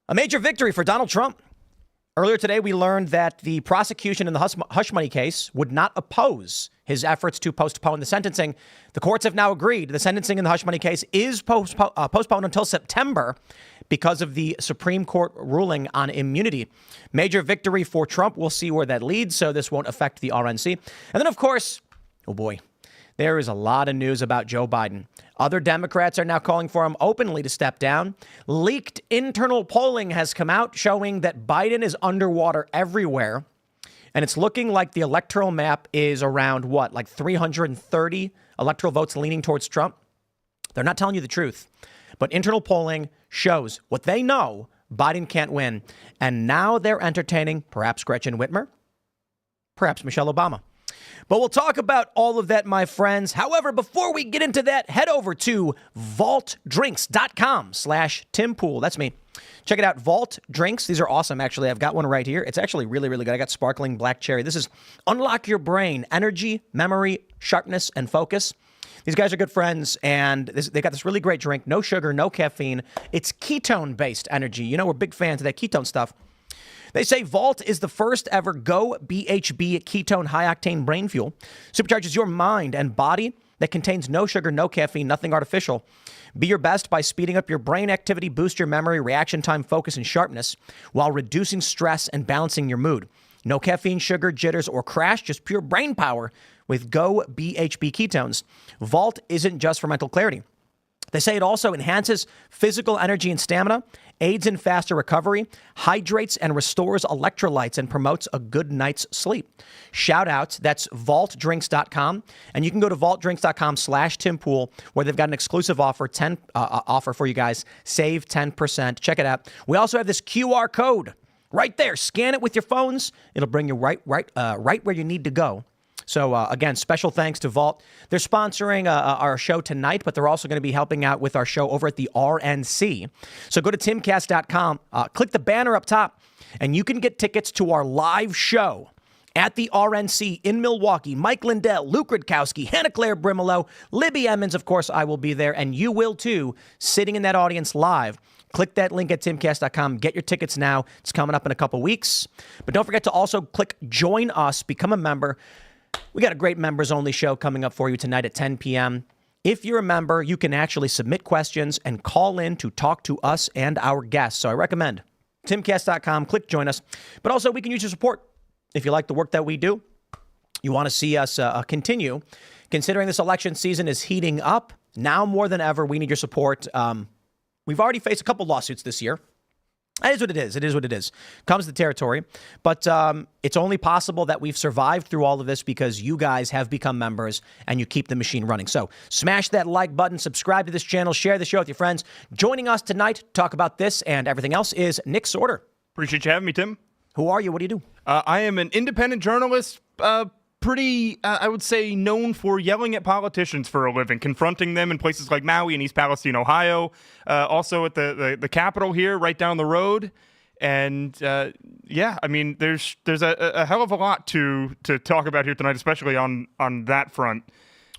A major victory for Donald Trump. Earlier today, we learned that the prosecution in the hush money case would not oppose his efforts to postpone the sentencing. The courts have now agreed the sentencing in the hush money case is postponed until September because of the Supreme Court ruling on immunity. Major victory for Trump. We'll see where that leads, so this won't affect the RNC. And then, of course, oh boy, there is a lot of news about Joe Biden. Other Democrats are now calling for him openly to step down. Leaked internal polling has come out showing that Biden is underwater everywhere. And it's looking like the electoral map is around what, like 330 electoral votes leaning towards Trump. They're not telling you the truth. But internal polling shows what they know, Biden can't win. And now they're entertaining perhaps Gretchen Whitmer, perhaps Michelle Obama. But we'll talk about all of that, my friends. However, before we get into that, head over to vaultdrinks.com/TimPool. That's me. Check it out. Vault Drinks. These are awesome, actually. I've got one right here. It's actually really, really good. I got sparkling black cherry. This is unlock your brain, energy, memory, sharpness, and focus. These guys are good friends, and they got this really great drink. No sugar, no caffeine. It's ketone-based energy. You know, we're big fans of that ketone stuff. They say Vault is the first ever Go BHB ketone high-octane brain fuel. Supercharges your mind and body that contains no sugar, no caffeine, nothing artificial. Be your best by speeding up your brain activity, boost your memory, reaction time, focus, and sharpness while reducing stress and balancing your mood. No caffeine, sugar, jitters, or crash, just pure brain power with Go BHB ketones. Vault isn't just for mental clarity. They say it also enhances physical energy and stamina, aids in faster recovery, hydrates and restores electrolytes, and promotes a good night's sleep. Shout out, that's vaultdrinks.com. And you can go to vaultdrinks.com/TimPool, where they've got an exclusive offer, offer for you guys. Save 10%. Check it out. We also have this QR code right there. Scan it with your phones. It'll bring you right where you need to go. So, again, special thanks to Vault. They're sponsoring our show tonight, but they're also going to be helping out with our show over at the RNC. So go to timcast.com, click the banner up top, and you can get tickets to our live show at the RNC in Milwaukee. Mike Lindell, Luke Rudkowski, Hannah Claire Brimelow, Libby Emmons, of course, I will be there, and you will too, sitting in that audience live. Click that link at timcast.com. Get your tickets now. It's coming up in a couple weeks. But don't forget to also click Join Us, become a member. We got a great members-only show coming up for you tonight at 10 p.m. If you're a member, you can actually submit questions and call in to talk to us and our guests. So I recommend timcast.com, click Join Us. But also, we can use your support. If you like the work that we do, you want to see us continue. Considering this election season is heating up, now more than ever, we need your support. We've already faced a couple lawsuits this year. It is what it is. It is what it is. Comes to the territory. But it's only possible that we've survived through all of this because you guys have become members and you keep the machine running. So smash that like button, subscribe to this channel, share the show with your friends. Joining us tonight to talk about this and everything else is Nick Sortor. Appreciate you having me, Tim. Who are you? What do you do? I am an independent journalist, pretty, I would say, known for yelling at politicians for a living, confronting them in places like Maui and East Palestine, Ohio, also at the Capitol here, right down the road. And yeah, I mean, there's a hell of a lot to talk about here tonight, especially on that front.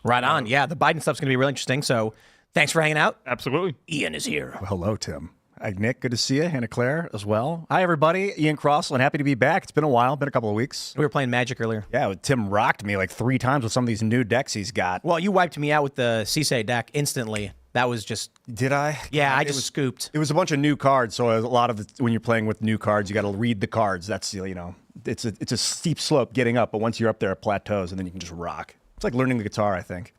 Right on. Yeah, the Biden stuff's going to be really interesting. So thanks for hanging out. Absolutely. Ian is here. Well, hello, Tim. Nick, good to see you. Hannah Claire as well. Hi, everybody. Ian Crossland, happy to be back. It's been a while, been a couple of weeks. We were playing Magic earlier. Yeah, Tim rocked me like 3 times with some of these new decks he's got. Well, you wiped me out with the Cisse deck instantly. That was just... Did I? Yeah, I just scooped. It was a bunch of new cards, so a lot of when you're playing with new cards, you got to read the cards. That's, you know, it's a steep slope getting up, but once you're up there, it plateaus, and then you can just rock. It's like learning the guitar, I think.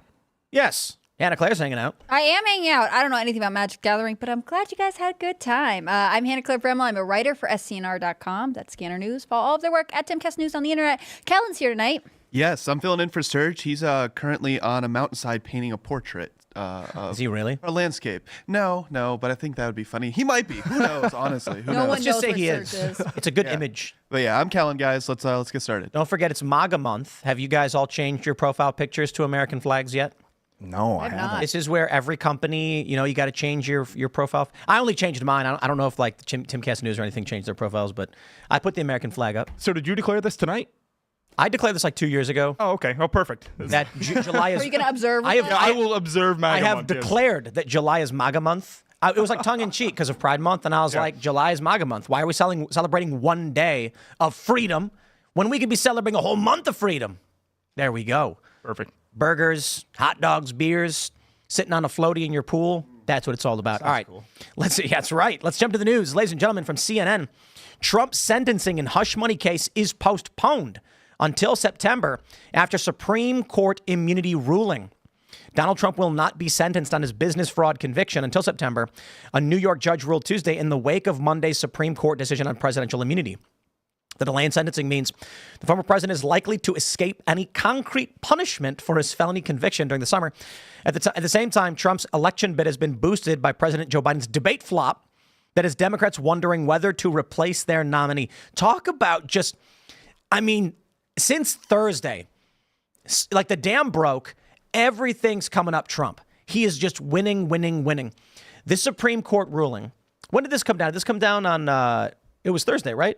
Yes. Hannah Claire's hanging out. I am hanging out. I don't know anything about Magic Gathering, but I'm glad you guys had a good time. I'm Hannah Claire Bremel. I'm a writer for SCNR.com. That's Scanner News. Follow all of their work at Timcast News on the internet. Kellen's here tonight. Yes, I'm filling in for Serge. He's currently on a mountainside painting a portrait. Is he really? A landscape. No, but I think that would be funny. He might be. Who knows, honestly. Who No knows? one Let's just knows say where he Serge is. It's a good image. But yeah, I'm Kellen, guys. Let's get started. Don't forget, it's MAGA month. Have you guys all changed your profile pictures to American flags yet? No, I I've haven't. not. This is where every company, you know, you got to change your profile. I only changed mine. I don't know if like Timcast News or anything changed their profiles, but I put the American flag up. So did you declare this tonight? I declared this like 2 years ago. Oh, okay. Oh, perfect. That July is. Are you going to observe? I have- with us? I will observe MAGA I have month, yes. declared that July is MAGA month. It was like tongue in cheek because of Pride Month, and I was like, July is MAGA month. Why are we celebrating one day of freedom when we could be celebrating a whole month of freedom? There we go. Perfect. Burgers, hot dogs, beers, sitting on a floaty in your pool. That's what it's all about. All right. cool. Let's see. That's right. Let's jump to the news. Ladies and gentlemen, from CNN, Trump's sentencing in hush money case is postponed until September after Supreme Court immunity ruling. Donald Trump will not be sentenced on his business fraud conviction until September. A New York judge ruled Tuesday in the wake of Monday's Supreme Court decision on presidential immunity. The delay in sentencing means the former president is likely to escape any concrete punishment for his felony conviction during the summer. At the same time, Trump's election bid has been boosted by President Joe Biden's debate flop that has Democrats wondering whether to replace their nominee. Talk about just, I mean, since Thursday, like the dam broke, everything's coming up Trump. He is just winning. This Supreme Court ruling, when did this come down? Did this come down on, it was Thursday, right?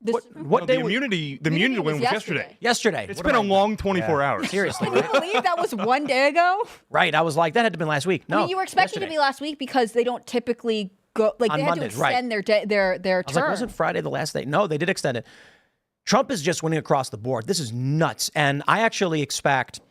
What day? The immunity win was yesterday. Yesterday. It's been a long 24 hours. Seriously. Can you believe that was one day ago? Right. I was like, that had to have been last week. No. I mean, you were expecting yesterday. to be last week because they don't typically go, like, On they had Mondays, to extend their I was like, term. wasn't Friday the last day? No, they did extend it. Trump is just winning across the board. This is nuts. And I actually expect,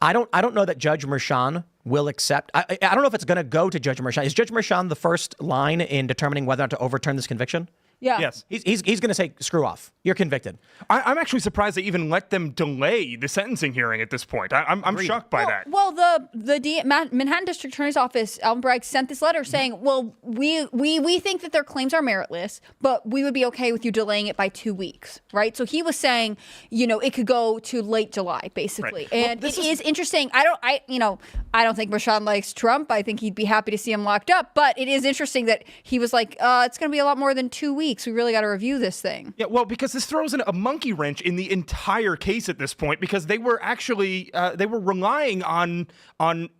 I don't know that Judge Merchan will accept. I don't know if it's going to go to Judge Merchan. Is Judge Merchan the first line in determining whether or not to overturn this conviction? Yeah. Yes. He's going to say, screw off. You're convicted. I'm actually surprised they even let them delay the sentencing hearing at this point. I'm shocked by that. Well, the Manhattan District Attorney's Office, Alvin Bragg, sent this letter saying, well, we think that their claims are meritless, but we would be okay with you delaying it by 2 weeks, right? So he was saying, it could go to late July, basically. Right. And it is interesting. I don't think Merchan likes Trump. I think he'd be happy to see him locked up, but it is interesting that he was like, it's going to be a lot more than 2 weeks. We really got to review this thing. Yeah, well, because this throws in a monkey wrench in the entire case at this point, because they were actually they were relying on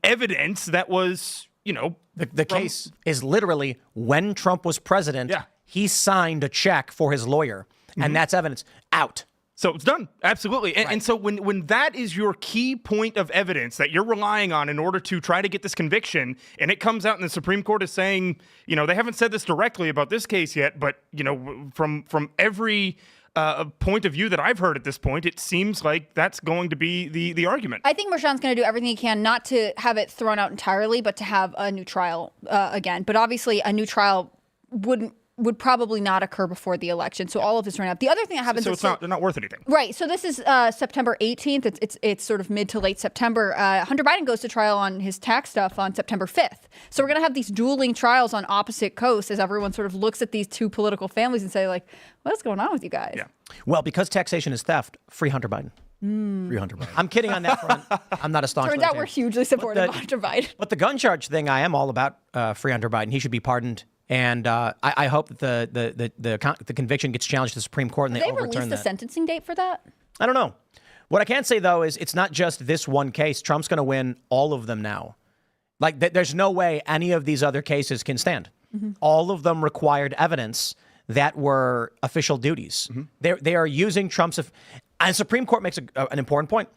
evidence that was, The case is literally when Trump was president, he signed a check for his lawyer, and that's evidence out. So it's done. Absolutely. And so when that is your key point of evidence that you're relying on in order to try to get this conviction, and it comes out and the Supreme Court is saying, they haven't said this directly about this case yet, but, from every point of view that I've heard at this point, it seems like that's going to be the argument. I think Merchan's going to do everything he can not to have it thrown out entirely, but to have a new trial again. But obviously a new trial would probably not occur before the election. So all of this ran up. The other thing that happens is they're not worth anything. Right. So this is September 18th. It's sort of mid to late September. Hunter Biden goes to trial on his tax stuff on September 5th. So we're going to have these dueling trials on opposite coasts as everyone sort of looks at these two political families and say, like, what's going on with you guys? Yeah. Well, because taxation is theft, free Hunter Biden. Free Hunter Biden. I'm kidding on that front. I'm not a staunch Turns out we're hugely supportive of Hunter Biden. But the gun charge thing, I am all about free Hunter Biden. He should be pardoned. And I hope that the conviction gets challenged to the Supreme Court and they overturn that. Did they release the sentencing date for that? I don't know. What I can say, though, is it's not just this one case. Trump's going to win all of them now. Like, there's no way any of these other cases can stand. All of them required evidence that were official duties. They are using Trump's... And the Supreme Court makes an important point.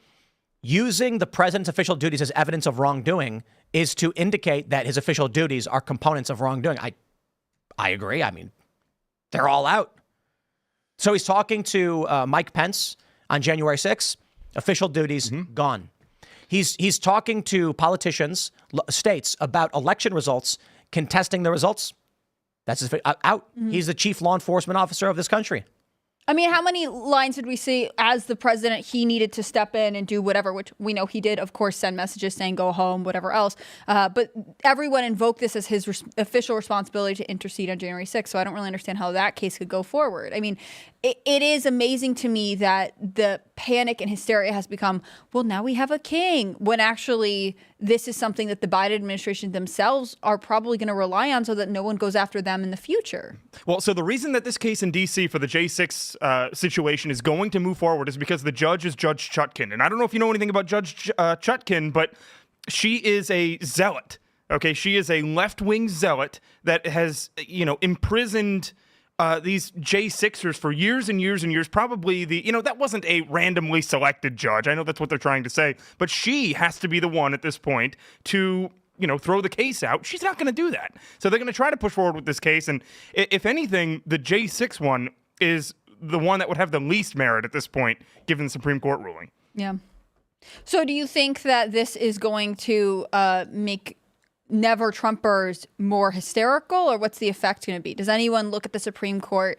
Using the president's official duties as evidence of wrongdoing is to indicate that his official duties are components of wrongdoing. I agree. I mean, they're all out. So he's talking to Mike Pence on January 6th. Official duties gone. He's talking to politicians, states, about election results, contesting the results. That's his out. He's the chief law enforcement officer of this country. I mean, how many lines did we see as the president? He needed to step in and do whatever, which we know he did, of course, send messages saying go home, whatever else. But everyone invoked this as his official responsibility to intercede on January 6th. So I don't really understand how that case could go forward. I mean, it is amazing to me that the panic and hysteria has become, well, now we have a king, when actually this is something that the Biden administration themselves are probably going to rely on so that no one goes after them in the future. Well, so the reason that this case in D.C. for the J6 situation is going to move forward is because the judge is Judge Chutkan. And I don't know if you know anything about Judge Chutkan, but she is a zealot. Okay, she is a left-wing zealot that has, imprisoned these J6ers for years and years and years. Probably that wasn't a randomly selected judge. I know that's what they're trying to say, but she has to be the one at this point to throw the case out. She's not going to do that. So they're going to try to push forward with this case. And if anything, the J6 one is the one that would have the least merit at this point, given the Supreme Court ruling. Yeah. So do you think that this is going to make never Trumpers more hysterical, or what's the effect going to be? Does anyone look at the Supreme Court's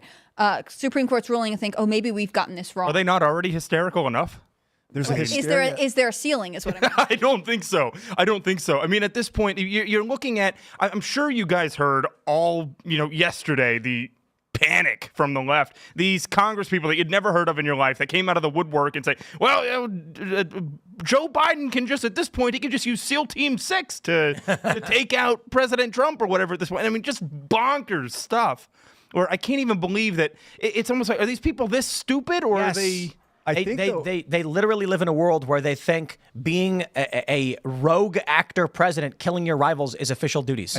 ruling and think, oh, maybe we've gotten this wrong? Are they not already hysterical enough? There's a hysteria. Is there a ceiling is what I mean. I don't think so. I mean, at this point, you're looking at, I'm sure you guys heard all, yesterday, the panic from the left. These Congress people that you'd never heard of in your life that came out of the woodwork and say, well, Joe Biden can just, at this point, he can just use SEAL Team 6 to take out President Trump or whatever at this point. I mean, just bonkers stuff. Or I can't even believe that it's almost like, are these people this stupid, or Yes. are they... They literally live in a world where they think being a rogue actor president killing your rivals is official duties.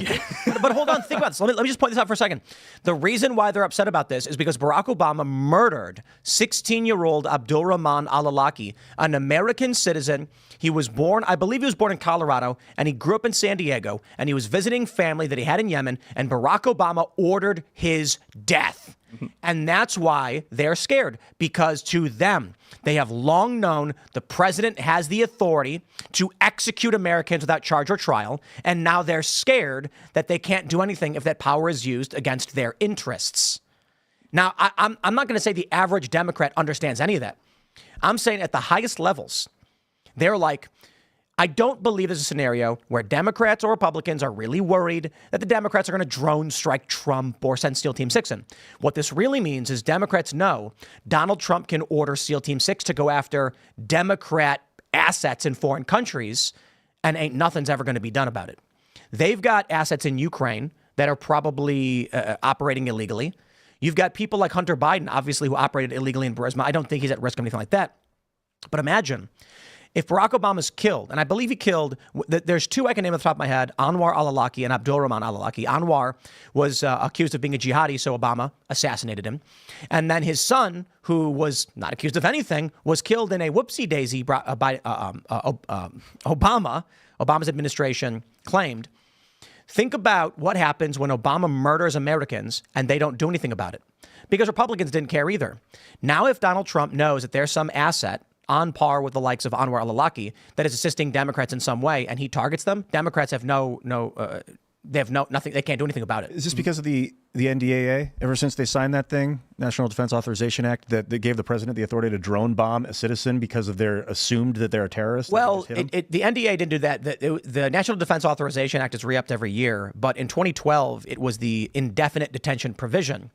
But hold on, think about this. Let me just point this out for a second. The reason why they're upset about this is because Barack Obama murdered 16-year-old Abdul Rahman al-Awlaki, an American citizen. He was born, I believe he was born in Colorado, and he grew up in San Diego, and he was visiting family that he had in Yemen, and Barack Obama ordered his death. And that's why they're scared, because to them, they have long known the president has the authority to execute Americans without charge or trial. And now they're scared that they can't do anything if that power is used against their interests. Now, I'm not going to say the average Democrat understands any of that. I'm saying at the highest levels, they're like, I don't believe there's a scenario where Democrats or Republicans are really worried that the Democrats are going to drone strike Trump or send SEAL Team 6 in. What this really means is Democrats know Donald Trump can order SEAL Team 6 to go after Democrat assets in foreign countries, and ain't nothing's ever going to be done about it. They've got assets in Ukraine that are probably operating illegally. You've got people like Hunter Biden, obviously, who operated illegally in Burisma. I don't think he's at risk of anything like that. But imagine if Barack Obama's killed, and I believe he killed, there's two I can name off the top of my head, Anwar al-Awlaki and Abdul Rahman al-Awlaki. Anwar was accused of being a jihadi, so Obama assassinated him. And then his son, who was not accused of anything, was killed in a whoopsie-daisy by Obama's administration claimed. Think about what happens when Obama murders Americans and they don't do anything about it, because Republicans didn't care either. Now, if Donald Trump knows that there's some asset on par with the likes of Anwar al-Awlaki that is assisting Democrats in some way, and he targets them, Democrats have nothing. They can't do anything about it. Is this because of the NDAA? Ever since they signed that thing, National Defense Authorization Act, that gave the president the authority to drone bomb a citizen because of their assumed that they're a terrorist? Well, the NDAA didn't do that. The National Defense Authorization Act is re-upped every year, but in 2012, it was the indefinite detention provision.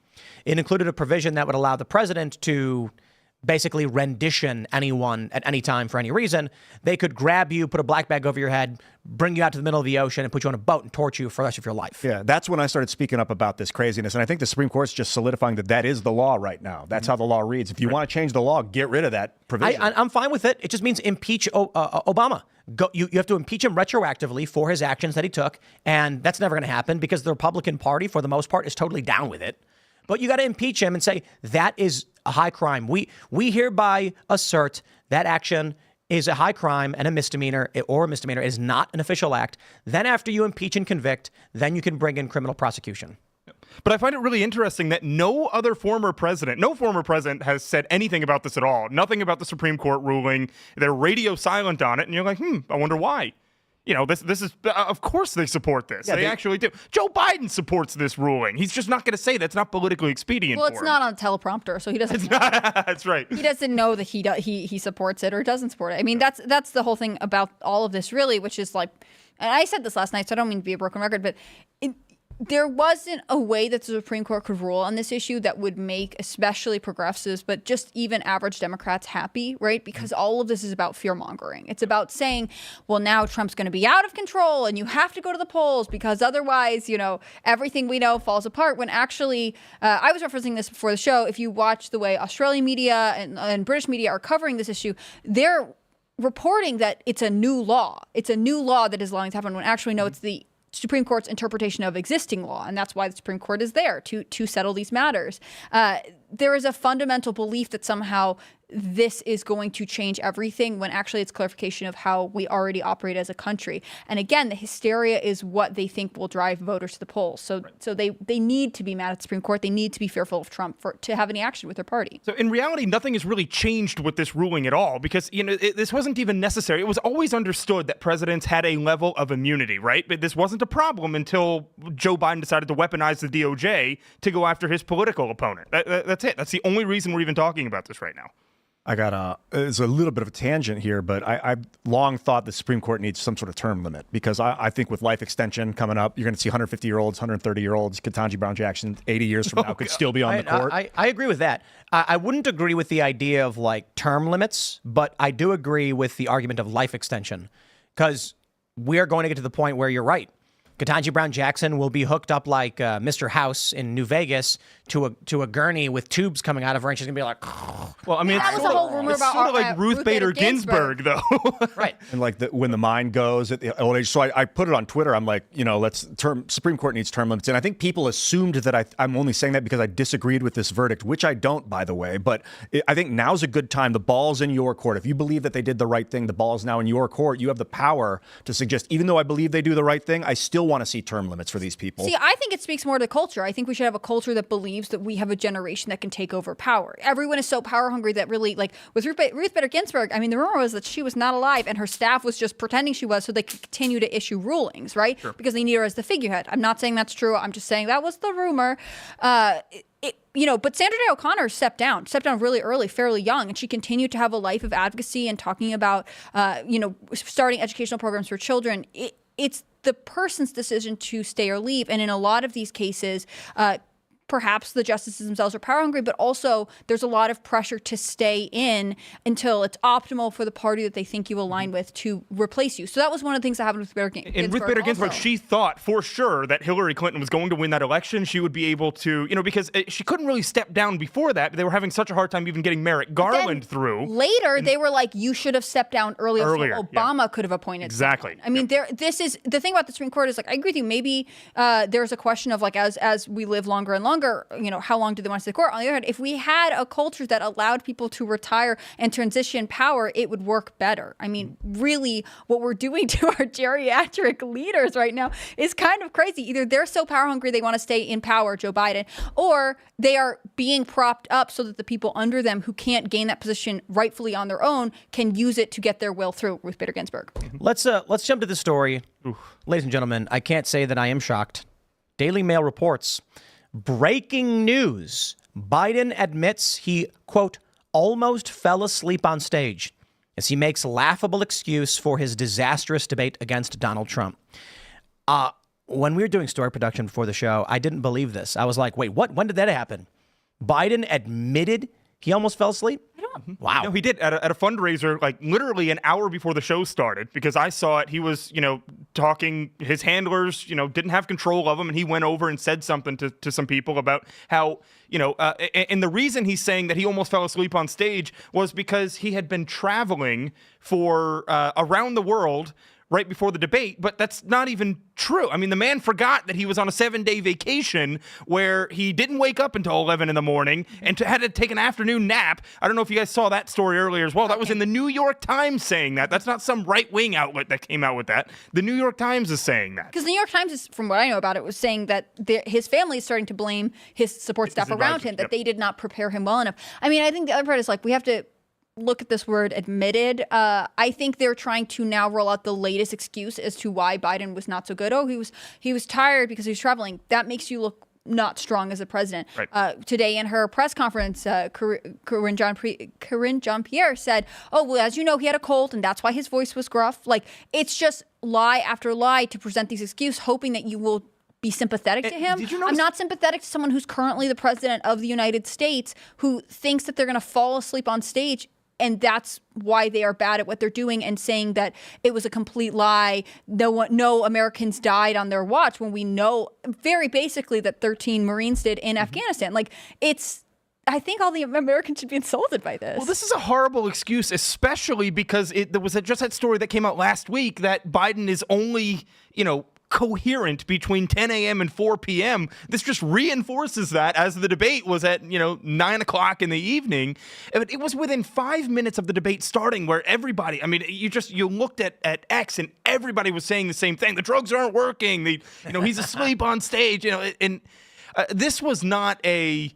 It included a provision that would allow the president to basically rendition anyone at any time for any reason. They could grab you, put a black bag over your head, bring you out to the middle of the ocean, and put you on a boat and torture you for the rest of your life. Yeah, that's when I started speaking up about this craziness. And I think the Supreme Court's just solidifying that is the law right now. That's how the law reads. If you want to change the law, get rid of that provision. I'm fine with it. It just means impeach Obama. You have to impeach him retroactively for his actions that he took. And that's never going to happen because the Republican Party, for the most part, is totally down with it. But you got to impeach him and say that is a high crime. We hereby assert that action is a high crime and a misdemeanor, or a misdemeanor is not an official act. Then after you impeach and convict, then you can bring in criminal prosecution. But I find it really interesting that no former president has said anything about this at all. Nothing about the Supreme Court ruling. They're radio silent on it. And you're like, I wonder why. This is, of course they support this. Yeah, they actually do. Joe Biden supports this ruling. He's just not going to say that's not politically expedient. Well, it's not on a teleprompter, so he doesn't know. That's right. He doesn't know that he supports it or doesn't support it. I mean, that's the whole thing about all of this, really, which is like, and I said this last night, so I don't mean to be a broken record, but there wasn't a way that the Supreme Court could rule on this issue that would make especially progressives, but just even average Democrats happy, right? Because all of this is about fear-mongering. It's about saying, well, now Trump's going to be out of control and you have to go to the polls because otherwise, everything we know falls apart. When actually, I was referencing this before the show, if you watch the way Australian media and British media are covering this issue, they're reporting that it's a new law. It's a new law that is allowing to happen when actually, no, it's the Supreme Court's interpretation of existing law, and that's why the Supreme Court is there to settle these matters. there is a fundamental belief that somehow this is going to change everything when actually it's clarification of how we already operate as a country. And again, the hysteria is what they think will drive voters to the polls. So they need to be mad at the Supreme Court. They need to be fearful of Trump to have any action with their party. So in reality, nothing has really changed with this ruling at all because, this wasn't even necessary. It was always understood that presidents had a level of immunity, right? But this wasn't a problem until Joe Biden decided to weaponize the DOJ to go after his political opponent. That's it. That's the only reason we're even talking about this right now. It's a little bit of a tangent here, but I've long thought the Supreme Court needs some sort of term limit because I think with life extension coming up, you're going to see 150-year-olds, 130-year-olds, Ketanji Brown Jackson, 80 years from now could still be on the court. I agree with that. I wouldn't agree with the idea of like term limits, but I do agree with the argument of life extension because we are going to get to the point where you're right. Ketanji Brown Jackson will be hooked up like Mr. House in New Vegas to a gurney with tubes coming out of her, and she's gonna be like, well, I mean, that was a whole rumor about sort of like Ruth Bader Ginsburg, though. right. And like when the mind goes at the old age. So I put it on Twitter. I'm like, Supreme Court needs term limits. And I think people assumed that I'm only saying that because I disagreed with this verdict, which I don't, by the way. But I think now's a good time. The ball's in your court. If you believe that they did the right thing, the ball's now in your court. You have the power to suggest, even though I believe they do the right thing, I still want to see term limits for these people. See, I think it speaks more to culture. I think we should have a culture that believes that we have a generation that can take over power. Everyone is so power hungry that really, like with Ruth Bader Ginsburg, I mean, the rumor was that she was not alive and her staff was just pretending she was so they could continue to issue rulings, right? Sure. Because they need her as the figurehead. I'm not saying that's true. I'm just saying that was the rumor. But Sandra Day O'Connor stepped down really early, fairly young, and she continued to have a life of advocacy and talking about, starting educational programs for children. It's the person's decision to stay or leave. And in a lot of these cases, perhaps the justices themselves are power hungry, but also there's a lot of pressure to stay in until it's optimal for the party that they think you align with to replace you. So that was one of the things that happened with Ruth Bader Ginsburg. And Ruth Bader Ginsburg, also. she thought for sure that Hillary Clinton was going to win that election. She would be able to, because she couldn't really step down before that. They were having such a hard time even getting Merrick Garland through. Later, they were like, you should have stepped down earlier so Obama could have appointed exactly. someone. I mean, this is the thing about the Supreme Court is like, I agree with you. Maybe there's a question of like, as we live longer and longer, how long do they want to stay in the court? On the other hand, if we had a culture that allowed people to retire and transition power, it would work better. I mean, really, what we're doing to our geriatric leaders right now is kind of crazy. Either they're so power hungry they want to stay in power, Joe Biden, or they are being propped up so that the people under them who can't gain that position rightfully on their own can use it to get their will through. Ruth Bader Ginsburg. Let's jump to the story. Ladies and gentlemen, I can't say that I am shocked. Daily Mail reports. Breaking news. Biden admits he, quote, almost fell asleep on stage as he makes laughable excuse for his disastrous debate against Donald Trump. When we were doing story production before the show, I didn't believe this. I was like, wait, what? When did that happen? Biden admitted he almost fell asleep? Wow. No, he did at a fundraiser, like literally an hour before the show started, because I saw it. He was, talking, his handlers, didn't have control of him. And he went over and said something to some people about how, and the reason he's saying that he almost fell asleep on stage was because he had been traveling for around the world right before the debate, but that's not even true. I mean, the man forgot that he was on a 7-day vacation where he didn't wake up until 11 in the morning and had to take an afternoon nap. I don't know if you guys saw that story earlier as well. That was in the New York Times saying that. That's not some right-wing outlet that came out with that. The New York Times is saying that. Because the New York Times, is, from what I know about it, was saying that his family is starting to blame his support staff around him, that they did not prepare him well enough. I mean, I think the other part is like, we have to look at this word admitted. I think they're trying to now roll out the latest excuse as to why Biden was not so good. Oh, he was tired because he was traveling. That makes you look not strong as a president. Right. Today in her press conference, Corinne Jean-Pierre said, oh, well, as you know, he had a cold and that's why his voice was gruff. Like, it's just lie after lie to present these excuses, hoping that you will be sympathetic to him. I'm not sympathetic to someone who's currently the president of the United States who thinks that they're going to fall asleep on stage. And that's why they are bad at what they're doing, and saying that it was a complete lie. No Americans died on their watch, when we know very basically that 13 Marines did in Afghanistan. Like, I think all the Americans should be insulted by this. Well, this is a horrible excuse, especially because there was just that story that came out last week that Biden is only, coherent between 10 a.m. and 4 p.m. This just reinforces that as the debate was at 9 o'clock in the evening. It was within 5 minutes of the debate starting where everybody, I mean, you looked at X and everybody was saying the same thing. The drugs aren't working. He's asleep on stage. This was not a.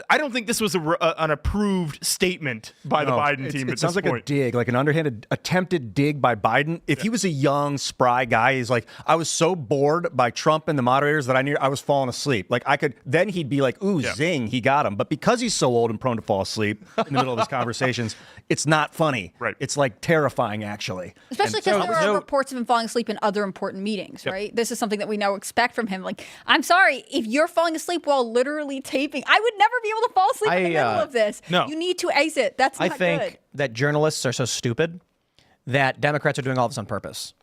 I don't think this was an approved statement by the Biden team. It sounds like a dig, like an underhanded attempted dig by Biden. If he was a young, spry guy, he's like, I was so bored by Trump and the moderators that I was falling asleep. Like then he'd be like, ooh, zing, he got him. But because he's so old and prone to fall asleep in the middle of his conversations, it's not funny. Right. It's like terrifying, actually. Especially because there are reports of him falling asleep in other important meetings, right? This is something that we now expect from him. Like, I'm sorry, if you're falling asleep while literally taping, I would never be able to fall asleep in the middle of this. No. You need to exit. That's not I think good. that journalists are so stupid that Democrats are doing all this on purpose.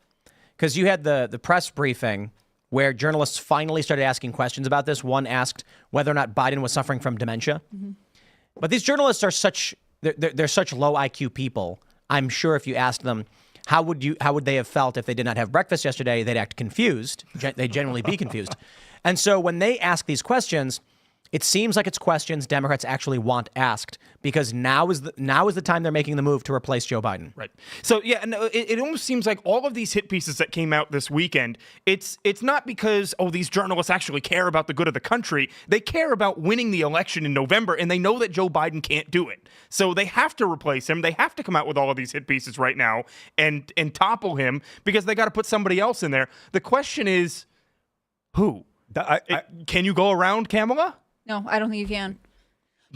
Because you had the press briefing where journalists finally started asking questions about this. One asked whether or not Biden was suffering from dementia. Mm-hmm. But these journalists are they're such low IQ people. I'm sure if you asked them, how would they have felt if they did not have breakfast yesterday, they'd act confused. They'd generally be confused. And so when they ask these questions, it seems like it's questions Democrats actually want asked because now is the time they're making the move to replace Joe Biden. Right. So it almost seems like all of these hit pieces that came out this weekend, it's not because these journalists actually care about the good of the country. They care about winning the election in November, and they know that Joe Biden can't do it. So they have to replace him. They have to come out with all of these hit pieces right now and topple him because they got to put somebody else in there. The question is, who? Can you go around Kamala? No, I don't think you can.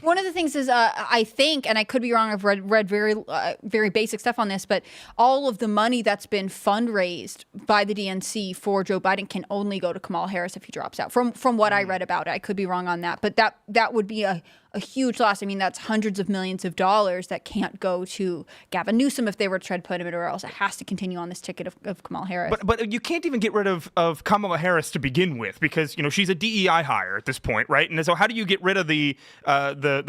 One of the things is, I think, and I could be wrong, I've read very, very basic stuff on this, but all of the money that's been fundraised by the DNC for Joe Biden can only go to Kamala Harris if he drops out. From what I read about it, I could be wrong on that, but that would be a huge loss. I mean, that's hundreds of millions of dollars that can't go to Gavin Newsom if they were to try to put him in, or else it has to continue on this ticket of Kamala Harris. But you can't even get rid of Kamala Harris to begin with because she's a DEI hire at this point, right? And so how do you get rid of the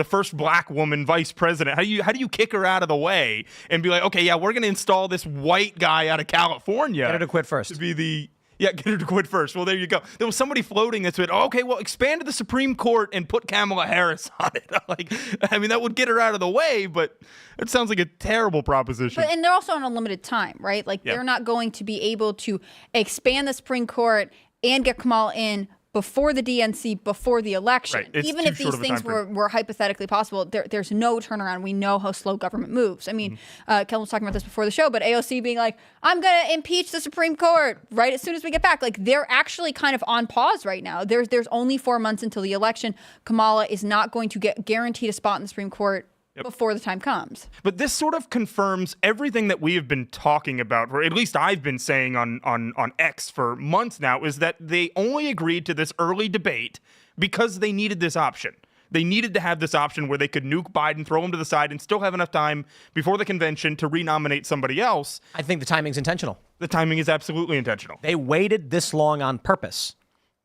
first black woman vice president? How do you kick her out of the way and be like, okay, yeah, we're going to install this white guy out of California? Get her to quit first. To be get her to quit first. Well, there you go. There was somebody floating this with, okay, well, expand to the Supreme Court and put Kamala Harris on it. That would get her out of the way, but it sounds like a terrible proposition. And they're also on a limited time, right? They're not going to be able to expand the Supreme Court and get Kamala in before the DNC, before the election. Right. Even if these things were hypothetically possible, there's no turnaround. We know how slow government moves. I mean, Kellen was talking about this before the show, but AOC being like, I'm going to impeach the Supreme Court right as soon as we get back. They're actually kind of on pause right now. There's only 4 months until the election. Kamala is not going to get guaranteed a spot in the Supreme Court before the time comes. But this sort of confirms everything that we have been talking about, or at least I've been saying on X for months now, is that they only agreed to this early debate because they needed this option. They needed to have this option where they could nuke Biden, throw him to the side, and still have enough time before the convention to renominate somebody else. I think the timing's intentional. The timing is absolutely intentional. They waited this long on purpose.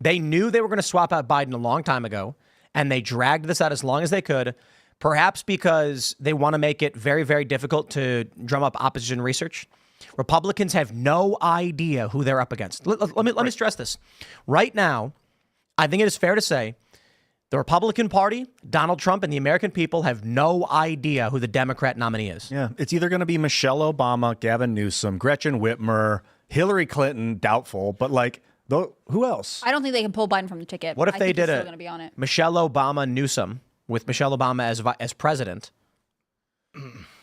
They knew they were going to swap out Biden a long time ago, and they dragged this out as long as they could. Perhaps because they want to make it very, very difficult to drum up opposition research. Republicans have no idea who they're up against. Let me stress this. Right now, I think it is fair to say the Republican Party, Donald Trump, and the American people have no idea who the Democrat nominee is. Yeah, it's either going to be Michelle Obama, Gavin Newsom, Gretchen Whitmer, Hillary Clinton, doubtful, but who else? I don't think they can pull Biden from the ticket. What if they did still gonna be on it. Michelle Obama Newsom with Michelle Obama as president?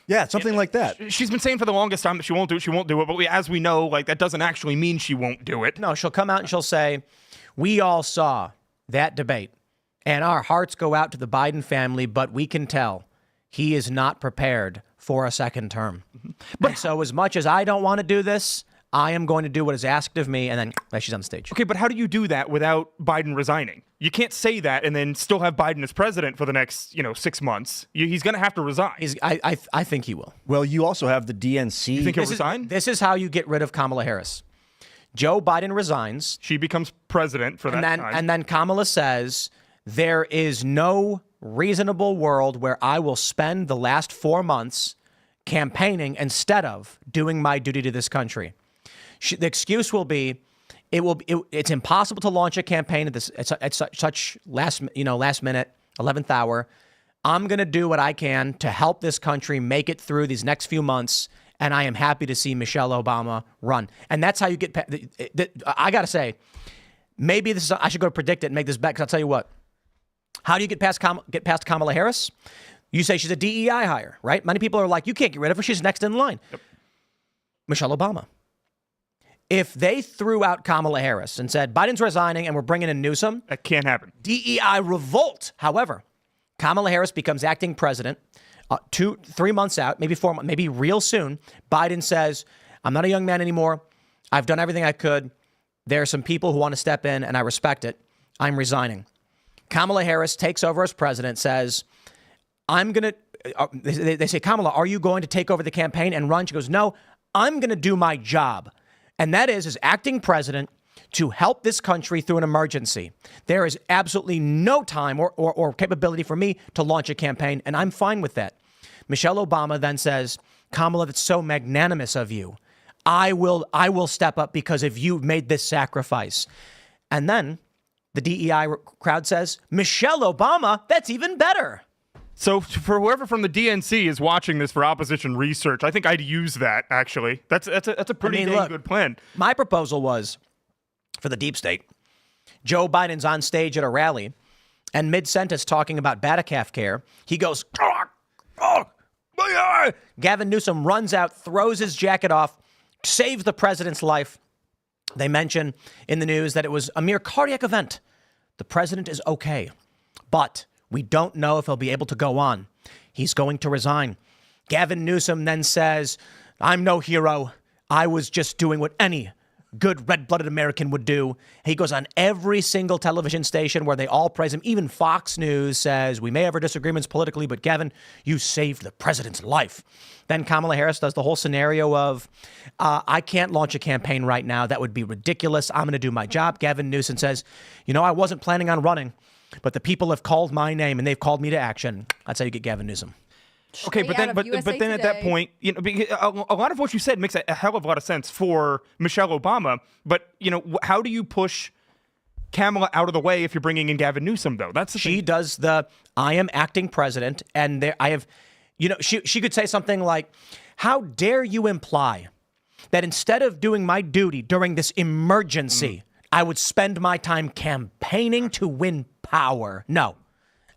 Yeah, something like that. She's been saying for the longest time that she won't do it. She won't do it. But as we know, that doesn't actually mean she won't do it. No, she'll come out and she'll say, we all saw that debate and our hearts go out to the Biden family, but we can tell he is not prepared for a second term. But so as much as I don't want to do this, I am going to do what is asked of me, and then she's on stage. Okay, but how do you do that without Biden resigning? You can't say that and then still have Biden as president for the next, 6 months. He's going to have to resign. I think he will. Well, you also have the DNC. You think he'll resign? This is how you get rid of Kamala Harris. Joe Biden resigns. She becomes president for that time. And then Kamala says, there is no reasonable world where I will spend the last 4 months campaigning instead of doing my duty to this country. The excuse will be, It's impossible to launch a campaign at such last minute, 11th hour. I'm going to do what I can to help this country make it through these next few months, and I am happy to see Michelle Obama run. And that's how you get I got to say, maybe I should go predict it and make this bet, because I'll tell you what. How do you get past Kamala Harris? You say she's a DEI hire, right? Many people are like, you can't get rid of her. She's next in line. Yep. Michelle Obama. If they threw out Kamala Harris and said, Biden's resigning and we're bringing in Newsom. That can't happen. DEI revolt. However, Kamala Harris becomes acting president 2-3 months out, maybe 4 months, maybe real soon. Biden says, I'm not a young man anymore. I've done everything I could. There are some people who want to step in and I respect it. I'm resigning. Kamala Harris takes over as president, says, I'm going to, they say, Kamala, are you going to take over the campaign and run? She goes, no, I'm going to do my job. And that is, as acting president, to help this country through an emergency. There is absolutely no time or capability for me to launch a campaign, and I'm fine with that. Michelle Obama then says, Kamala, that's so magnanimous of you. I will step up because if you've made this sacrifice. And then the DEI crowd says, Michelle Obama, that's even better. So for whoever from the DNC is watching this for opposition research, I think I'd use that, actually. That's a pretty dang good plan. My proposal was, for the deep state, Joe Biden's on stage at a rally, and mid-sentence talking about Batacalf care, he goes, Gavin Newsom runs out, throws his jacket off, saves the president's life. They mention in the news that it was a mere cardiac event. The president is okay, but we don't know if he'll be able to go on. He's going to resign. Gavin Newsom then says, I'm no hero. I was just doing what any good red-blooded American would do. He goes on every single television station where they all praise him. Even Fox News says, we may have our disagreements politically, but Gavin, you saved the president's life. Then Kamala Harris does the whole scenario of, I can't launch a campaign right now. That would be ridiculous. I'm going to do my job. Gavin Newsom says, I wasn't planning on running, but the people have called my name and they've called me to action. That's how you get Gavin Newsom. Okay, but then at that point, a lot of what you said makes a hell of a lot of sense for Michelle Obama. But how do you push Kamala out of the way if you're bringing in Gavin Newsom, though? That's the thing. She does I am acting president, and she could say something like, "How dare you imply that instead of doing my duty during this emergency, I would spend my time campaigning to win power?" No.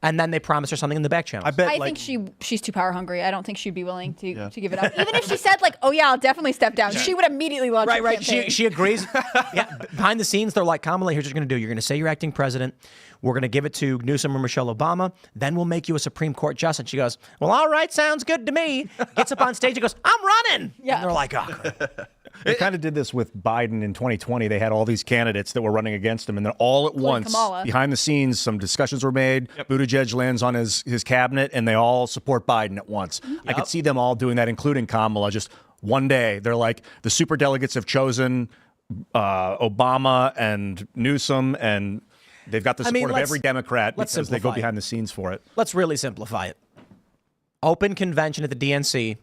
And then they promise her something in the back channel. I think she's too power hungry. I don't think she'd be willing to give it up. Even if she said oh yeah, I'll definitely step down, she would immediately launch a campaign. She agrees. Yeah. Behind the scenes, they're like, Kamala, here's what you're going to do. You're going to say you're acting president. We're going to give it to Newsom or Michelle Obama. Then we'll make you a Supreme Court justice. She goes, well, all right, sounds good to me. Gets up on stage and goes, I'm running. Yeah. And they're like, oh. They kind of did this with Biden in 2020. They had all these candidates that were running against him, and then all at once, Kamala. behind the scenes, some discussions were made. Yep. Buttigieg lands on his cabinet, and they all support Biden at once. Yep. I could see them all doing that, including Kamala. Just one day, they're like, the superdelegates have chosen Obama and Newsom, and they've got the support of every Democrat because they go behind the scenes for it. Let's really simplify it. Open convention at the DNC.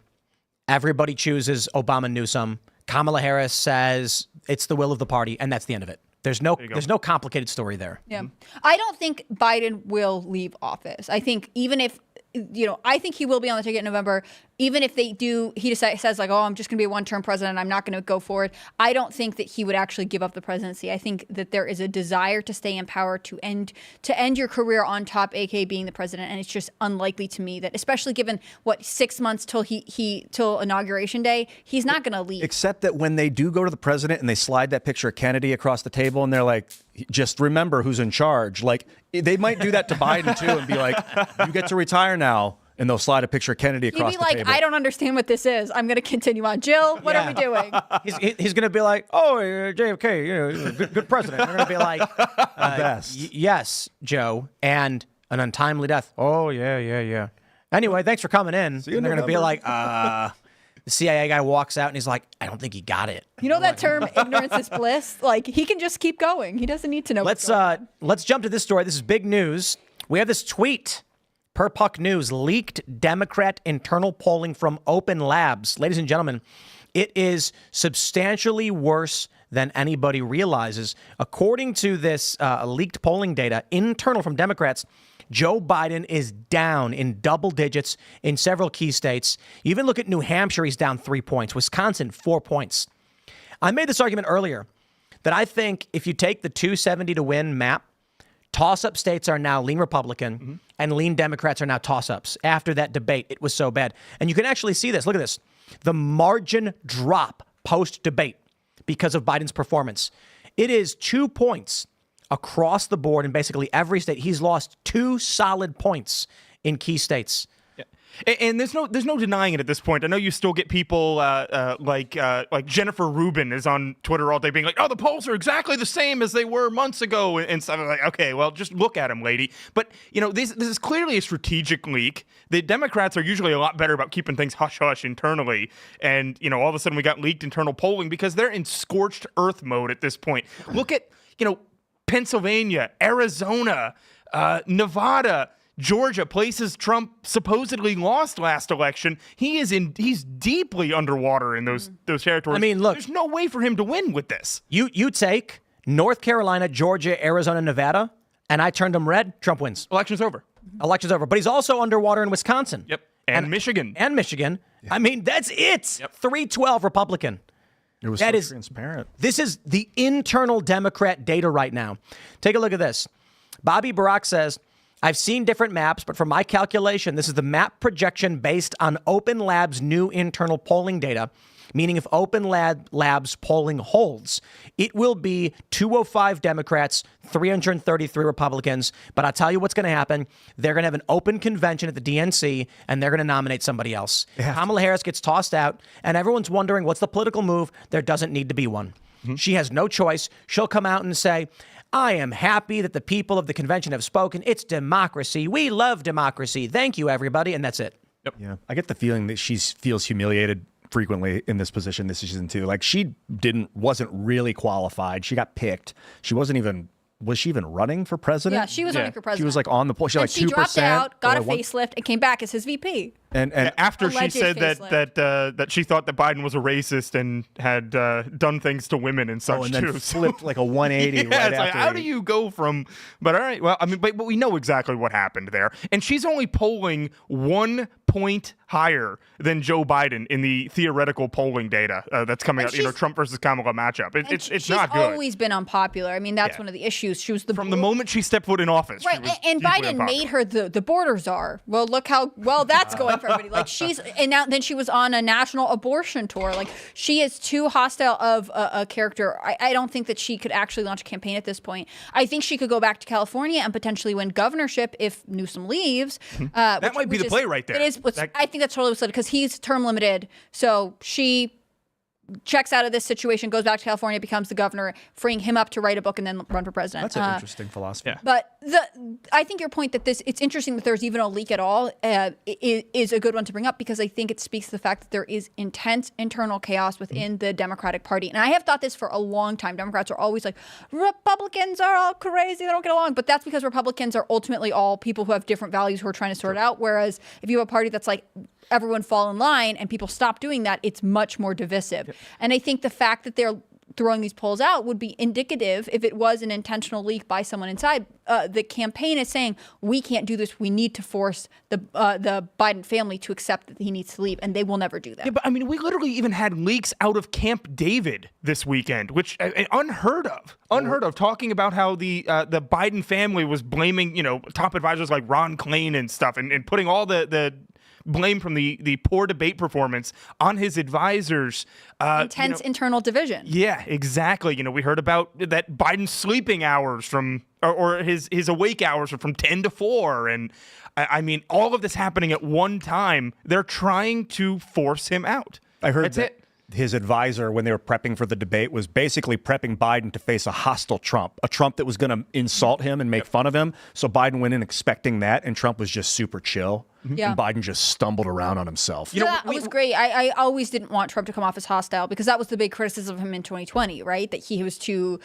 Everybody chooses Obama, Newsom. Kamala Harris says it's the will of the party, and that's the end of it. There's no complicated story there. Yeah. I don't think Biden will leave office. I think even if, I think he will be on the ticket in November. Even if they do, he says like, oh, I'm just going to be a one-term president. I'm not going to go forward. I don't think that he would actually give up the presidency. I think that there is a desire to stay in power, to end your career on top, aka being the president. And it's just unlikely to me that, especially given 6 months till inauguration day, he's not going to leave. Except that when they do go to the president and they slide that picture of Kennedy across the table and they're like, just remember who's in charge. Like, they might do that to Biden too and be like, you get to retire now. And they'll slide a picture of Kennedy across the table. He'd be like, I don't understand what this is. I'm going to continue on. Jill, what are we doing? He's going to be like, oh, JFK, good president. They're going to be like, yes, Joe, and an untimely death. Oh, yeah. Anyway, thanks for coming in. And they're going to be like, the CIA guy walks out and he's like, I don't think he got it. You know that term, ignorance is bliss? Like, he can just keep going. He doesn't need to know. Let's jump to this story. This is big news. We have this tweet. Per Puck News, leaked Democrat internal polling from Open Labs. Ladies and gentlemen, It is substantially worse than anybody realizes. According to this leaked polling data, internal from Democrats, Joe Biden is down in double digits in several key states. You even look at New Hampshire, he's down 3 points. Wisconsin, 4 points. I made this argument earlier that I think if you take the 270 to win map, toss-up states are now lean Republican and lean Democrats are now toss-ups. After that debate, it was so bad. And you can actually see this. Look at this. The margin drop post-debate because of Biden's performance. It is 2 points across the board in basically every state. He's lost 2 solid points in key states. And there's no denying it at this point. I know you still get people like Jennifer Rubin is on Twitter all day being like, "Oh, the polls are exactly the same as they were months ago," and stuff. Like, okay, well, just look at them, lady. But this is clearly a strategic leak. The Democrats are usually a lot better about keeping things hush hush internally, and all of a sudden we got leaked internal polling because they're in scorched earth mode at this point. Look at Pennsylvania, Arizona, Nevada, Georgia, places Trump supposedly lost last election. He's deeply underwater in those territories. I mean, look, there's no way for him to win with this. You take North Carolina, Georgia, Arizona, Nevada, and I turned them red, Trump wins. Election's over. Election's over. But he's also underwater in Wisconsin. Yep. And Michigan. And Michigan. Yeah. I mean, that's it. Yep. 312 Republican. It was transparent. This is the internal Democrat data right now. Take a look at this. Bobby Barack says, I've seen different maps, but for my calculation, this is the map projection based on Open Labs' new internal polling data, meaning if Open Labs polling holds, it will be 205 Democrats, 333 Republicans. But I'll tell you what's going to happen. They're going to have an open convention at the DNC, and they're going to nominate somebody else. Kamala Harris gets tossed out, and everyone's wondering, what's the political move? There doesn't need to be one. She has no choice. She'll come out and say, I am happy that the people of the convention have spoken. It's democracy. We love democracy. Thank you, everybody. And that's it. Yep. Yeah. I get the feeling that she feels humiliated frequently in this position this season too. Like she wasn't really qualified. She got picked. Was she even running for president? Yeah, she was running for president. She was like on the poll. She had like 2%. She dropped out, got a facelift, and came back as his VP. And after she said that she thought that Biden was a racist and had done things to women and such and then too. flipped like a 180 right it's after. Like, how do you go from? But all right, well, I mean, but we know exactly what happened there, and she's only polling 1 point higher than Joe Biden in the theoretical polling data that's coming out. Trump versus Kamala matchup. It's not good. She's always been unpopular. I mean, that's one of the issues. She was from the moment she stepped foot in office. Right, and Biden unpopular. made her the border czar. Well, look how well that's going for everybody. Like then she was on a national abortion tour. Like she is too hostile of a character. I don't think that she could actually launch a campaign at this point. I think she could go back to California and potentially win governorship if Newsom leaves. That might be the play right there. It is. I think that's totally what's because he's term limited. So she checks out of this situation, goes back to California, becomes the governor, freeing him up to write a book and then run for president. That's an interesting philosophy. Yeah. But I think your point that it's interesting that there's even a leak at all is a good one to bring up because I think it speaks to the fact that there is intense internal chaos within the Democratic Party. And I have thought this for a long time. Democrats are always like, Republicans are all crazy, they don't get along. But that's because Republicans are ultimately all people who have different values who are trying to sort it out. Whereas if you have a party that's like, everyone fall in line and people stop doing that, it's much more divisive. Yep. And I think the fact that they're throwing these polls out would be indicative if it was an intentional leak by someone inside. The campaign is saying, we can't do this. We need to force the Biden family to accept that he needs to leave, and they will never do that. Yeah, but I mean, we literally even had leaks out of Camp David this weekend, which unheard of, talking about how the Biden family was blaming, top advisors like Ron Klain and stuff, and putting all the blame from the poor debate performance on his advisors. Intense internal division. Yeah, exactly. We heard about that Biden's sleeping hours or his awake hours are from 10 to 4. And I mean, all of this happening at one time, they're trying to force him out. I heard his advisor, when they were prepping for the debate, was basically prepping Biden to face a hostile Trump, a Trump that was going to insult him and make fun of him. So Biden went in expecting that, and Trump was just super chill. Yeah. And Biden just stumbled around on himself. That was great. I always didn't want Trump to come off as hostile because that was the big criticism of him in 2020, right? That he was too,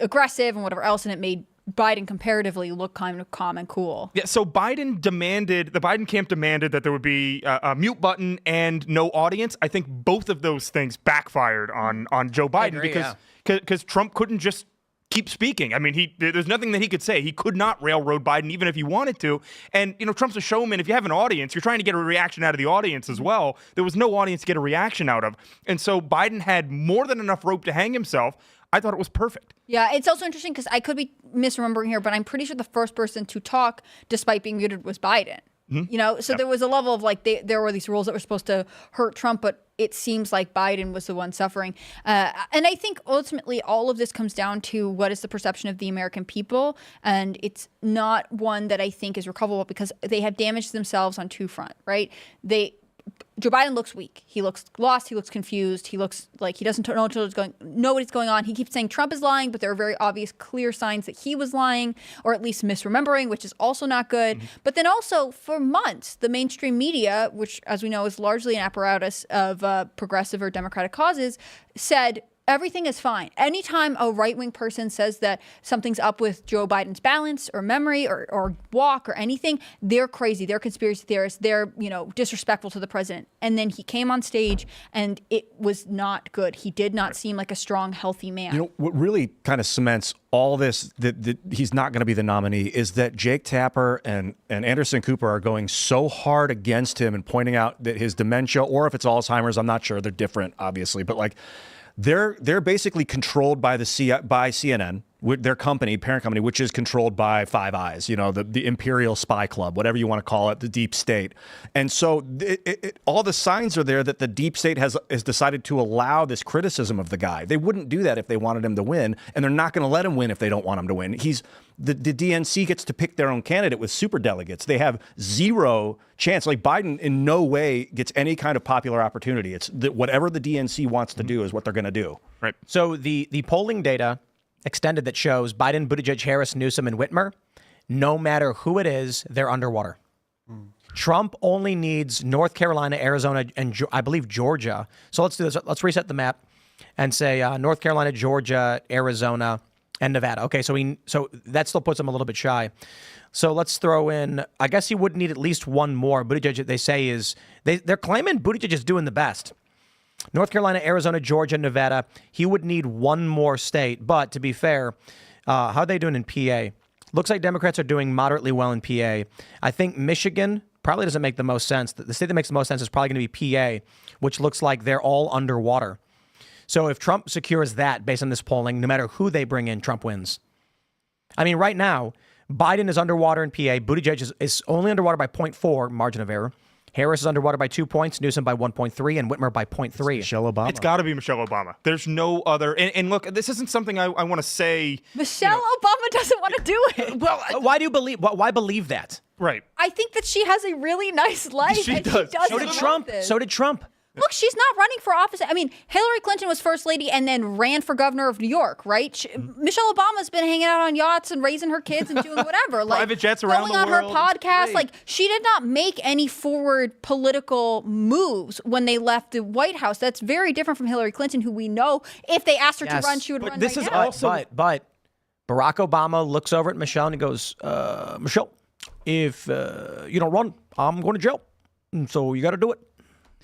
aggressive and whatever else, and it made Biden comparatively looked kind of calm and cool. Yeah, so the Biden camp demanded that there would be a mute button and no audience. I think both of those things backfired on Joe Biden because Trump couldn't just keep speaking. I mean, there's nothing that he could say. He could not railroad Biden even if he wanted to. And, Trump's a showman. If you have an audience, you're trying to get a reaction out of the audience as well. There was no audience to get a reaction out of. And so Biden had more than enough rope to hang himself. I thought it was perfect. Yeah, it's also interesting because I could be misremembering here, but I'm pretty sure the first person to talk, despite being muted, was Biden. So there was a level of there were these rules that were supposed to hurt Trump, but it seems like Biden was the one suffering. And I think ultimately all of this comes down to what is the perception of the American people. And it's not one that I think is recoverable because they have damaged themselves on two fronts, right? Joe Biden looks weak. He looks lost. He looks confused. He looks like he doesn't know what's going on. He keeps saying Trump is lying, but there are very obvious, clear signs that he was lying, or at least misremembering, which is also not good. But then also, for months, the mainstream media, which, as we know, is largely an apparatus of progressive or democratic causes, said everything is fine. Anytime a right-wing person says that something's up with Joe Biden's balance or memory or walk or anything, they're crazy. They're conspiracy theorists. They're, disrespectful to the president. And then he came on stage and it was not good. He did not seem like a strong, healthy man. What really kind of cements all this that he's not going to be the nominee is that Jake Tapper and Anderson Cooper are going so hard against him and pointing out that his dementia, or if it's Alzheimer's, I'm not sure. They're different, obviously. But they're basically controlled by by CNN, their company, parent company, which is controlled by Five Eyes, the Imperial Spy Club, whatever you want to call it, the deep state. And so all the signs are there that the deep state has decided to allow this criticism of the guy. They wouldn't do that if they wanted him to win, and they're not going to let him win if they don't want him to win. The DNC gets to pick their own candidate with superdelegates. They have zero chance. Biden in no way gets any kind of popular opportunity. It's whatever the DNC wants to do is what they're going to do. Right. So the polling data extended that shows Biden, Buttigieg, Harris, Newsom, and Whitmer, no matter who it is, they're underwater. Trump only needs North Carolina, Arizona, and I believe Georgia. So let's do this. Let's reset the map and say North Carolina, Georgia, Arizona, and Nevada. Okay, so that still puts him a little bit shy. So let's throw in, I guess he would need at least one more. Buttigieg, they say, they're claiming Buttigieg is doing the best. North Carolina, Arizona, Georgia, Nevada. He would need one more state. But to be fair, how are they doing in PA? Looks like Democrats are doing moderately well in PA. I think Michigan probably doesn't make the most sense. The state that makes the most sense is probably going to be PA, which looks like they're all underwater. So if Trump secures that based on this polling, no matter who they bring in, Trump wins. I mean, right now, Biden is underwater in PA. Buttigieg is only underwater by 0.4, margin of error. Harris is underwater by 2 points, Newsom by 1.3, and Whitmer by 0.3. Michelle Obama. It's got to be Michelle Obama. There's no other. And look, this isn't something I want to say. Michelle Obama doesn't want to do it. Well, why believe that? Right. I think that she has a really nice life. She and does. She doesn't So did want Trump. this. So did Trump. Look, she's not running for office. I mean, Hillary Clinton was first lady and then ran for governor of New York, right? Michelle Obama's been hanging out on yachts and raising her kids and doing whatever. Private jets around the going on world. her podcast. Great. Like, she did not make any forward political moves when they left the White House. That's very different from Hillary Clinton, who we know if they asked her to run, she would run this right is now. also- But Barack Obama looks over at Michelle and he goes, Michelle, if you don't run, I'm going to jail. So you got to do it.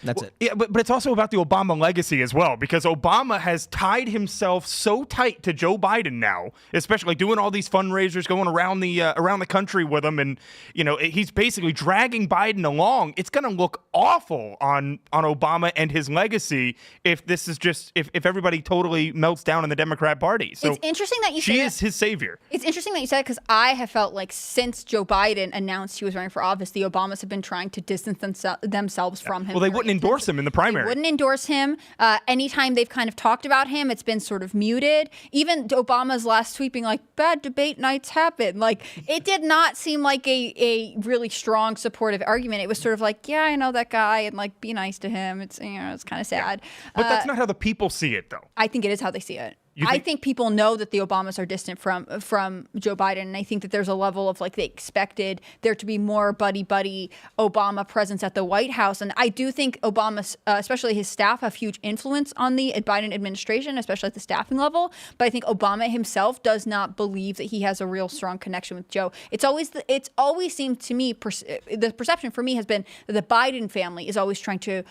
That's it. Yeah, but it's also about the Obama legacy as well, because Obama has tied himself so tight to Joe Biden now, especially doing all these fundraisers, going around the country with him, and he's basically dragging Biden along. It's going to look awful on Obama and his legacy if this is just if everybody totally melts down in the Democrat Party. So it's interesting that you say she is his savior. It's interesting that you said it because I have felt like since Joe Biden announced he was running for office, the Obamas have been trying to distance themselves from him. Well, they wouldn't endorse him in the primary. They wouldn't endorse him. Anytime they've kind of talked about him, it's been sort of muted. Even Obama's last tweet being like, bad debate nights happen. Like, it did not seem like a really strong supportive argument. It was sort of like, yeah, I know that guy, and like, be nice to him. It's, it's kind of sad. But that's not how the people see it, though. I think it is how they see it. I think people know that the Obamas are distant from Joe Biden, and I think that there's a level of like they expected there to be more buddy Obama presence at the White House, and I do think Obama, especially his staff, have huge influence on the Biden administration, especially at the staffing level. But I think Obama himself does not believe that he has a real strong connection with Joe. It's always seemed to me the perception for me has been that the Biden family is always trying to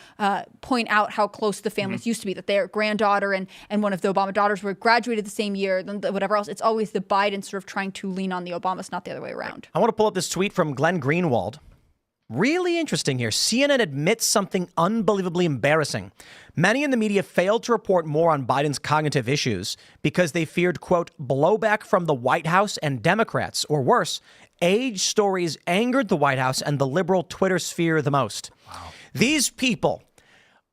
point out how close the families used to be, that their granddaughter and one of the Obama daughters were graduated the same year, than whatever else. It's always the Biden sort of trying to lean on the Obamas, not the other way around. I want to pull up this tweet from Glenn Greenwald. Really interesting here. CNN admits something unbelievably embarrassing. Many in the media failed to report more on Biden's cognitive issues because they feared, quote, blowback from the White House and Democrats, or worse, age stories angered the White House and the liberal Twitter sphere the most. Wow. These people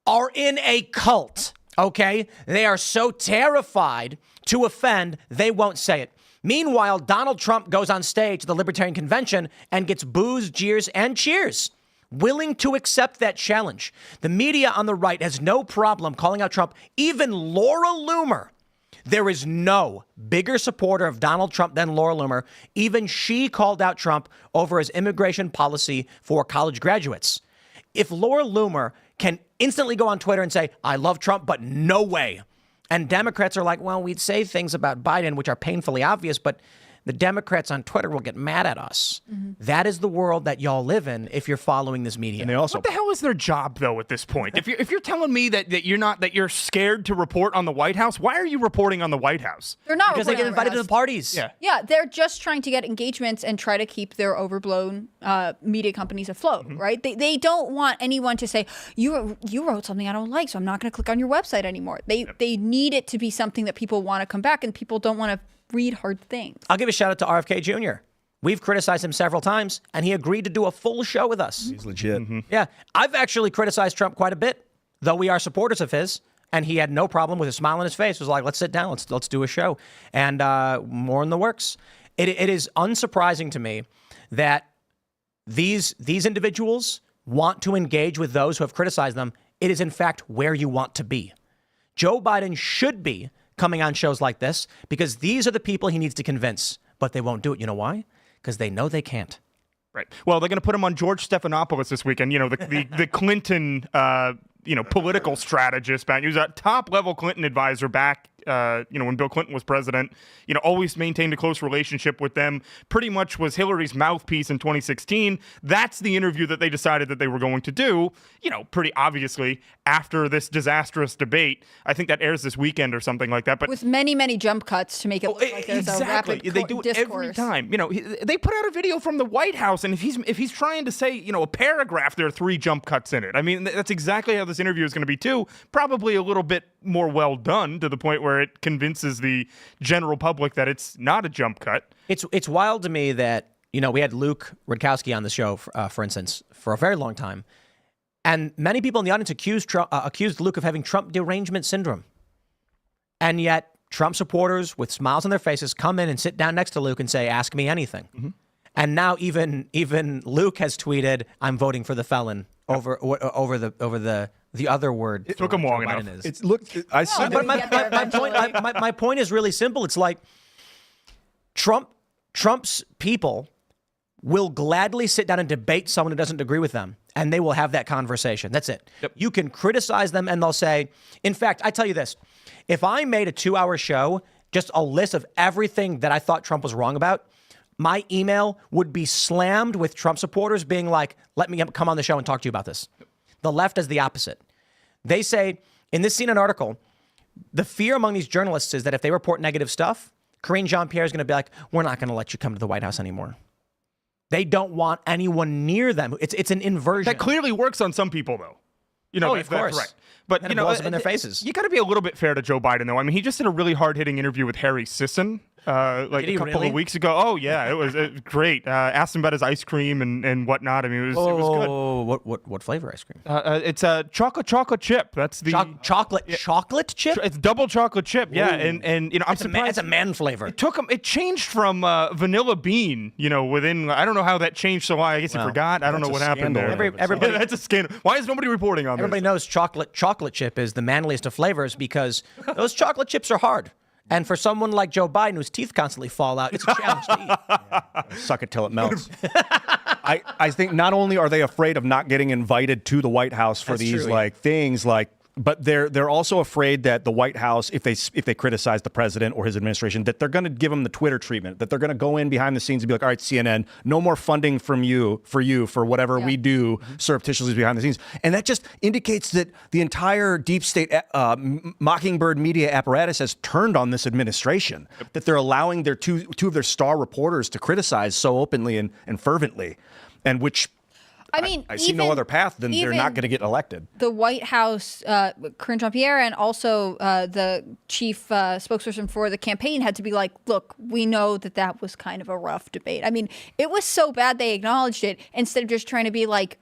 are in a cult. Okay, they are so terrified to offend, they won't say it. Meanwhile, Donald Trump goes on stage at the Libertarian Convention and gets boos, jeers, and cheers, willing to accept that challenge. The media on the right has no problem calling out Trump. Even Laura Loomer, there is no bigger supporter of Donald Trump than Laura Loomer. Even she called out Trump over his immigration policy for college graduates. If Laura Loomer can instantly go on Twitter and say, I love Trump, but no way. And Democrats are like, well, we'd say things about Biden, which are painfully obvious, but the Democrats on Twitter will get mad at us. Mm-hmm. That is the world that y'all live in if you're following this media. And they also, what the hell is their job, though, at this point? If you're telling me that you're scared to report on the White House, why are you reporting on the White House? They're not, because they get invited to the parties. Yeah, they're just trying to get engagements and try to keep their overblown media companies afloat, right? They don't want anyone to say, you wrote something I don't like, so I'm not going to click on your website anymore. They need it to be something that people want to come back, and people don't want to read hard things. I'll give a shout out to RFK Jr. We've criticized him several times, and he agreed to do a full show with us. He's legit. Mm-hmm. Yeah. I've actually criticized Trump quite a bit, though we are supporters of his, and he had no problem with a smile on his face. It was like, let's sit down, let's do a show. And more in the works. It is unsurprising to me that these individuals want to engage with those who have criticized them. It is, in fact, where you want to be. Joe Biden should be coming on shows like this because these are the people he needs to convince, but they won't do it. You know why? Because they know they can't. Right. Well, they're going to put him on George Stephanopoulos this weekend. You know, the Clinton, political strategist. He was a top-level Clinton advisor back, when Bill Clinton was president. Always maintained a close relationship with them. Pretty much was Hillary's mouthpiece in 2016. That's the interview that they decided that they were going to do. Pretty obviously after this disastrous debate. I think that airs this weekend or something like that. But with many jump cuts to make it look like there's a rapid they do it discourse. every time. They put out a video from the White House, and if he's trying to say a paragraph, there are 3 jump cuts in it. I mean, that's exactly how this interview is going to be too. Probably a little bit more well done to the point where it convinces the general public that it's not a jump cut. It's wild to me that we had Luke Rudkowski on the show, for instance, for a very long time. And many people in the audience accused Luke of having Trump derangement syndrome. And yet Trump supporters with smiles on their faces come in and sit down next to Luke and say, ask me anything. Mm-hmm. And now even Luke has tweeted, I'm voting for the felon over the other word. It took him long enough. My point is really simple. It's like Trump's people will gladly sit down and debate someone who doesn't agree with them, and they will have that conversation. That's it. Yep. You can criticize them, and they'll say, in fact, I tell you this, if I made a 2-hour show, just a list of everything that I thought Trump was wrong about, my email would be slammed with Trump supporters being like, let me come on the show and talk to you about this. The left is the opposite. They say, in this CNN article, the fear among these journalists is that if they report negative stuff, Karine Jean-Pierre is going to be like, we're not going to let you come to the White House anymore. They don't want anyone near them. It's an inversion. That clearly works on some people, though. Of course. Right. But and it blows them in their faces. You got to be a little bit fair to Joe Biden, though. I mean, he just did a really hard-hitting interview with Harry Sisson a couple of weeks ago. Oh yeah, it was great. Asked him about his ice cream and whatnot. I mean, it was good. What flavor ice cream? It's a chocolate chip. That's the chocolate chip. It's double chocolate chip. Yeah, and I'm surprised it's a man flavor. It changed from vanilla bean. Within I don't know how that changed. So I guess he forgot. I don't know what happened there. Everybody, that's a scandal. Why is nobody reporting on this? Everybody knows chocolate chip is the manliest of flavors because those chocolate chips are hard. And for someone like Joe Biden, whose teeth constantly fall out, it's a challenge to eat. Suck it till it melts. I think not only are they afraid of not getting invited to the White House for That's these true, yeah. things but they're also afraid that the White House, if they criticize the president or his administration, that they're going to give him the Twitter treatment, that they're going to go in behind the scenes and be like, all right, CNN, no more funding from you for whatever we do surreptitiously behind the scenes. And that just indicates that the entire deep state Mockingbird media apparatus has turned on this administration, that they're allowing their two of their star reporters to criticize so openly and fervently, and which I mean, I see no other path than they're not going to get elected. The White House, Karine Jean-Pierre, and also the chief spokesperson for the campaign had to be like, look, we know that was kind of a rough debate. I mean, it was so bad they acknowledged it instead of just trying to be like,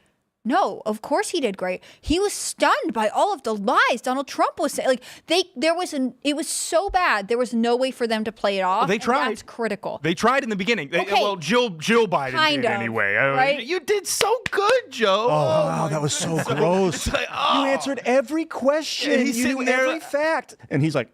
no, of course he did great. He was stunned by all of the lies Donald Trump was saying. Like it was so bad. There was no way for them to play it off. They tried. And that's critical. They tried in the beginning. Okay. Well, Jill Biden Kind did of, anyway. right? You did so good, Joe. Oh, wow, that was so gross. It's like, oh. You answered every question. And he's you sitting knew there every fact. And he's like,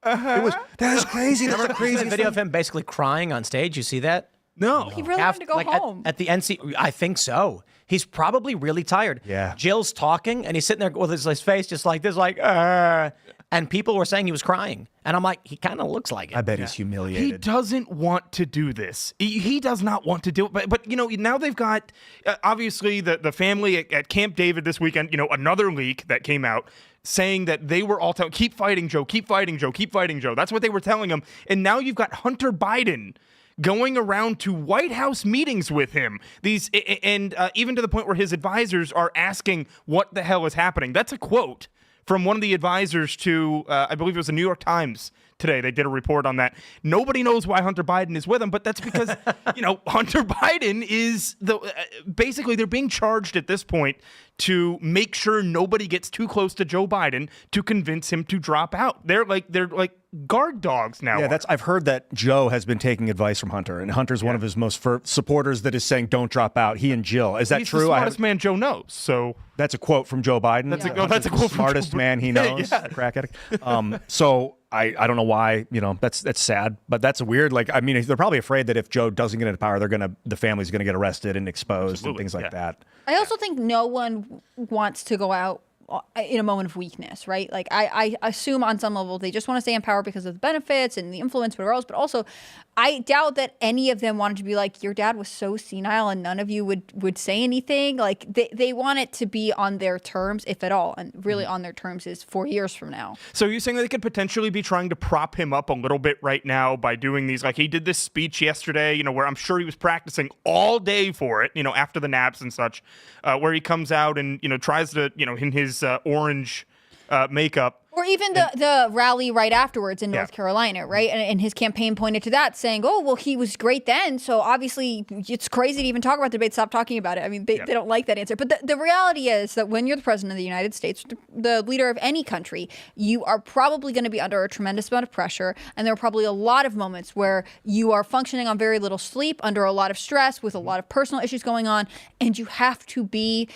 that is crazy. That's the Remember the craziest video thing. of him basically crying on stage? You see that? No. He really wanted to go home. At the NC, I think so. He's probably really tired. Yeah. Jill's talking, and he's sitting there with his face just like this, like, and people were saying he was crying. And I'm like, he kind of looks like it. I bet he's He humiliated. doesn't want to do this. He does not want to do it. But you know, now they've got, obviously, the family at Camp David this weekend, you know, another leak that came out saying that they were all telling, keep fighting, Joe, keep fighting, Joe, keep fighting, Joe. That's what they were telling him. And now you've got Hunter Biden going around to White House meetings with him. Even to the point where his advisors are asking what the hell is happening. That's a quote from one of the advisors to, I believe it was the New York Times today. They did a report on that. Nobody knows why Hunter Biden is with him, but that's because, you know, Hunter Biden is basically they're being charged at this point to make sure nobody gets too close to Joe Biden to convince him to drop out. They're like guard dogs now. Yeah, I've heard that Joe has been taking advice from Hunter, and Hunter's one of his most supporters that is saying, don't drop out. He and Jill. Is that He's true? the smartest man Joe knows, so... That's a quote from Joe Biden. That's a Hunter's quote the from smartest Joe man he knows. Yeah. The crack addict. So I don't know why, you know, that's sad, but that's weird. Like, I mean, they're probably afraid that if Joe doesn't get into power, the family's going to get arrested and exposed and things like that. I also think no one wants to go out in a moment of weakness, right? Like I assume on some level they just want to stay in power because of the benefits and the influence, whatever else. But also, I doubt that any of them wanted to be like, your dad was so senile and none of you would say anything. Like they want it to be on their terms, if at all. And really on their terms is 4 years from now. So you're saying that they could potentially be trying to prop him up a little bit right now by doing these, like he did this speech yesterday, you know, where I'm sure he was practicing all day for it, you know, after the naps and such, where he comes out and, you know, tries to, you know, in his orange makeup. Or even the rally right afterwards in North Carolina, right? And his campaign pointed to that, saying, oh, well, he was great then. So obviously it's crazy to even talk about debate. Stop talking about it. I mean, they don't like that answer. But the reality is that when you're the president of the United States, the leader of any country, you are probably going to be under a tremendous amount of pressure. And there are probably a lot of moments where you are functioning on very little sleep, under a lot of stress, with a lot of personal issues going on. And you have to be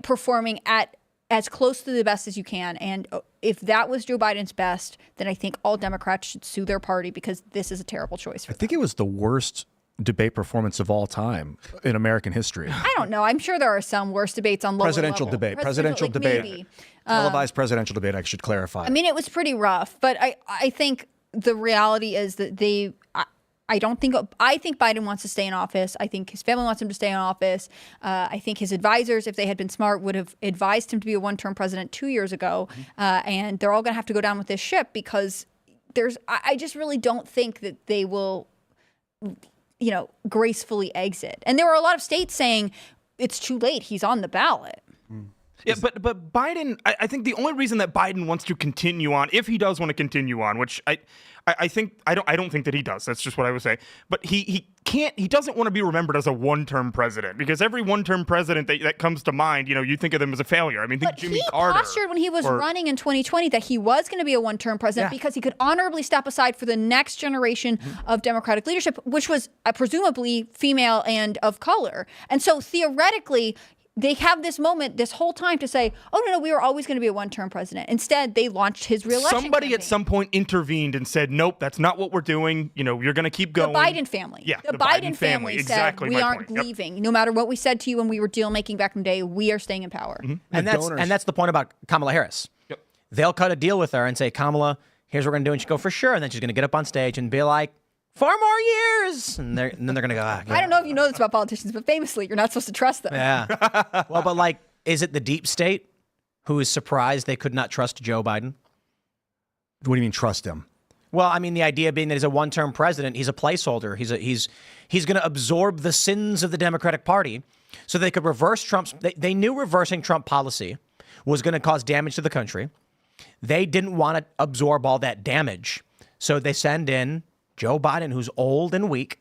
performing at as close to the best as you can. And if that was Joe Biden's best, then I think all Democrats should sue their party, because this is a terrible choice for them. I think it was the worst debate performance of all time in American history. I don't know. I'm sure there are some worse debates on lower Presidential level. debate. Maybe. Televised presidential debate, I should clarify. I mean, it was pretty rough, but I think the reality is that I think Biden wants to stay in office. I think his family wants him to stay in office. I think his advisors, if they had been smart, would have advised him to be a one-term president 2 years ago. And they're all going to have to go down with this ship, because I just really don't think that they will, you know, gracefully exit. And there were a lot of states saying it's too late. He's on the ballot. Yeah, but Biden, I think the only reason that Biden wants to continue on, if he does want to continue on, which I don't think that he does. That's just what I would say. But he doesn't want to be remembered as a one-term president, because every one-term president that comes to mind, you know, you think of them as a failure. I mean, think Jimmy Carter. He postured when he was running in 2020 that he was going to be a one-term president because he could honorably step aside for the next generation of Democratic leadership, which was presumably female and of color. And so theoretically, they have this moment this whole time to say, oh, no, we were always going to be a one-term president. Instead, they launched his reelection Somebody campaign. at some point intervened and said, nope, that's not what we're doing. You're going to keep going. The Biden family. Yeah, the Biden family exactly said, we my aren't point. Yep. leaving. No matter what we said to you when we were deal-making back in the day, we are staying in power. And that's the point about Kamala Harris. Yep. They'll cut a deal with her and say, Kamala, here's what we're going to do. And she'll go, for sure. And then she's going to get up on stage and be like, 4 more years. And then they're going to go, I don't know if you know this about politicians, but famously, you're not supposed to trust them. Yeah. Well, but like, is it the deep state who is surprised they could not trust Joe Biden? What do you mean trust him? Well, I mean, the idea being that he's a one-term president, he's a placeholder. He's going to absorb the sins of the Democratic Party so they could reverse Trump's. They knew reversing Trump policy was going to cause damage to the country. They didn't want to absorb all that damage. So they send in Joe Biden, who's old and weak,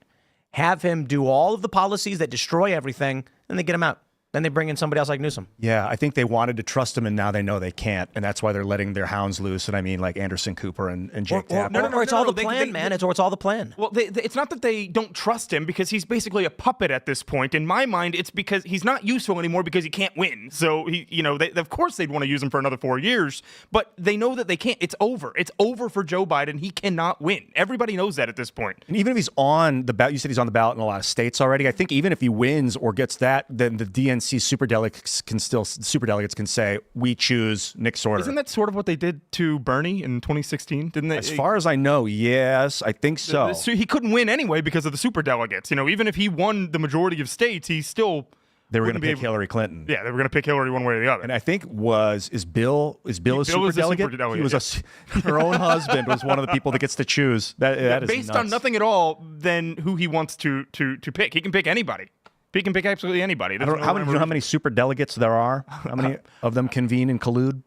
have him do all of the policies that destroy everything, and they get him out. Then they bring in somebody else like Newsom. Yeah, I think they wanted to trust him, and now they know they can't, and that's why they're letting their hounds loose. And I mean, like Anderson Cooper and Jake Tapper. Or it's all the plan, man. It's all the plan. Well, it's not that they don't trust him because he's basically a puppet at this point. In my mind, it's because he's not useful anymore because he can't win. So of course they'd want to use him for another 4 years, but they know that they can't. It's over. It's over for Joe Biden. He cannot win. Everybody knows that at this point. And even if he's on the ballot, you said he's on the ballot in a lot of states already. I think even if he wins or gets that, then the DNC superdelegates can say, we choose Nick Sortor. Isn't that sort of what they did to Bernie in 2016? Didn't they? As far as I know, yes, I think so. He couldn't win anyway because of the superdelegates. Even if he won the majority of states, he still they were going to pick Hillary Clinton. Yeah, they were going to pick Hillary one way or the other. And I think is Bill a superdelegate? He was her own husband was one of the people that gets to choose. That is based nuts. on nothing at all than who he wants to pick. He can pick anybody. He can pick absolutely anybody. Do you know how many superdelegates there are? How many of them convene and collude?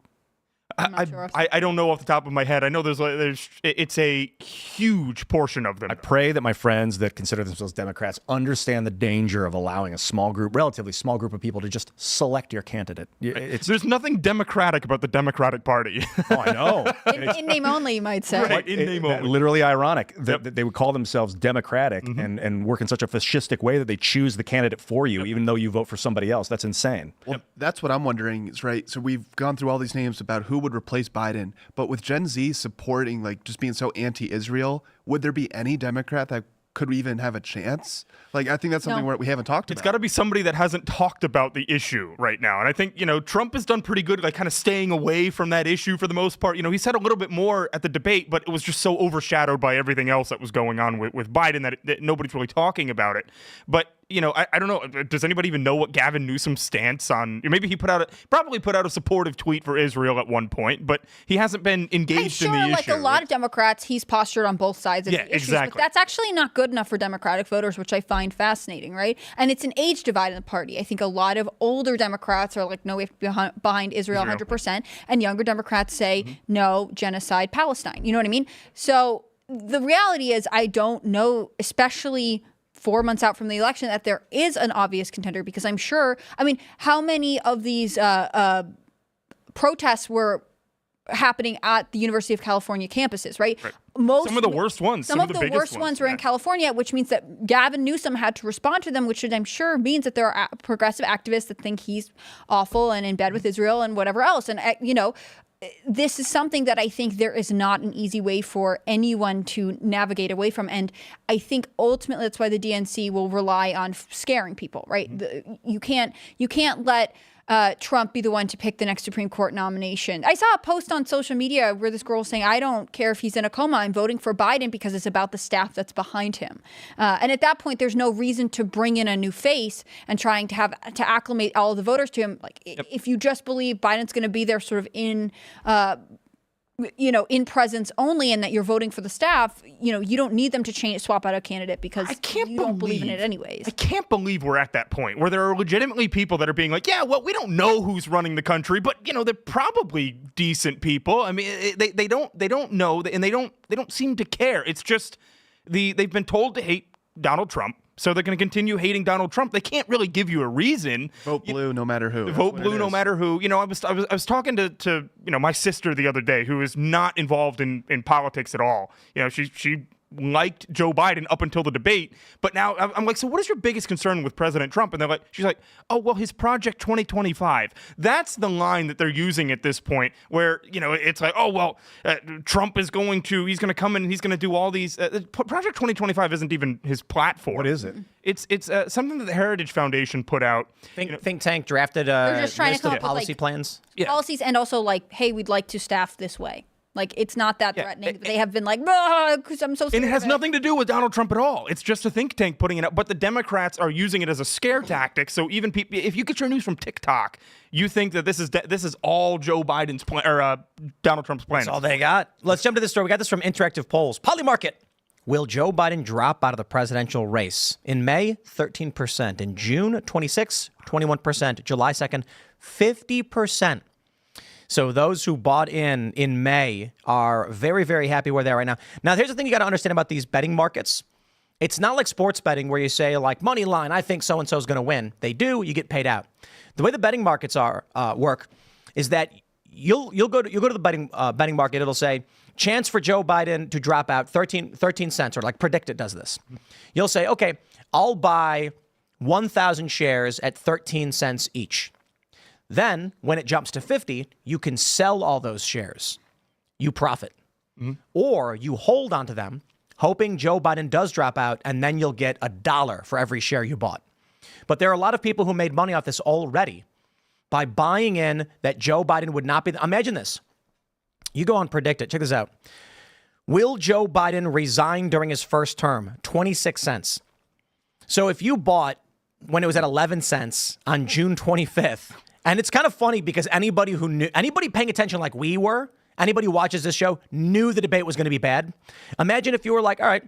I don't know off the top of my head. I know it's a huge portion of them. I pray that my friends that consider themselves Democrats understand the danger of allowing a relatively small group of people to just select your candidate. There's nothing democratic about the Democratic Party. Oh, I know. In name only, you might say. Right, in name only. Literally ironic that they would call themselves Democratic and work in such a fascistic way that they choose the candidate for you, even though you vote for somebody else. That's insane. Well, that's what I'm wondering is, right, so we've gone through all these names about who would replace Biden, but with Gen Z supporting, like, just being so anti-Israel, would there be any Democrat that could even have a chance? Like, I think that's something we haven't talked about. It's got to be somebody that hasn't talked about the issue right now. And I think, Trump has done pretty good at kind of staying away from that issue for the most part. He said a little bit more at the debate, but it was just so overshadowed by everything else that was going on with Biden that nobody's really talking about it. But I don't know. Does anybody even know what Gavin Newsom's stance on? Maybe he probably put out a supportive tweet for Israel at one point, but he hasn't been engaged in the issue. Like a lot of Democrats, he's postured on both sides of the issues. Exactly. But that's actually not good enough for Democratic voters, which I find fascinating, right? And it's an age divide in the party. I think a lot of older Democrats are like, no, we have to be behind Israel 100%, and younger Democrats say, no, genocide, Palestine. You know what I mean? So the reality is, I don't know, especially 4 months out from the election, that there is an obvious contender, because I'm sure, how many of these protests were happening at the University of California campuses, right? Some of the worst ones. Some of the worst ones were in California, which means that Gavin Newsom had to respond to them, which I'm sure means that there are progressive activists that think he's awful and in bed with Israel and whatever else. And, this is something that I think there is not an easy way for anyone to navigate away from. And I think ultimately that's why the DNC will rely on scaring people, right? You can't let Trump be the one to pick the next Supreme Court nomination. I saw a post on social media where this girl was saying, I don't care if he's in a coma, I'm voting for Biden because it's about the staff that's behind him. And at that point, there's no reason to bring in a new face and trying to acclimate all of the voters to him. Like, if you just believe Biden's going to be there sort of in presence only, and that you're voting for the staff, you don't need them to swap out a candidate because you don't believe in it anyways. I can't believe we're at that point where there are legitimately people that are being like, yeah, well, we don't know who's running the country, but they're probably decent people. They don't know, and they don't seem to care. It's just they've been told to hate Donald Trump. So they're going to continue hating Donald Trump. They can't really give you a reason. Vote blue, no matter who. Vote blue, no matter who. I was talking to my sister the other day, who is not involved in politics at all. She liked Joe Biden up until the debate. But now I'm like, so what is your biggest concern with President Trump? And she's like, oh, well, his Project 2025. That's the line that they're using at this point where, it's like, oh, well, Trump is he's going to come in and he's going to do all these. Project 2025 isn't even his platform. What is it? It's something that the Heritage Foundation put out. Think tank drafted They're just trying to list come of up with, policy plans. policies, and also like, hey, we'd like to staff this way. Like, it's not that threatening. But they have been like, because I'm so scared. And it has nothing to do with Donald Trump at all. It's just a think tank putting it up. But the Democrats are using it as a scare tactic. So even people, if you get your news from TikTok, you think that this is all Joe Biden's plan or Donald Trump's plan. That's all they got. Let's jump to this story. We got this from Interactive Polls. Polymarket. Will Joe Biden drop out of the presidential race? In May, 13%. In June, 26, 21%. July 2nd, 50%. So those who bought in May are very, very happy where they are right now. Now, here's the thing you got to understand about these betting markets. It's not like sports betting where you say, like, money line, I think so-and-so is going to win. They do, you get paid out. The way the betting markets work is that you'll go to the betting market. It'll say, chance for Joe Biden to drop out 13 cents, or like Predict It does this. You'll say, okay, I'll buy 1,000 shares at 13 cents each. Then, when it jumps to 50, you can sell all those shares. You profit. Mm-hmm. Or you hold onto them, hoping Joe Biden does drop out, and then you'll get $1 for every share you bought. But there are a lot of people who made money off this already by buying in that Joe Biden would not be. Imagine this. You go on Predict It. Check this out. Will Joe Biden resign during his first term? 26 cents. So if you bought when it was at 11 cents on June 25th, and it's kind of funny because anybody paying attention like we were, anybody who watches this show knew the debate was going to be bad. Imagine if you were like, all right,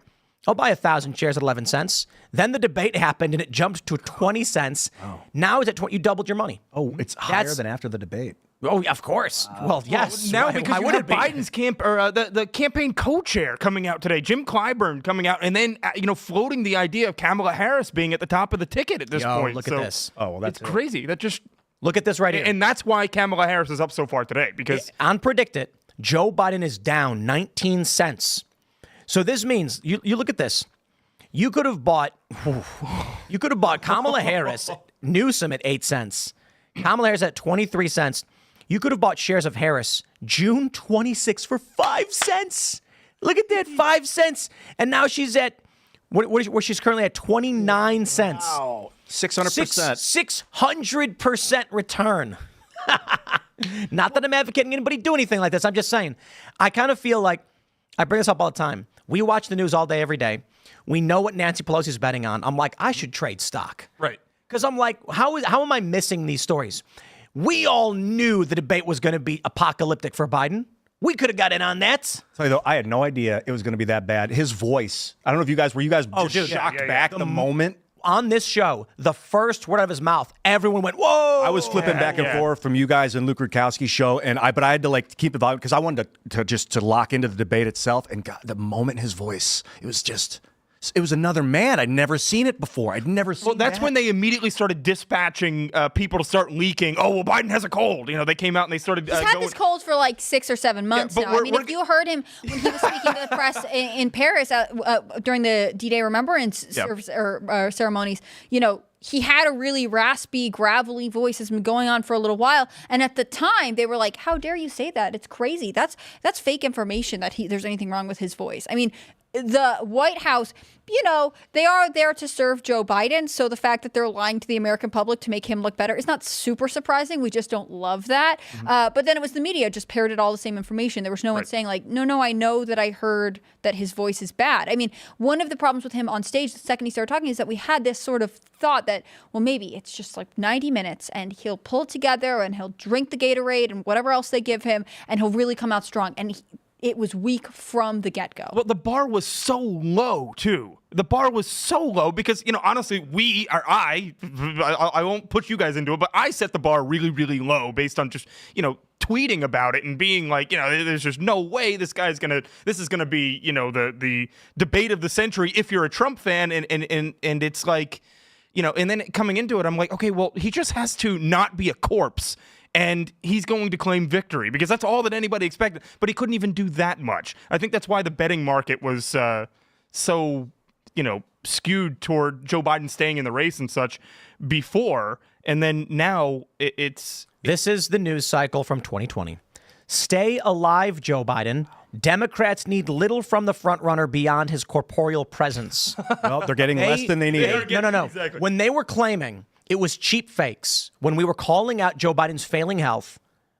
I'll buy 1,000 shares at 11 cents. Then the debate happened and it jumped to 20 cents. Oh. Now it's at 20. You doubled your money. Oh, it's higher than after the debate. Oh, of course. Well, yes. Now because you have Biden's camp or the campaign co-chair coming out today, Jim Clyburn coming out, and then floating the idea of Kamala Harris being at the top of the ticket at this point. Look at this. Oh, well, that's crazy. That just look at this right here. And that's why Kamala Harris is up so far today, because on Predict It, Joe Biden is down 19 cents. So this means you look at this. You could have bought Kamala Harris, Newsom at 8 cents. Kamala Harris at 23 cents. You could have bought shares of Harris June 26 for 5 cents. Look at that, 5 cents. And now she's at where she's currently at 29 cents. Wow. 600%. 600% return. Not that I'm advocating anybody do anything like this. I'm just saying. I kind of feel like, I bring this up all the time. We watch the news all day, every day. We know what Nancy Pelosi's betting on. I'm like, I should trade stock. Right. Because I'm like, how am I missing these stories? We all knew the debate was going to be apocalyptic for Biden. We could have got in on that. Tell you though, I had no idea it was going to be that bad. His voice. I don't know if you guys were shocked back the moment. On this show, the first word out of his mouth, everyone went, whoa! I was flipping back and forth from you guys and Luke Rudkowski's show, but I had to keep the volume because I wanted to lock into the debate itself. And God, the moment his voice, it was another man. I'd never seen it before. I'd never seen. Well, that's when they immediately started dispatching people to start leaking. Oh, well, Biden has a cold. They came out and they started. He's had this cold for like 6 or 7 months now. I mean, if you heard him when he was speaking to the press in Paris during the D-Day Remembrance ceremonies, he had a really raspy, gravelly voice that's been going on for a little while. And at the time, they were like, how dare you say that? It's crazy. That's fake information that there's anything wrong with his voice. I mean, the White House, they are there to serve Joe Biden. So the fact that they're lying to the American public to make him look better is not super surprising. We just don't love that. Mm-hmm. But then it was the media just parroted all the same information. There was no one saying like, no, I know that I heard that his voice is bad. I mean, one of the problems with him on stage the second he started talking is that we had this sort of thought that, well, maybe it's just like 90 minutes and he'll pull it together and he'll drink the Gatorade and whatever else they give him and he'll really come out strong. And it was weak from the get-go. Well, the bar was so low, too. The bar was so low because, honestly, I won't put you guys into it, but I set the bar really, really low based on just, tweeting about it and being like, there's just no way this is going to be, the debate of the century if you're a Trump fan. And it's like, and then coming into it, I'm like, okay, well, he just has to not be a corpse. And he's going to claim victory because that's all that anybody expected. But he couldn't even do that much. I think that's why the betting market was so, skewed toward Joe Biden staying in the race and such before. And then now it's... This is the news cycle from 2020. Stay alive, Joe Biden. Democrats need little from the frontrunner beyond his corporeal presence. Well, they're getting less than they need. No. Exactly. When they were claiming it was cheap fakes, when we were calling out Joe Biden's failing health,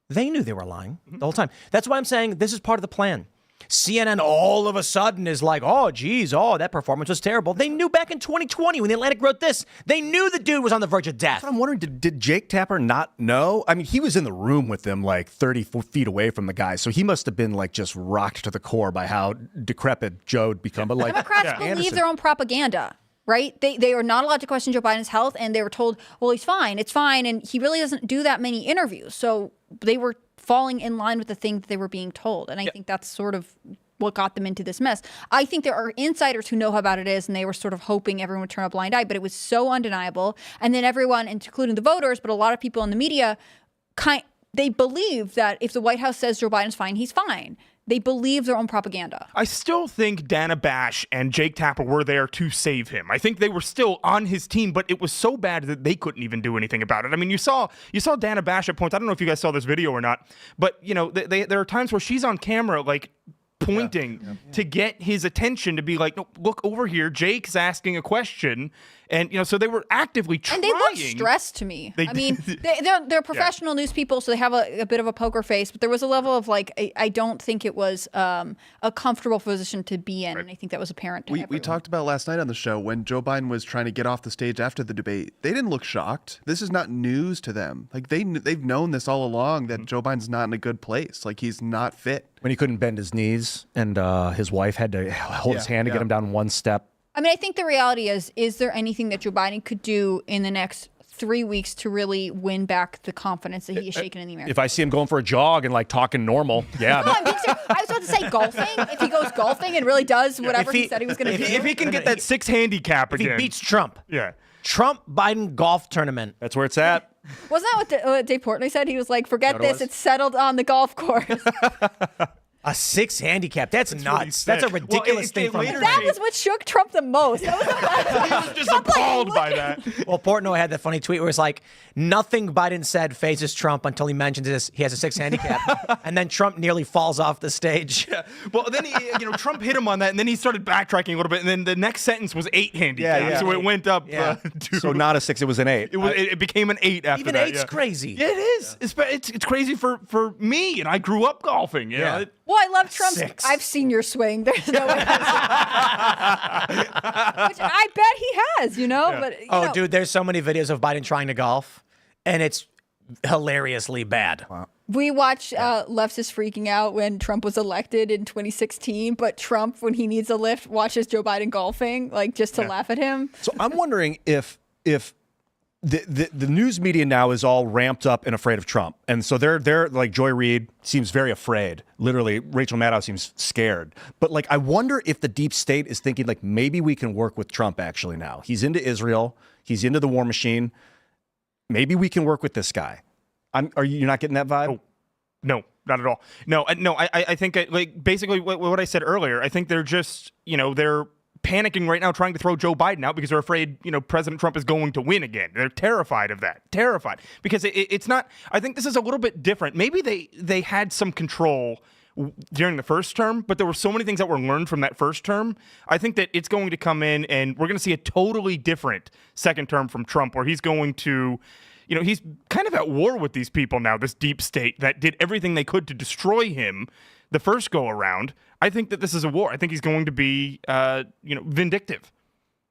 they knew they were lying the whole time. That's why I'm saying this is part of the plan. CNN all of a sudden is like, that performance was terrible. They knew back in 2020 when The Atlantic wrote this. They knew the dude was on the verge of death. I'm wondering, did Jake Tapper not know? I mean, he was in the room with them like 30 feet away from the guy, so he must have been like just rocked to the core by how decrepit Joe had become. But like, Democrats believe their own propaganda. Right? They are not allowed to question Joe Biden's health, and they were told, well, he's fine, it's fine, and he really doesn't do that many interviews. So they were falling in line with the thing that they were being told, and I think that's sort of what got them into this mess. I think there are insiders who know how bad it is, and they were sort of hoping everyone would turn a blind eye, but it was so undeniable. And then everyone, including the voters, but a lot of people in the media, they believe that if the White House says Joe Biden's fine, he's fine. They believe their own propaganda. I still think Dana Bash and Jake Tapper were there to save him. I think they were still on his team, but it was so bad that they couldn't even do anything about it. I mean, you saw Dana Bash at points. I don't know if you guys saw this video or not, but there are times where she's on camera, like pointing to get his attention, to be like, no, look over here. Jake's asking a question. And, so they were actively trying. And they look stressed to me. They're professional news people, so they have a bit of a poker face. But there was a level of I don't think it was a comfortable position to be in. Right. And I think that was apparent to everyone. We talked about last night on the show when Joe Biden was trying to get off the stage after the debate. They didn't look shocked. This is not news to them. Like they've known this all along that Joe Biden's not in a good place. Like he's not fit. When he couldn't bend his knees and his wife had to hold his hand to get him down one step. I mean, I think the reality is there anything that Joe Biden could do in the next 3 weeks to really win back the confidence that he has shaken in the American If I see him going for a jog and like talking normal, yeah. No, I was about to say golfing. If he goes golfing and really does whatever he said he was going to do. If he can get that 6 handicap again. If he beats Trump. Yeah. Trump-Biden golf tournament. That's where it's at. Wasn't that what Dave Portnoy said? He was like, forget this. It's settled on the golf course. A 6 handicap. That's nuts. That's a ridiculous thing from him. That was what shook Trump the most. He was just appalled by that. Well, Portnoy had that funny tweet where it's like, nothing Biden said phases Trump until he mentions this. He has a 6 handicap. And then Trump nearly falls off the stage. Yeah. Well, then Trump hit him on that, and then he started backtracking a little bit, and then the next sentence was 8 handicap. Yeah. So it went up. So not a 6, it was an 8. It became an 8 after Even that. Even 8's crazy. Yeah, it is. It's crazy for me, and I grew up golfing. You know? Well, I love Trump's. 6. I've seen your swing. There's no way. Which I bet he has, Yeah. But dude, there's so many videos of Biden trying to golf, and it's hilariously bad. Wow. We watch leftists freaking out when Trump was elected in 2016, but Trump, when he needs a lift, watches Joe Biden golfing, like just to laugh at him. So I'm wondering if the news media now is all ramped up and afraid of Trump. And so they're like, Joy Reid seems very afraid. Literally, Rachel Maddow seems scared. But like, I wonder if the deep state is thinking like, maybe we can work with Trump actually now. He's into Israel. He's into the war machine. Maybe we can work with this guy. You're not getting that vibe? Oh, no, not at all. No. I think like basically what I said earlier. I think they're just they're panicking right now, trying to throw Joe Biden out because they're afraid President Trump is going to win again. They're terrified of that. Terrified because it's not. I think this is a little bit different. Maybe they had some control during the first term, but there were so many things that were learned from that first term. I think that it's going to come in, and we're going to see a totally different second term from Trump, where he's going to. He's kind of at war with these people now, this deep state that did everything they could to destroy him the first go around. I think that this is a war. I think he's going to be, vindictive.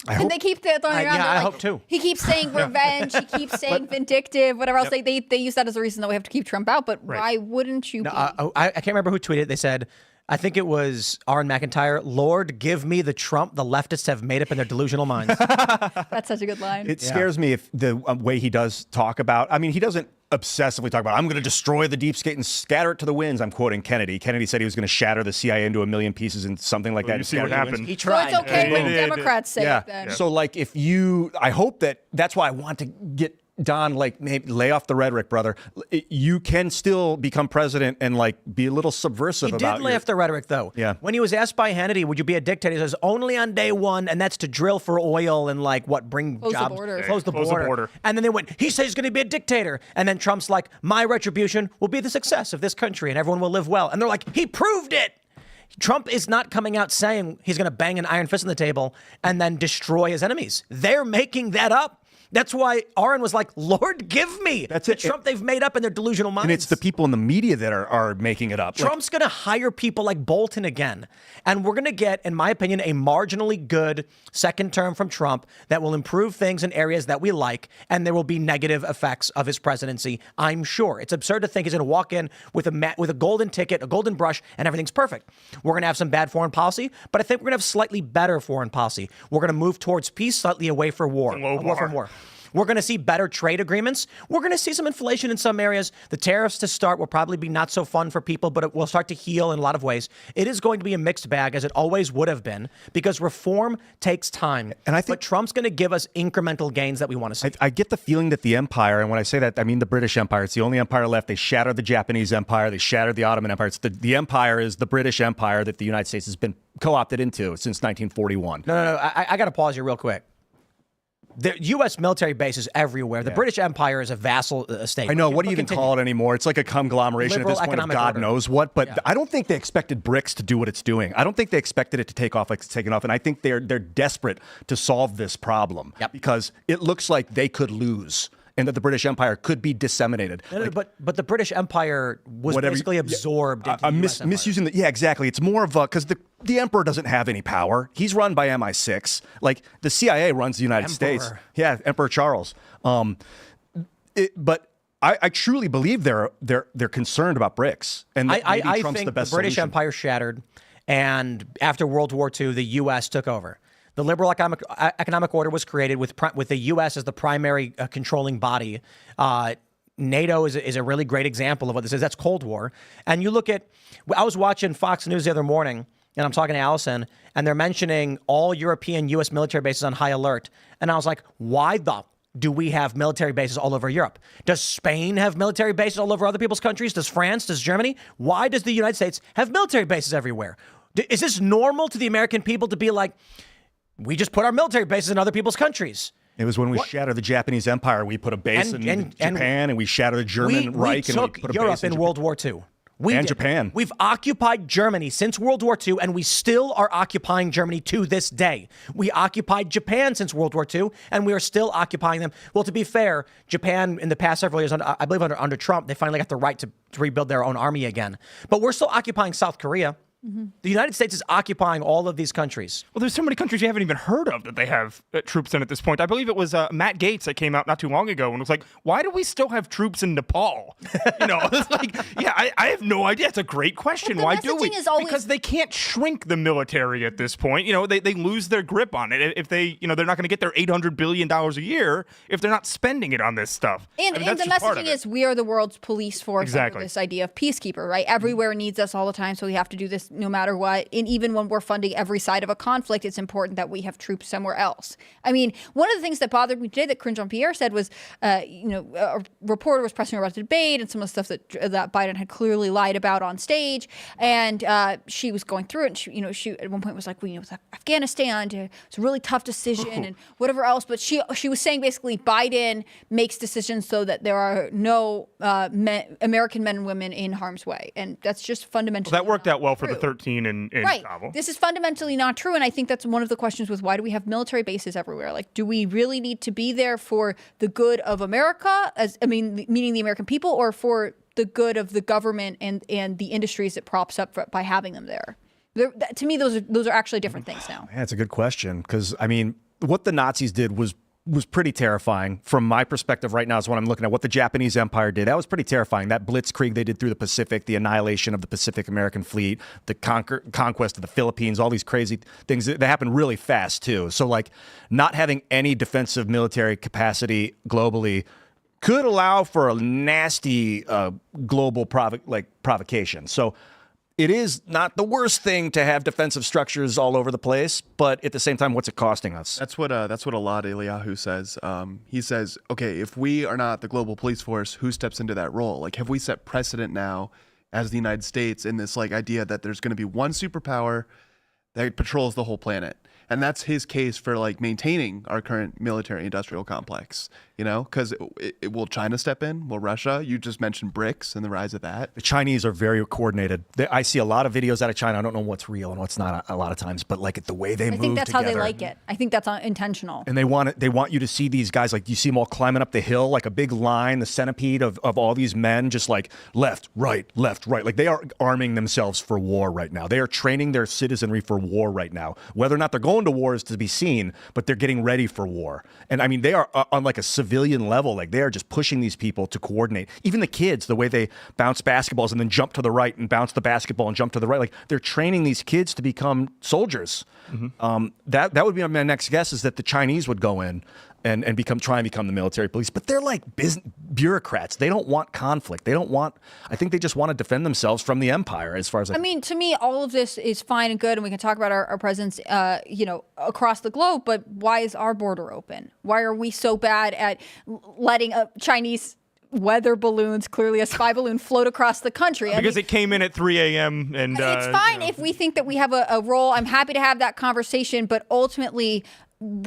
And they keep throwing around. I hope too. He keeps saying revenge. He keeps saying vindictive, whatever else. They use that as a reason that we have to keep Trump out. But why wouldn't you? I can't remember who tweeted it. They said, I think it was Aaron McIntyre. Lord, give me the Trump the leftists have made up in their delusional minds. That's such a good line. It scares me if the way he does talk about. I mean, he doesn't obsessively talk about, I'm going to destroy the deep state and scatter it to the winds. I'm quoting Kennedy. Kennedy said he was going to shatter the CIA into 1 million pieces and something like that. You see what happened. He tried. So it's okay when Democrats say it then. So like I hope that's why I want to get Don, like, maybe lay off the rhetoric, brother. You can still become president and like be a little subversive about it. He did lay off the rhetoric, though. Yeah. When he was asked by Hannity, would you be a dictator? He says, only on day one, and that's to drill for oil and like bring Close the jobs. border. Close the border. And then they went, he says he's going to be a dictator. And then Trump's like, my retribution will be the success of this country and everyone will live well. And they're like, he proved it. Trump is not coming out saying he's going to bang an iron fist on the table and then destroy his enemies. They're making that up. That's why Aaron was like, Lord, give me. That's the it. Trump they've made up in their delusional minds. And it's the people in the media that are making it up. Trump's going to hire people like Bolton again. And we're going to get, in my opinion, a marginally good second term from Trump that will improve things in areas that we like. And there will be negative effects of his presidency, I'm sure. It's absurd to think he's going to walk in with a golden ticket, a golden brush, and everything's perfect. We're going to have some bad foreign policy, but I think we're going to have slightly better foreign policy. We're going to move towards peace, slightly away from war. From war. We're going to see better trade agreements. We're going to see some inflation in some areas. The tariffs to start will probably be not so fun for people, but it will start to heal in a lot of ways. It is going to be a mixed bag, as it always would have been, because reform takes time. And I think but Trump's going to give us incremental gains that we want to see. I get the feeling that the empire, and when I say that, I mean the British Empire. It's the only empire left. They shattered the Japanese Empire. They shattered the Ottoman Empire. It's the empire is the British Empire that the United States has been co-opted into since 1941. No. I got to pause you real quick. The U.S. military bases everywhere. The British Empire is a vassal state. I know. What do you even call it anymore? It's like a conglomeration Liberal at this point of economic God order. knows what. But I don't think they expected BRICS to do what it's doing. I don't think they expected it to take off like it's taken off. And I think they're desperate to solve this problem because it looks like they could lose and that the British Empire could be disseminated. No, but the British Empire was basically absorbed into the US Empire. Misusing the exactly. It's more of a because the emperor doesn't have any power. He's run by MI6. Like the CIA runs the United States. Yeah, Emperor Charles. But I truly believe they're concerned about BRICS, and that maybe Trump's think the best the British solution. Empire shattered, and after World War II, the U.S. took over. The liberal economic order was created with the U.S. as the primary controlling body. NATO is a really great example of what this is. That's Cold War. And you look at, I was watching Fox News the other morning, and I'm talking to Allison, and they're mentioning all European U.S. military bases on high alert. And I was like, why do we have military bases all over Europe? Does Spain have military bases all over other people's countries? Does France? Does Germany? Why does the United States have military bases everywhere? Is this normal to the American people to be like, we just put our military bases in other people's countries? It was when we shattered the Japanese Empire. We put a base in Japan, and we shattered the German Reich, and we put a Europe base in World War II. Japan. We've occupied Germany since World War II, and we still are occupying Germany to this day. We occupied Japan since World War II, and we are still occupying them. Well, to be fair, Japan in the past several years, I believe under Trump, they finally got the right to rebuild their own army again. But we're still occupying South Korea. The United States is occupying all of these countries. Well, there's so many countries you haven't even heard of that they have troops in at this point. I believe it was Matt Gaetz that came out not too long ago and was like, why do we still have troops in Nepal? It's like, I have no idea. It's a great question. Well, why do we? Because they can't shrink the military at this point. They lose their grip on it. If they, they're not going to get their $800 billion a year if they're not spending it on this stuff. And the messaging is we are the world's police force. Exactly. Under this idea of peacekeeper, right? Everywhere needs us all the time, so we have to do this no matter what. And even when we're funding every side of a conflict, it's important that we have troops somewhere else. I mean, one of the things that bothered me today that Karine Jean-Pierre said was, a reporter was pressing her about the debate and some of the stuff that Biden had clearly lied about on stage. And she was going through it. And she at one point was like, with Afghanistan, it's a really tough decision and whatever else. But she was saying basically Biden makes decisions so that there are no American men and women in harm's way. And that's just fundamentally that worked out well for true. the 13 in right. Kabul. This is fundamentally not true. And I think that's one of the questions with why do we have military bases everywhere? Like, do we really need to be there for the good of America, meaning the American people, or for the good of the government and the industries it props up by having them there? To me, those are actually different things now. Yeah, it's a good question because, what the Nazis did was pretty terrifying from my perspective right now is what I'm looking at. What the Japanese Empire did, that was pretty terrifying. That blitzkrieg they did through the Pacific, the annihilation of the Pacific American fleet, the conquest of the Philippines, all these crazy things that happened really fast too. So not having any defensive military capacity globally could allow for a nasty global provocation. So it is not the worst thing to have defensive structures all over the place, but at the same time, what's it costing us? That's what Alad Eliyahu says. He says, okay, if we are not the global police force, who steps into that role? Like, have we set precedent now as the United States in this like idea that there's going to be one superpower that patrols the whole planet? And that's his case for like maintaining our current military industrial complex, you know, because will China step in? Will Russia? You just mentioned BRICS and the rise of that. The Chinese are very coordinated. I see a lot of videos out of China. I don't know what's real and what's not a lot of times, but like the way they move together. I think that's how they like it. I think that's intentional. And they want you to see these guys, like you see them all climbing up the hill, like a big line, the centipede of all these men, just like left, right. Like they are arming themselves for war right now. They are training their citizenry for war right now. Whether or not they're going to war is to be seen, but they're getting ready for war. And I mean, they are on like a civilian level, like they are just pushing these people to coordinate. Even the kids, the way they bounce basketballs and then jump to the right and bounce the basketball and jump to the right, like they're training these kids to become soldiers. That would be my next guess, is that the Chinese would go in and try and become the military police. But they're like bureaucrats. They don't want conflict. I think they just want to defend themselves from the empire, as far as I mean, to me, all of this is fine and good, and we can talk about our presence, across the globe, but why is our border open? Why are we so bad at letting Chinese weather balloons, clearly a spy balloon, float across the country? Because it came in at 3 a.m. and it's fine if we think that we have a role. I'm happy to have that conversation, but ultimately,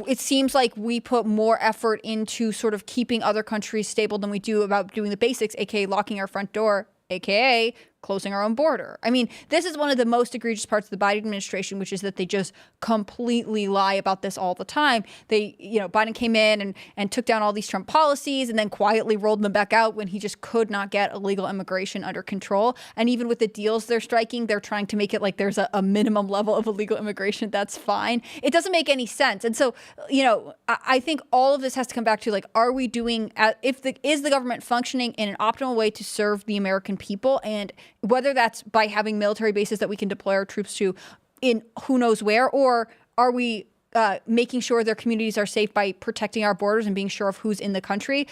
it seems like we put more effort into sort of keeping other countries stable than we do about doing the basics, aka locking our front door, aka closing our own border. I mean, this is one of the most egregious parts of the Biden administration, which is that they just completely lie about this all the time. Biden came in and took down all these Trump policies and then quietly rolled them back out when he just could not get illegal immigration under control. And even with the deals they're striking, they're trying to make it like there's a minimum level of illegal immigration that's fine. It doesn't make any sense. And so, I think all of this has to come back to like, are we doing, is the government functioning in an optimal way to serve the American people? And whether that's by having military bases that we can deploy our troops to in who knows where, or are we making sure their communities are safe by protecting our borders and being sure of who's in the country?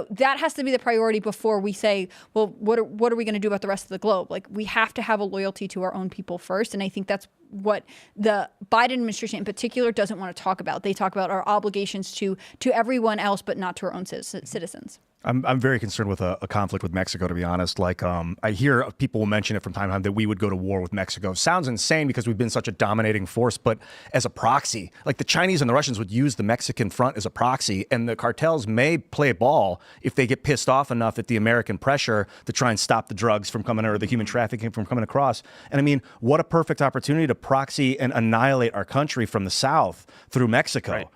That has to be the priority before we say, well, what are we going to do about the rest of the globe? Like, we have to have a loyalty to our own people first. And I think that's what the Biden administration in particular doesn't want to talk about. They talk about our obligations to everyone else, but not to our own citizens. I'm very concerned with a conflict with Mexico, to be honest. Like, I hear people will mention it from time to time that we would go to war with Mexico. Sounds insane because we've been such a dominating force, but as a proxy, like the Chinese and the Russians would use the Mexican front as a proxy, and the cartels may play ball if they get pissed off enough at the American pressure to try and stop the drugs from coming, or the human trafficking from coming across. And I mean, what a perfect opportunity to proxy and annihilate our country from the south through Mexico. Right.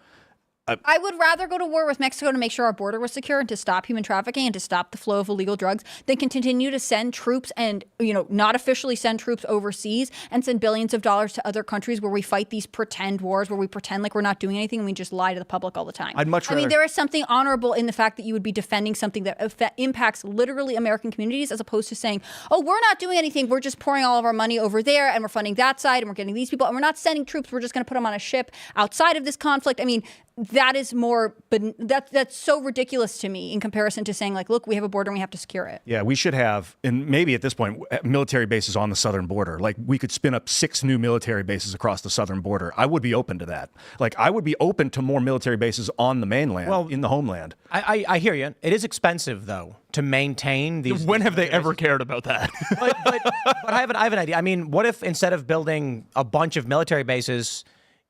I would rather go to war with Mexico to make sure our border was secure and to stop human trafficking and to stop the flow of illegal drugs than continue to send troops and, not officially send troops overseas and send billions of dollars to other countries where we fight these pretend wars, where we pretend like we're not doing anything and we just lie to the public all the time. I'd much rather. I mean, there is something honorable in the fact that you would be defending something that impacts literally American communities, as opposed to saying, oh, we're not doing anything. We're just pouring all of our money over there and we're funding that side and we're getting these people and we're not sending troops. We're just going to put them on a ship outside of this conflict. I mean, that is more, but that's so ridiculous to me in comparison to saying like, look, we have a border and we have to secure it. Yeah, we should have, and maybe at this point, military bases on the southern border. Like, we could spin up 6 new military bases across the southern border. I would be open to that. Like, I would be open to more military bases on the mainland, in the homeland. I hear you. It is expensive, though, to maintain these. When have they ever cared about that? but I have an idea. I mean, what if instead of building a bunch of military bases,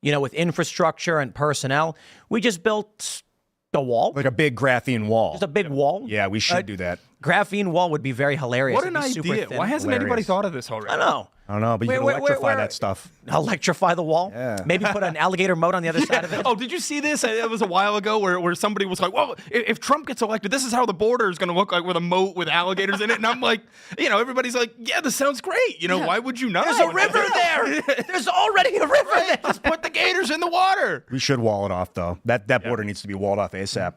with infrastructure and personnel, we just built a wall? Like a big graphene wall. Just a big wall? Yeah, we should do that. Graphene wall would be very hilarious. What an It'd be super idea. thin. Why hasn't anybody Hilarious. thought of this already? I know. I don't know, but you can electrify that stuff. Electrify the wall? Yeah. Maybe put an alligator moat on the other side of it? Oh, did you see this? It was a while ago where somebody was like, well, if Trump gets elected, this is how the border is going to look like, with a moat with alligators in it. And I'm like, everybody's like, yeah, this sounds great. Why would you not? There's a river there. There's already a river there. Just put the gators in the water. We should wall it off, though. That border needs to be walled off ASAP.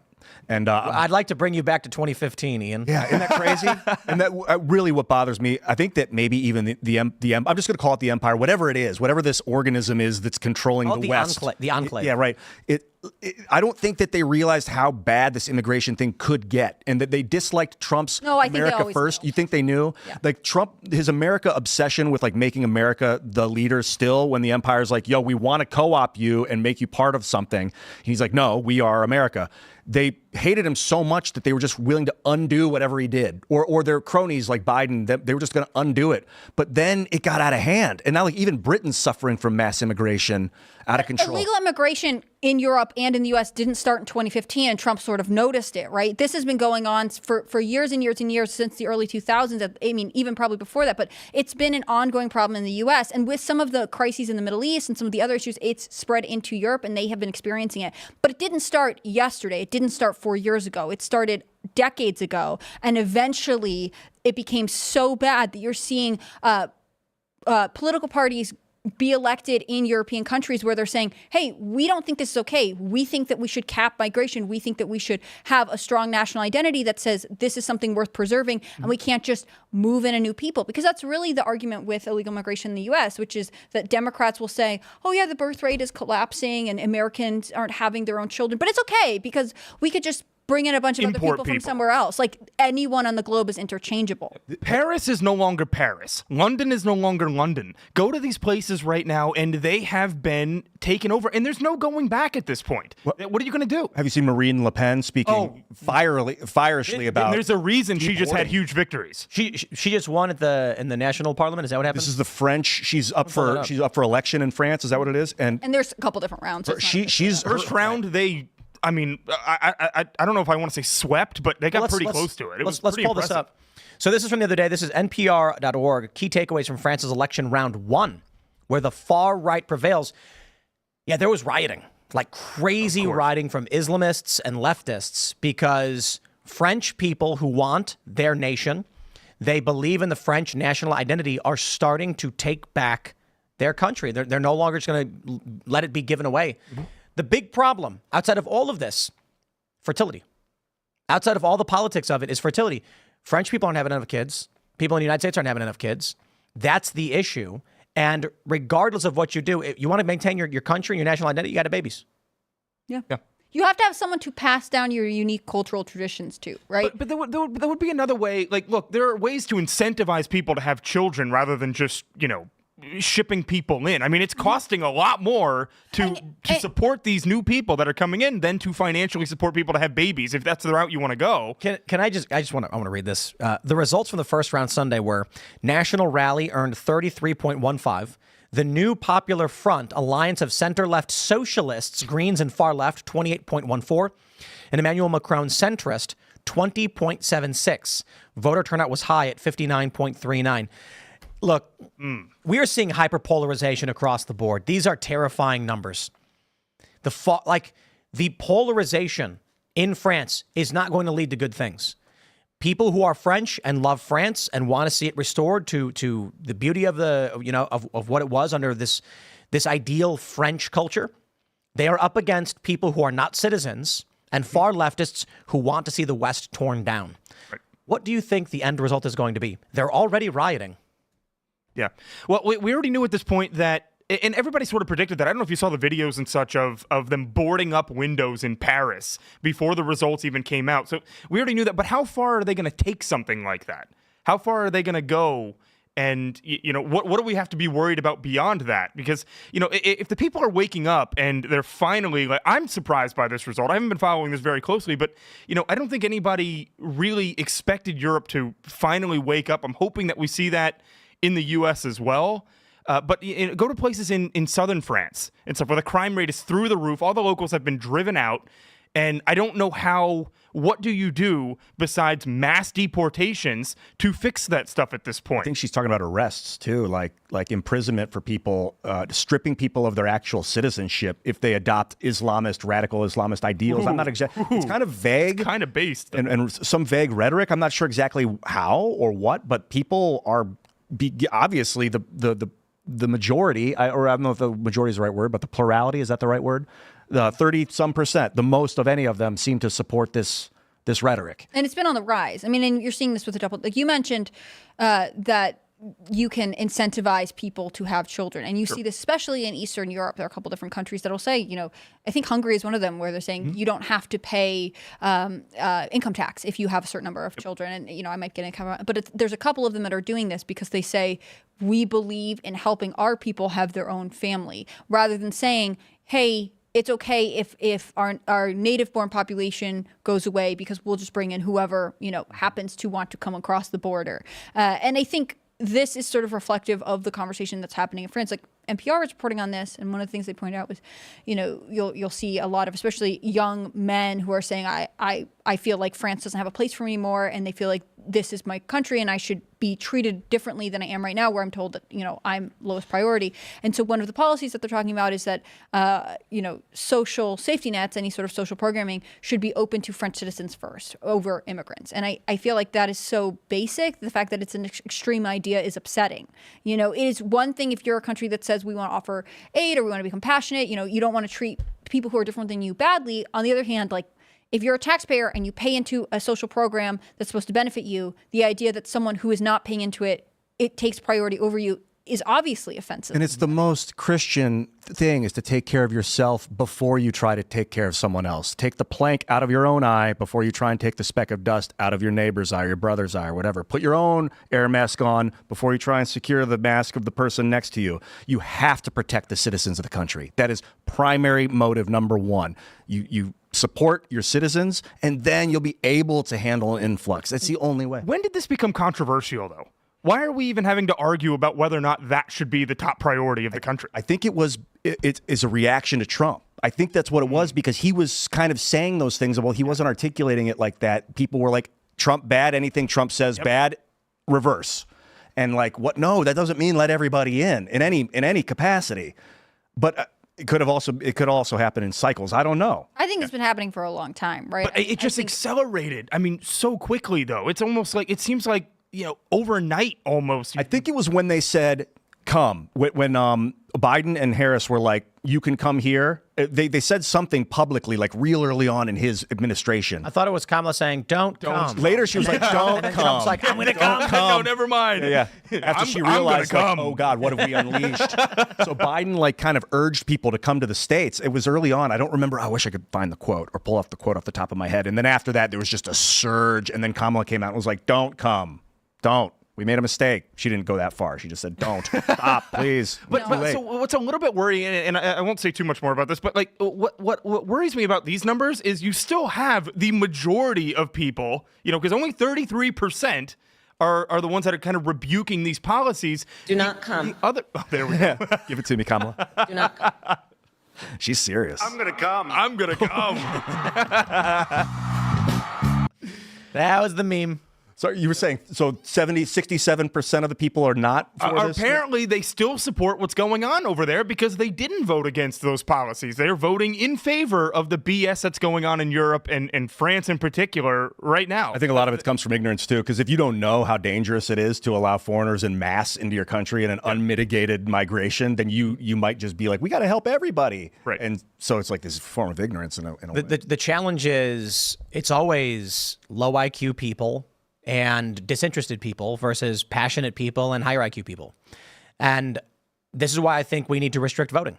And I'd like to bring you back to 2015, Ian. yeah, isn't that crazy? And that really what bothers me. I think that maybe even the I'm just going to call it the empire, whatever it is, whatever this organism is that's controlling the West. The enclave. Yeah, right. I don't think that they realized how bad this immigration thing could get, and that they disliked Trump's No, I think they America always first. knew. You think they knew? Yeah. Like Trump, his America obsession with like making America the leader still, when the empire's like, yo, we want to co-opt you and make you part of something. He's like, no, we are America. They hated him so much that they were just willing to undo whatever he did, or their cronies like Biden, they were just going to undo it. But then it got out of hand, and now like even Britain's suffering from mass immigration out of control. Illegal immigration in Europe and in the U.S. didn't start in 2015, and Trump sort of noticed it, right? This has been going on for years and years and years since the early 2000s. I mean, even probably before that, but it's been an ongoing problem in the U.S. And with some of the crises in the Middle East and some of the other issues, it's spread into Europe, and they have been experiencing it. But it didn't start yesterday. It didn't start 4 years ago. It started decades ago, and eventually it became so bad that you're seeing political parties be elected in European countries where they're saying, hey, we don't think this is okay. We think that we should cap migration. We think that we should have a strong national identity that says this is something worth preserving, and we can't just move in a new people. Because that's really the argument with illegal migration in the U.S., which is that Democrats will say, oh, yeah, the birth rate is collapsing and Americans aren't having their own children. But it's okay because we could just bring in a bunch of other people from somewhere else. Like anyone on the globe is interchangeable. Paris is no longer Paris. London is no longer London. Go to these places right now, and they have been taken over, and there's no going back at this point. What are you going to do? Have you seen Marine Le Pen speaking fiercely about? And there's a reason she just had huge victories. She just won in the national parliament. Is that what happened? This is the French. She's up for election in France. Is that what it is? And there's a couple different rounds. So she's first round. I mean, I don't know if I want to say swept, but they got pretty close to it. Let's pull this up. So this is from the other day. This is NPR.org. Key takeaways from France's election round 1, where the far right prevails. Yeah, there was rioting, like crazy rioting from Islamists and leftists, because French people who want their nation, they believe in the French national identity, are starting to take back their country. They're no longer just going to let it be given away. Mm-hmm. The big problem outside of all of this, fertility. Outside of all the politics of it is fertility. French people aren't having enough kids. People in the United States aren't having enough kids. That's the issue. And regardless of what you do, if you want to maintain your country and your national identity, you got to have babies. Yeah. You have to have someone to pass down your unique cultural traditions to, right? But there would be another way. Like, look, there are ways to incentivize people to have children rather than just, shipping people in. I mean, it's costing a lot more to support these new people that are coming in than to financially support people to have babies, if that's the route you want to go. Can I want to read this. The results from the first round Sunday were National Rally earned 33.15. The New Popular Front, alliance of center-left socialists, Greens and far left, 28.14. And Emmanuel Macron centrist, 20.76. Voter turnout was high at 59.39. Look, we are seeing hyperpolarization across the board. These are terrifying numbers. The polarization in France is not going to lead to good things. People who are French and love France and want to see it restored to the beauty of of what it was under this ideal French culture, they are up against people who are not citizens and far leftists who want to see the West torn down. Right. What do you think the end result is going to be? They're already rioting. Yeah. Well, we already knew at this point that, and everybody sort of predicted that. I don't know if you saw the videos and such of them boarding up windows in Paris before the results even came out. So we already knew that. But how far are they going to take something like that? How far are they going to go? And, what do we have to be worried about beyond that? Because, if the people are waking up and they're finally, I'm surprised by this result. I haven't been following this very closely, but, I don't think anybody really expected Europe to finally wake up. I'm hoping that we see that in the U.S. as well. But go to places in southern France and stuff where the crime rate is through the roof. All the locals have been driven out. And I don't know what do you do besides mass deportations to fix that stuff at this point? I think she's talking about arrests too, like imprisonment for people, stripping people of their actual citizenship if they adopt radical Islamist ideals. I'm not exactly. It's kind of vague, kind of based, and some vague rhetoric. I'm not sure exactly how or what, but people are obviously the majority, or I don't know if the majority is the right word, but the plurality, is that the right word? The 30-some%, the most of any of them seem to support this rhetoric. And it's been on the rise. I mean, and you're seeing this with a couple, like you mentioned, that you can incentivize people to have children. And you see this especially in Eastern Europe. There are a couple different countries that'll say, you know, I think Hungary is one of them where they're saying you don't have to pay income tax if you have a certain number of children. And, you know, I might get income, but there's a couple of them that are doing this because they say, we believe in helping our people have their own family, rather than saying, hey, it's okay if our native-born population goes away because we'll just bring in whoever, you know, happens to want to come across the border. And I think this is sort of reflective of the conversation that's happening in France. Like NPR was reporting on this, and one of the things they pointed out was, you know, you'll see a lot of especially young men who are saying, I feel like France doesn't have a place for me anymore, and they feel like this is my country and I should be treated differently than I am right now, where I'm told that, you know, I'm lowest priority. And so one of the policies that they're talking about is that, you know, social safety nets, any sort of social programming should be open to French citizens first over immigrants. And I feel like that is so basic. The fact that it's an extreme idea is upsetting. You know, it is one thing if you're a country that says we want to offer aid or we want to be compassionate, you know, you don't want to treat people who are different than you badly. On the other hand, like, if you're a taxpayer and you pay into a social program that's supposed to benefit you, the idea that someone who is not paying into it, it takes priority over you is obviously offensive. And it's the most Christian thing is to take care of yourself before you try to take care of someone else. Take the plank out of your own eye before you try and take the speck of dust out of your neighbor's eye, your brother's eye, or whatever. Put your own air mask on before you try and secure the mask of the person next to you. You have to protect the citizens of the country. That is primary motive number one. You support your citizens, and then you'll be able to handle an influx. That's the only way. When did this become controversial, though? Why are we even having to argue about whether or not that should be the top priority of the country? I think it is a reaction to Trump. I think that's what it was, because he was kind of saying those things. Well, he wasn't articulating it like that. People were like, Trump bad, anything Trump says bad, reverse. And like, what? No, that doesn't mean let everybody in any capacity. But it could also happen in cycles. I don't know. I think it's been happening for a long time, right? But it just accelerated. I mean, so quickly, though. It's almost like, it seems like, you know, overnight almost. I think it was when they said, come. When Biden and Harris were like, you can come here. They said something publicly, like real early on in his administration. I thought it was Kamala saying, don't come. Later, she was like, don't come. Trump's like, I'm going to come. No, never mind. Yeah. After she realized, like, oh, God, what have we unleashed? So Biden, like, kind of urged people to come to the States. It was early on. I don't remember. I wish I could find the quote or pull off the quote off the top of my head. And then after that, there was just a surge. And then Kamala came out and was like, don't come. Don't. We made a mistake. She didn't go that far. She just said, don't. Stop, please. But so what's a little bit worrying, and I won't say too much more about this, but like what worries me about these numbers is you still have the majority of people, you know, because only 33% are the ones that are kind of rebuking these policies. Do not come. There we go. Give it to me, Kamala. Do not come. She's serious. I'm going to come. I'm going to come. That was the meme. So you were saying, 67% of the people are not for this? Apparently, they still support what's going on over there because they didn't vote against those policies. They're voting in favor of the BS that's going on in Europe and France in particular right now. I think a lot of it comes from ignorance, too, because if you don't know how dangerous it is to allow foreigners en masse into your country in an unmitigated migration, then you might just be like, we got to help everybody. Right. And so it's like this form of ignorance in a way. The challenge is it's always low IQ people and disinterested people versus passionate people and higher IQ people. And this is why I think we need to restrict voting.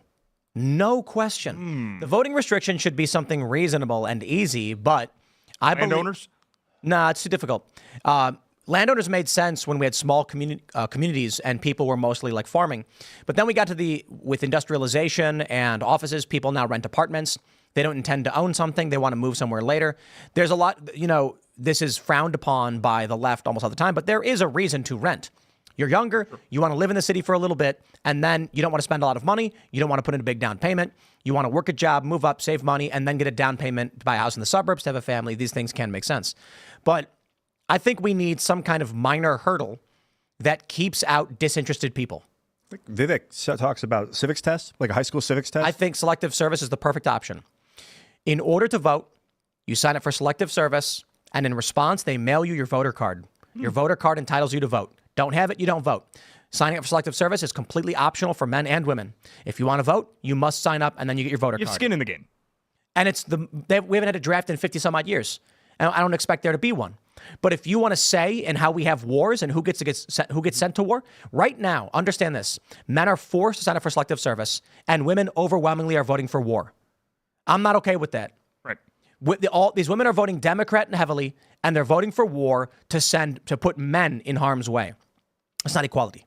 No question. The voting restriction should be something reasonable and easy, but I believe... Landowners? Nah, it's too difficult. Landowners made sense when we had small communities and people were mostly like farming. But then we got to with industrialization and offices, people now rent apartments. They don't intend to own something. They want to move somewhere later. There's a lot, you know, this is frowned upon by the left almost all the time, but there is a reason to rent. You're younger, you want to live in the city for a little bit, and then you don't want to spend a lot of money. You don't want to put in a big down payment. You want to work a job, move up, save money, and then get a down payment to buy a house in the suburbs, to have a family. These things can make sense. But I think we need some kind of minor hurdle that keeps out disinterested people. Vivek talks about civics tests, like a high school civics test. I think selective service is the perfect option. In order to vote, you sign up for selective service, and in response, they mail you your voter card. Your voter card entitles you to vote. Don't have it, you don't vote. Signing up for selective service is completely optional for men and women. If you want to vote, you must sign up, and then you get your voter You card. have skin in the game. And we haven't had a draft in 50 some odd years. And I don't expect there to be one. But if you want to say in how we have wars and who gets sent to war, right now, understand this: men are forced to sign up for selective service, and women overwhelmingly are voting for war. I'm not okay with that. Right. All these women are voting Democrat and heavily, and they're voting for war to put men in harm's way. It's not equality.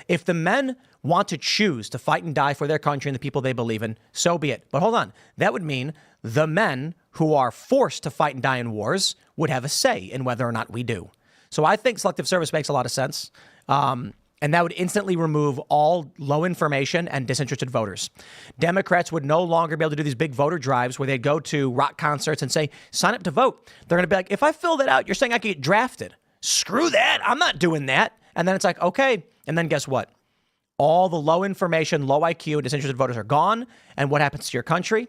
If the men want to choose to fight and die for their country and the people they believe in, so be it. But hold on. That would mean the men who are forced to fight and die in wars would have a say in whether or not we do. So I think selective service makes a lot of sense. And that would instantly remove all low information and disinterested voters. Democrats would no longer be able to do these big voter drives where they'd go to rock concerts and say, sign up to vote. They're going to be like, if I fill that out, you're saying I could get drafted. Screw that. I'm not doing that. And then it's like, okay. And then guess what? All the low information, low IQ, disinterested voters are gone. And what happens to your country?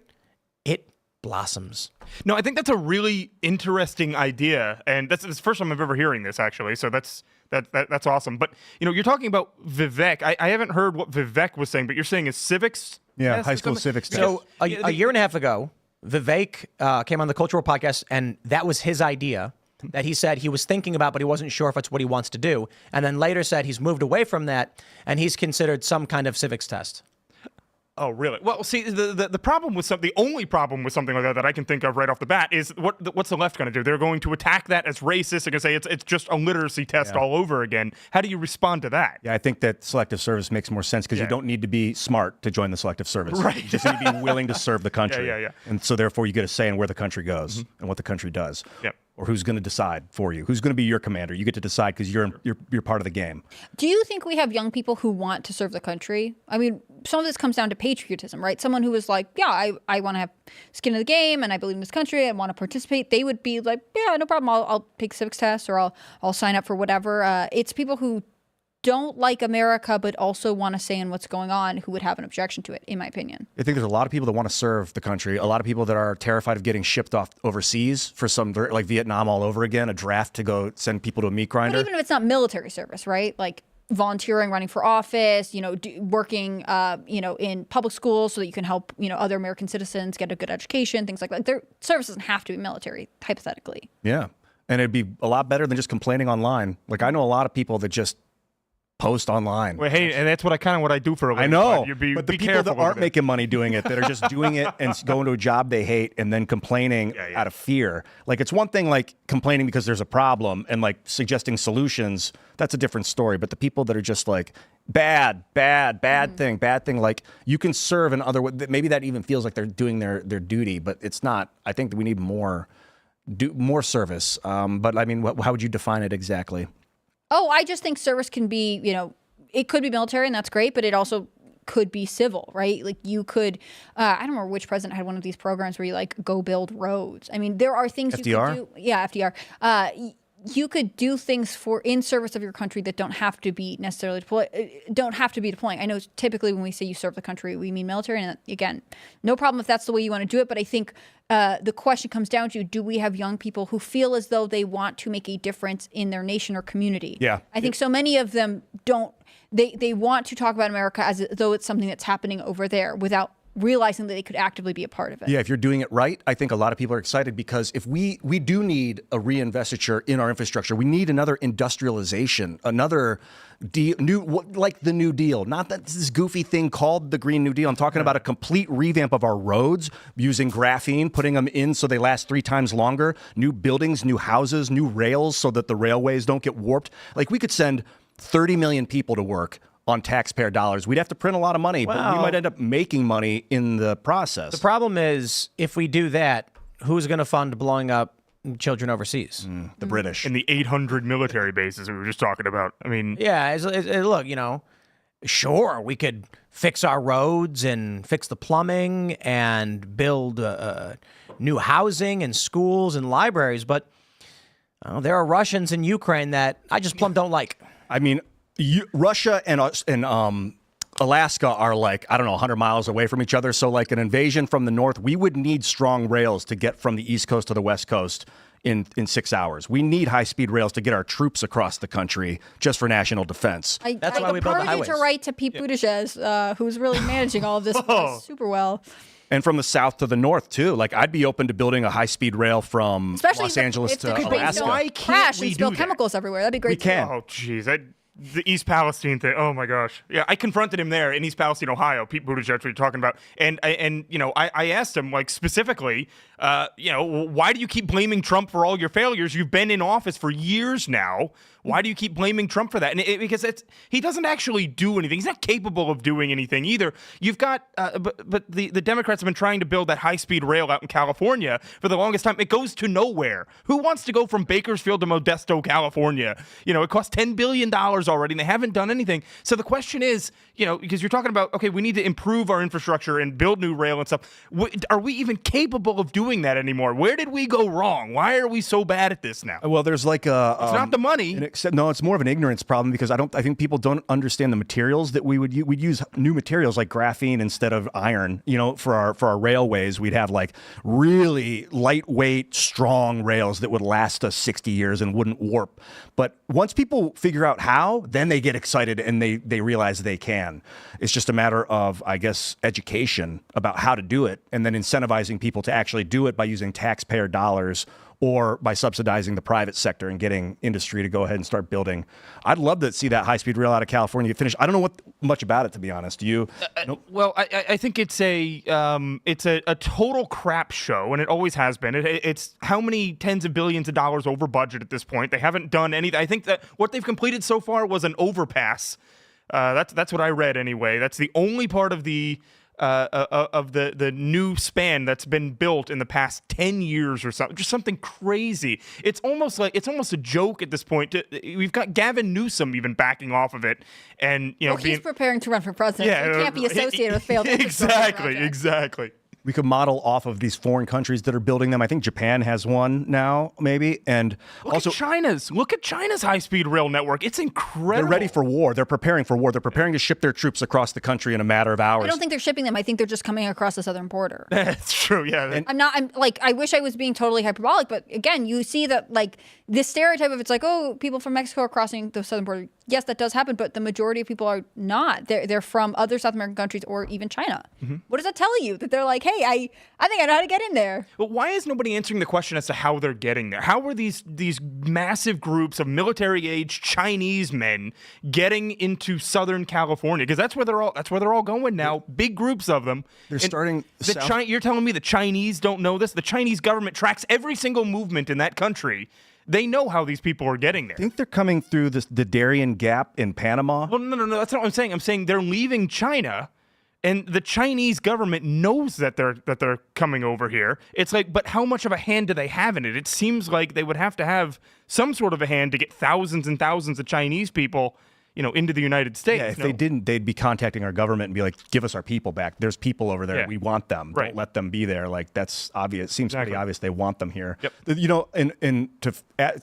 It blossoms. No, I think that's a really interesting idea, and that's the first time I've ever hearing this, actually. So that's awesome. But you're talking about Vivek. I haven't heard what Vivek was saying, but you're saying is civics? Yeah, test high or school something? civics test. So a year and a half ago, Vivek came on the Cultural Podcast, and that was his idea that he said he was thinking about, but he wasn't sure if it's what he wants to do. And then later said he's moved away from that, and he's considered some kind of civics test. Oh, really? Well, see, the problem with the only problem with something like that I can think of right off the bat is what's the left going to do? They're going to attack that as racist. They're going to say it's just a literacy test all over again. How do you respond to that? Yeah, I think that selective service makes more sense because you don't need to be smart to join the selective service. Right. You just need to be willing to serve the country. Yeah. And so therefore you get a say in where the country goes and what the country does. Yep. Or who's going to decide for you? Who's going to be your commander? You get to decide because you're part of the game. Do you think we have young people who want to serve the country? I mean, some of this comes down to patriotism, right? Someone who is like, yeah, I want to have skin in the game and I believe in this country. I want to participate. They would be like, yeah, no problem. I'll take civics tests or I'll sign up for whatever. It's people who don't like America but also want to say in what's going on who would have an objection to it, in my opinion. I think there's a lot of people that want to serve the country, a lot of people that are terrified of getting shipped off overseas for some, like Vietnam all over again, a draft to go send people to a meat grinder. But even if it's not military service, right? Like volunteering, running for office, working, in public schools so that you can help, other American citizens get a good education, things like that. Their service doesn't have to be military, hypothetically. Yeah. And it'd be a lot better than just complaining online. Like I know a lot of people that just post online. Well, hey, and that's what I do for a living. I know, but the people that aren't making money doing it, that are just doing it and going to a job they hate and then complaining out of fear. Like it's one thing like complaining because there's a problem and like suggesting solutions. That's a different story. But the people that are just like bad thing, like you can serve in other ways. Maybe that even feels like they're doing their duty, but it's not. I think that we need more service. But I mean, how would you define it exactly? Oh, I just think service can be, it could be military and that's great, but it also could be civil, right? Like you could, I don't remember which president had one of these programs where you like go build roads. I mean, there are things FDR? you could do. Yeah, FDR. You could do things in service of your country that don't have to be necessarily deploying. I know typically when we say you serve the country, we mean military. And again, no problem if that's the way you want to do it. But I think the question comes down to, do we have young people who feel as though they want to make a difference in their nation or community? Yeah. I think so many of them don't. They want to talk about America as though it's something that's happening over there without realizing that they could actively be a part of it. Yeah, if you're doing it right, I think a lot of people are excited because if we do need a reinvestiture in our infrastructure, we need another industrialization, another like the New Deal. Not that this goofy thing called the Green New Deal. I'm talking about a complete revamp of our roads using graphene, putting them in so they last 3 times longer, new buildings, new houses, new rails so that the railways don't get warped. Like we could send 30 million people to work on taxpayer dollars. We'd have to print a lot of money, but we might end up making money in the process. The problem is, if we do that, who's going to fund blowing up children overseas? The British. In the 800 military bases we were just talking about. I mean, yeah, look, sure, we could fix our roads and fix the plumbing and build new housing and schools and libraries, but there are Russians in Ukraine that I just plumb don't like. I mean, Russia and Alaska are like, 100 miles away from each other. So like an invasion from the north, we would need strong rails to get from the East Coast to the West Coast in 6 hours. We need high-speed rails to get our troops across the country just for national defense. That's why we build the highways. To write to Pete Buttigieg, who's really managing all of this super well. And from the south to the north too. Like I'd be open to building a high-speed rail from Especially Los Angeles if to the trains Alaska. don't Why can't crash we and spill do that? chemicals everywhere. That'd be great. We can. Oh, jeez. The East Palestine thing. Oh my gosh. Yeah, I confronted him there in East Palestine, Ohio. Pete Buttigieg, what you're talking about, and I asked him like specifically, why do you keep blaming Trump for all your failures? You've been in office for years now. Why do you keep blaming Trump for that? And because he doesn't actually do anything. He's not capable of doing anything either. You've got, but the Democrats have been trying to build that high-speed rail out in California for the longest time. It goes to nowhere. Who wants to go from Bakersfield to Modesto, California? It costs $10 billion already, and they haven't done anything. So the question is, because you're talking about, okay, we need to improve our infrastructure and build new rail and stuff. Are we even capable of doing that anymore? Where did we go wrong? Why are we so bad at this now? Well, there's like It's not the money. No, it's more of an ignorance problem because I think people don't understand the materials that we'd use new materials like graphene instead of iron. For our railways, we'd have like really lightweight, strong rails that would last us 60 years and wouldn't warp. But once people figure out how, then they get excited and they realize they can. It's just a matter of, I guess, education about how to do it and then incentivizing people to actually do it by using taxpayer dollars or by subsidizing the private sector and getting industry to go ahead and start building. I'd love to see that high-speed rail out of California get finished. I don't know much about it, to be honest. Do you? Nope. Well, I think it's a total crap show, and it always has been. It's how many tens of billions of dollars over budget at this point. They haven't done anything. I think that what they've completed so far was an overpass. That's what I read anyway. That's the only part of the new span that's been built in the past 10 years or something, just something crazy. It's almost a joke at this point. We've got Gavin Newsom even backing off of it, and he's preparing to run for president. So he can't be associated with failed infrastructure projects. Exactly. We could model off of these foreign countries that are building them. I think Japan has one now, maybe. And Look at China's high-speed rail network. It's incredible. They're ready for war. They're preparing for war. They're preparing to ship their troops across the country in a matter of hours. I don't think they're shipping them. I think they're just coming across the southern border. That's true. Yeah. I wish I was being totally hyperbolic, but again, you see that like this stereotype of it's like, oh, people from Mexico are crossing the southern border. Yes, that does happen, but the majority of people are not. They're from other South American countries or even China. Mm-hmm. What does that tell you? That they're like, hey, I think I know how to get in there. But why is nobody answering the question as to how they're getting there? How are these massive groups of military-age Chinese men getting into Southern California? Because that's where they're all going now. Big groups of them. They're starting. You're telling me the Chinese don't know this? The Chinese government tracks every single movement in that country. They know how these people are getting there. I think they're coming through the Darien Gap in Panama. Well, no. That's not what I'm saying. I'm saying they're leaving China, and the Chinese government knows that they're coming over here. It's like, but how much of a hand do they have in it? It seems like they would have to have some sort of a hand to get thousands and thousands of Chinese people, into the United States. Yeah, if they didn't, they'd be contacting our government and be like, give us our people back. There's people over there. Yeah. We want them. Right. Don't let them be there. Like, that's obvious. It seems pretty obvious they want them here. Yep. And to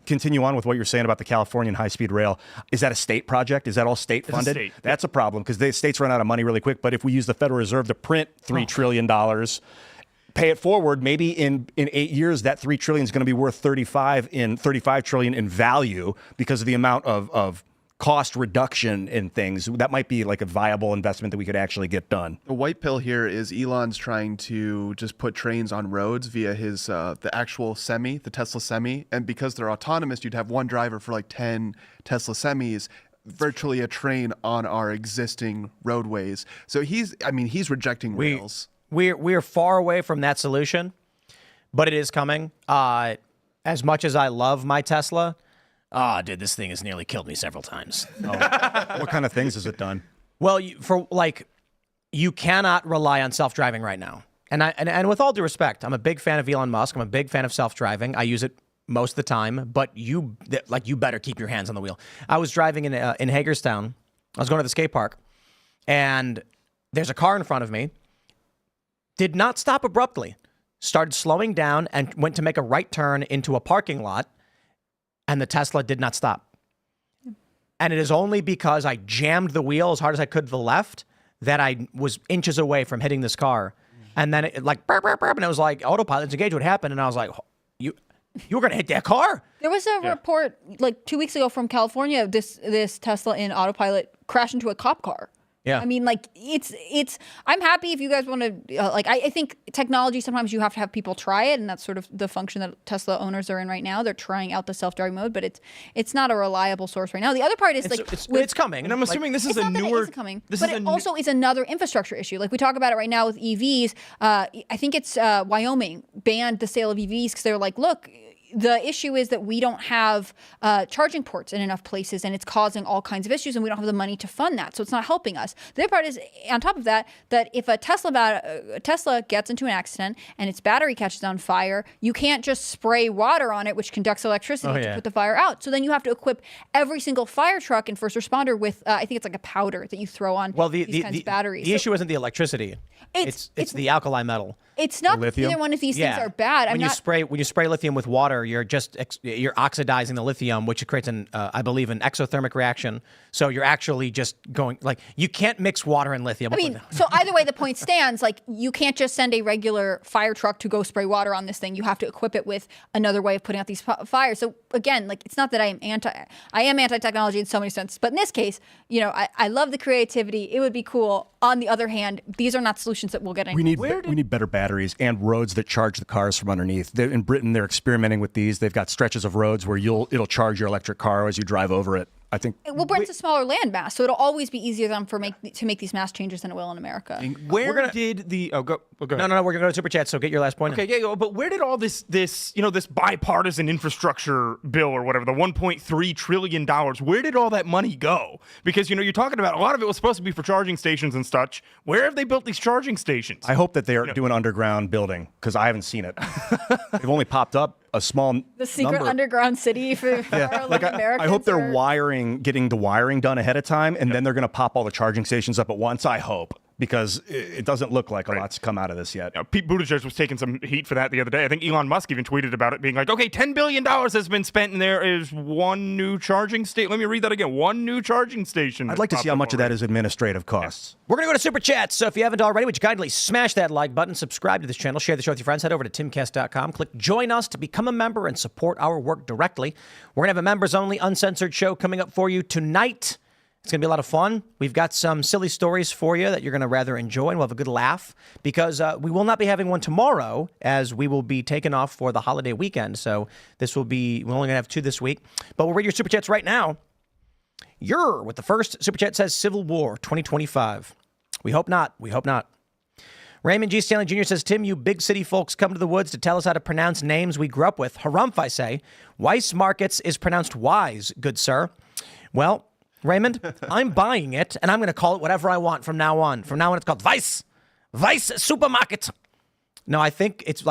continue on with what you're saying about the Californian high-speed rail, is that a state project? Is that all state funded? State. That's a problem because the states run out of money really quick. But if we use the Federal Reserve to print $3 trillion, pay it forward, maybe in 8 years, that $3 trillion is going to be worth $35 trillion in value because of the amount of cost reduction in things. That might be like a viable investment that we could actually get done. The white pill here is Elon's trying to just put trains on roads via his the actual Semi, the Tesla Semi, and because they're autonomous, you'd have one driver for like 10 Tesla Semis, virtually a train on our existing roadways. So he's rejecting rails. We're far away from that solution, but it is coming. As much as I love my Tesla, dude, this thing has nearly killed me several times. What kind of things has it done? Well, you cannot rely on self-driving right now. And with all due respect, I'm a big fan of Elon Musk. I'm a big fan of self-driving. I use it most of the time, but you better keep your hands on the wheel. I was driving in Hagerstown. I was going to the skate park, and there's a car in front of me. Did not stop abruptly. Started slowing down and went to make a right turn into a parking lot. And the Tesla did not stop. And it is only because I jammed the wheel as hard as I could to the left that I was inches away from hitting this car. And then it like, burp, burp, burp, and it was like, autopilot's engaged, what happened? And I was like, you were going to hit that car? There was a report like 2 weeks ago from California, this Tesla in autopilot crashed into a cop car. Yeah. I mean, like I'm happy if you guys want to, I think technology, sometimes you have to have people try it. And that's sort of the function that Tesla owners are in right now. They're trying out the self-driving mode, but it's not a reliable source right now. The other part is it's coming. And I'm assuming this is it's a not that it newer. isn't coming, This but is it also is another infrastructure issue. Like we talk about it right now with EVs. I think it's Wyoming banned the sale of EVs because they were like, look, the issue is that we don't have charging ports in enough places, and it's causing all kinds of issues, and we don't have the money to fund that, so it's not helping us. The other part is, on top of that, that if a Tesla gets into an accident and its battery catches on fire, you can't just spray water on it, which conducts electricity to put the fire out. So then you have to equip every single fire truck and first responder with, I think it's like a powder that you throw on these kinds of batteries. The issue isn't the electricity. It's the alkali metal. It's not that lithium? either one of these things are bad. When you spray lithium with water, you're oxidizing the lithium, which creates I believe an exothermic reaction. So you're actually just going you can't mix water and lithium. I mean, so either way, the point stands. Like you can't just send a regular fire truck to go spray water on this thing. You have to equip it with another way of putting out these fires. So again, like it's not that I am anti-technology in so many senses, but in this case, I love the creativity. It would be cool. On the other hand, these are not solutions that we'll get anywhere. We need better batteries and roads that charge the cars from underneath. In Britain, they're experimenting with these. They've got stretches of roads where it'll charge your electric car as you drive over it. I think. Well, Britain's a smaller land mass, so it'll always be easier to make these mass changes than it will in America. Where did the go ahead. No, we're gonna go to Super Chat. So get your last point. Okay, yeah, but where did all this bipartisan infrastructure bill or whatever, the $1.3 trillion, where did all that money go? Because you're talking about a lot of it was supposed to be for charging stations and such. Where have they built these charging stations? I hope that they are doing underground building because I haven't seen it. They've only popped up a small the secret number. underground city for Americans. I hope they're getting the wiring done ahead of time, and then they're going to pop all the charging stations up at once. I hope. Because it doesn't look like a lot's come out of this yet. Pete Buttigieg was taking some heat for that the other day. I think Elon Musk even tweeted about it, being like, okay, $10 billion has been spent, and there is one new charging station. Let me read that again. One new charging station. I'd like to see how much of that is administrative costs. We're going to go to Super Chats. So if you haven't already, would you kindly smash that like button, subscribe to this channel, share the show with your friends, head over to timcast.com, click join us to become a member and support our work directly. We're going to have a members-only uncensored show coming up for you tonight. It's going to be a lot of fun. We've got some silly stories for you that you're going to rather enjoy, and we'll have a good laugh because we will not be having one tomorrow as we will be taken off for the holiday weekend. So we're only going to have 2 this week. But we'll read your Super Chats right now. You're with the first Super Chat says Civil War 2025. We hope not. We hope not. Raymond G. Stanley Jr. says, Tim, you big city folks come to the woods to tell us how to pronounce names we grew up with. Harumph, I say. Weiss Markets is pronounced wise, good sir. Well, Raymond, I'm buying it, and I'm going to call it whatever I want from now on. From now on, it's called Weiss Supermarket. No, I think it's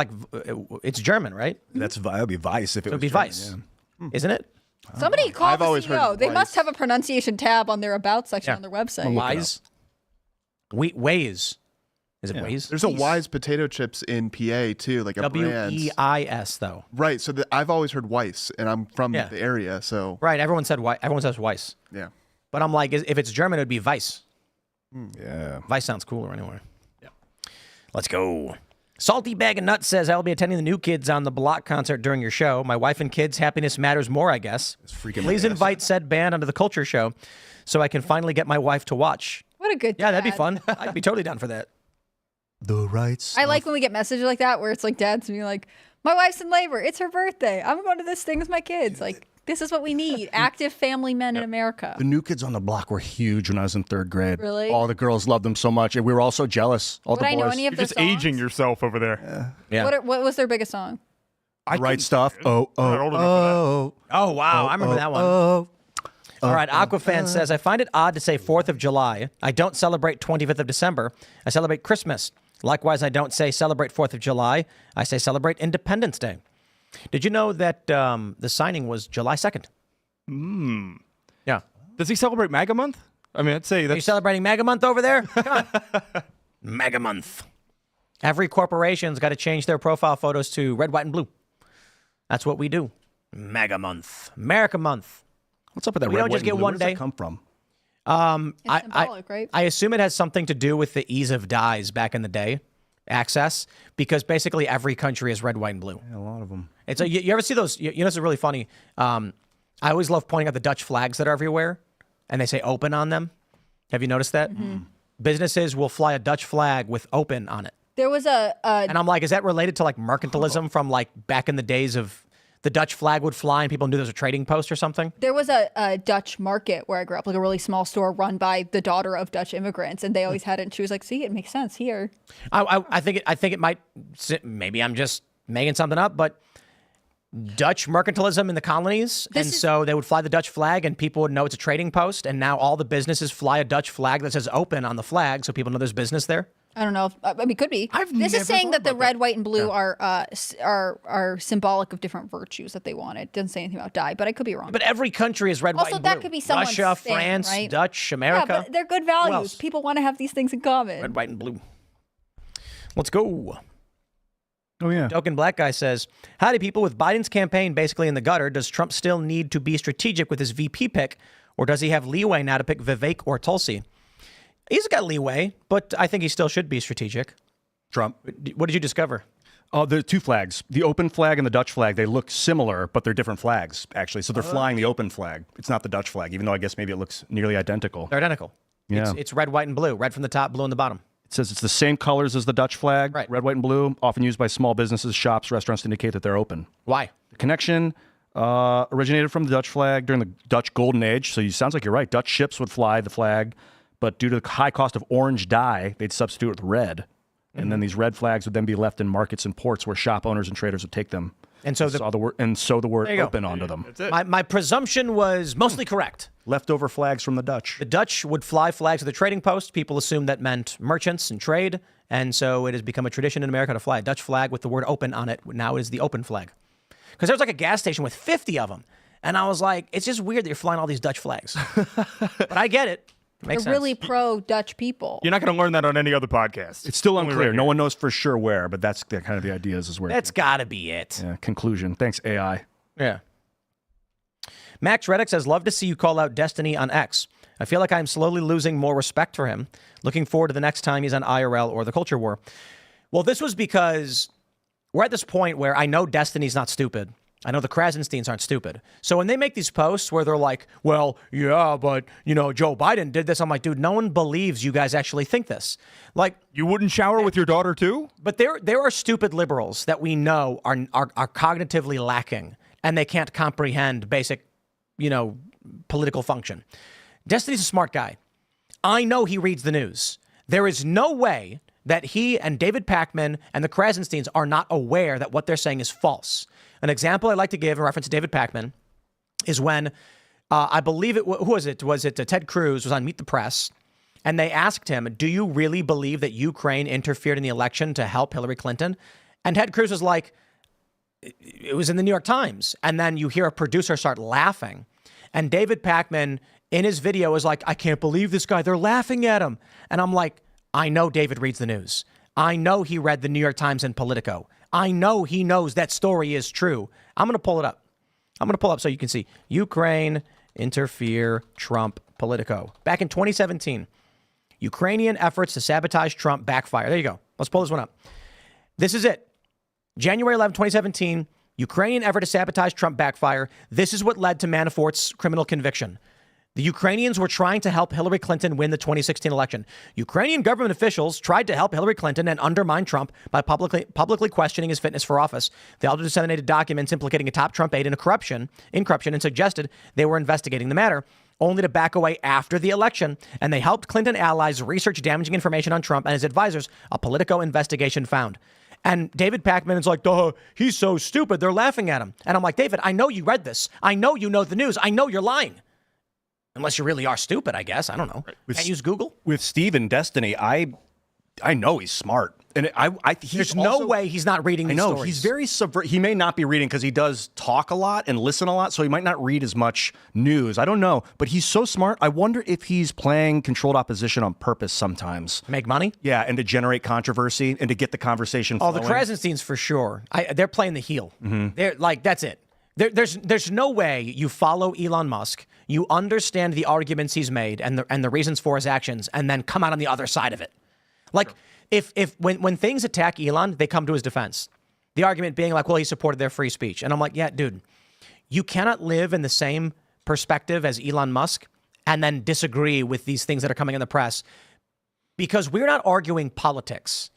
it's German, right? That'd be Weiss if it would was be German, Weiss, yeah. Isn't it? Somebody called I've the always heard CEO. They Weiss. must have a pronunciation tab on their About section on their website. Wise. Ways. Is it Ways? There's a Wise potato chips in PA too, like a brand. Weis though. Right. So I've always heard Weiss, and I'm from the area, so Right. Everyone says Weiss. yeah. But I'm like, if it's German, it would be Weiss. Yeah. Weiss sounds cooler anyway. Yeah. Let's go. Salty Bag of Nuts says, I'll be attending the New Kids on the Block concert during your show. My wife and kids' happiness matters more, I guess. Please invite said band onto the Culture Show so I can finally get my wife to watch. What a good Yeah, that'd be dad. fun. I'd be totally down for that. The rights. I like when we get messages like that where it's like dads being like, my wife's in labor. It's her birthday. I'm going to this thing with my kids. Like, this is what we need. Active family men in America. The New Kids on the Block were huge when I was in 3rd grade. Really? All the girls loved them so much, and we were all so jealous. All Would the I boys. know any of You're their just songs? aging yourself over there. Yeah. What was their biggest song? The right stuff. Not old enough for Oh, wow. I remember that one. All right. Aquafan says, I find it odd to say 4th of July. I don't celebrate 25th of December. I celebrate Christmas. Likewise, I don't say celebrate 4th of July. I say celebrate Independence Day. Did you know that the signing was July 2nd? Yeah. Does he celebrate MAGA month? I mean, I'd say Are you that's celebrating MAGA month over there? Come on. MAGA month. Every corporation's got to change their profile photos to red, white, and blue. That's what we do. MAGA month. America month. What's up with that? We red, don't white, just and get blue? one Where does that day. come from? It's symbolic, right? I assume it has something to do with the ease of dyes back in the day, access, because basically every country is red, white, and blue. Yeah, a lot of them. It's you ever see those? You know, it's really funny. I always love pointing out the Dutch flags that are everywhere, and they say "open" on them. Have you noticed that? Businesses will fly a Dutch flag with open on it. There was And I'm like, is that related to like mercantilism from like back in the days of the Dutch flag would fly and people knew there was a trading post or something? There was a Dutch market where I grew up, like a really small store run by the daughter of Dutch immigrants, and they always had it. And she was like, "See, it makes sense here." I think it might. Maybe I'm just making something up, but Dutch mercantilism in the colonies, so they would fly the Dutch flag, and people would know it's a trading post. And now all the businesses fly a Dutch flag that says "open" on the flag, so people know there's business there. I don't know. I mean, could be. This is saying that the red, white, and blue are symbolic of different virtues that they wanted. It doesn't say anything about dye, but I could be wrong. But every country is red, white, and blue. Also, that could be someone's Russia, thing, France, right? Dutch, America. Yeah, but they're good values. People want to have these things in common. Red, white, and blue. Let's go. Oh, yeah. Token Black Guy says, howdy, people. With Biden's campaign basically in the gutter, does Trump still need to be strategic with his VP pick, or does he have leeway now to pick Vivek or Tulsi? He's got leeway, but I think he still should be strategic. Trump. What did you discover? The two flags, the open flag and the Dutch flag, they look similar, but they're different flags, actually. So they're flying the open flag. It's not the Dutch flag, even though I guess maybe it looks nearly identical. They're identical. Yeah. It's red, white, and blue. Red from the top, blue on the bottom. It says it's the same colors as the Dutch flag, Right. red, white, and blue, often used by small businesses, shops, restaurants to indicate that they're open. Why? The connection originated from the Dutch flag during the Dutch Golden Age. So it sounds like you're right. Dutch ships would fly the flag, but due to the high cost of orange dye, they'd substitute it with red. And then these red flags would then be left in markets and ports where shop owners and traders would take them. And so the word There you go. open onto them. That's it. My presumption was mostly correct. Leftover flags from the Dutch. The Dutch would fly flags at the trading post. People assumed that meant merchants and trade. And so it has become a tradition in America to fly a Dutch flag with the word open on it. Now it is the open flag. Because there was like a gas station with 50 of them. And I was like, it's just weird that you're flying all these Dutch flags. But I get it. Makes They're sense. really pro-Dutch people. You're not going to learn that on any other podcast. It's still Only unclear. right No here. one knows for sure where, but that's the kind of the ideas is where. That's got to be it. Yeah, conclusion. Thanks, AI. Yeah. Max Reddick says, love to see you call out Destiny on X. I feel like I'm slowly losing more respect for him. Looking forward to the next time he's on IRL or the Culture War. Well, this was because we're at this point where I know Destiny's not stupid. I know the Krasensteins aren't stupid. So when they make these posts where they're like, well, yeah, but, Joe Biden did this, I'm like, dude, no one believes you guys actually think this. Like, You wouldn't shower with your daughter too? but there are stupid liberals that we know are cognitively lacking, and they can't comprehend basic, political function. Destiny's a smart guy. I know he reads the news. There is no way that he and David Pakman and the Krasensteins are not aware that what they're saying is false. An example I like to give in reference to David Pakman is when I believe who was it? Was it Ted Cruz was on Meet the Press, and they asked him, do you really believe that Ukraine interfered in the election to help Hillary Clinton? And Ted Cruz was like, it was in the New York Times. And then you hear a producer start laughing. And David Pakman in his video is like, I can't believe this guy. They're laughing at him. And I'm like, I know David reads the news. I know he read the New York Times and Politico. I know he knows that story is true. I'm going to pull it up. So you can see Ukraine, interfere, Trump, Politico. Back in 2017, Ukrainian efforts to sabotage Trump backfire. There you go. Let's pull this one up. This is it. January 11, 2017, Ukrainian effort to sabotage Trump backfire. This is what led to Manafort's criminal conviction. The Ukrainians were trying to help Hillary Clinton win the 2016 election. Ukrainian government officials tried to help Hillary Clinton and undermine Trump by publicly questioning his fitness for office. They also disseminated documents implicating a top Trump aide in corruption and suggested they were investigating the matter, only to back away after the election. And they helped Clinton allies research damaging information on Trump and his advisors, a Politico investigation found. And David Pakman is like, duh, he's so stupid. They're laughing at him. And I'm like, David, I know you read this. I know you know the news. I know you're lying. Unless you really are stupid, I guess. I don't know. Can't use Google? With Steve and Destiny, I know he's smart. And There's no way he's not reading these stories. He's very He may not be reading because he does talk a lot and listen a lot, so he might not read as much news. I don't know. But he's so smart. I wonder if he's playing controlled opposition on purpose sometimes. Make money? Yeah, and to generate controversy and to get the conversation flowing. Oh, the Krasensteins for sure. They're playing the heel. They're like, that's it. There's no way you follow Elon Musk, you understand the arguments he's made and the reasons for his actions, and then come out on the other side of it. Like, when things attack Elon, they come to his defense. The argument being like, well, he supported their free speech. And I'm like, yeah, dude, you cannot live in the same perspective as Elon Musk and then disagree with these things that are coming in the press, because we're not arguing politics.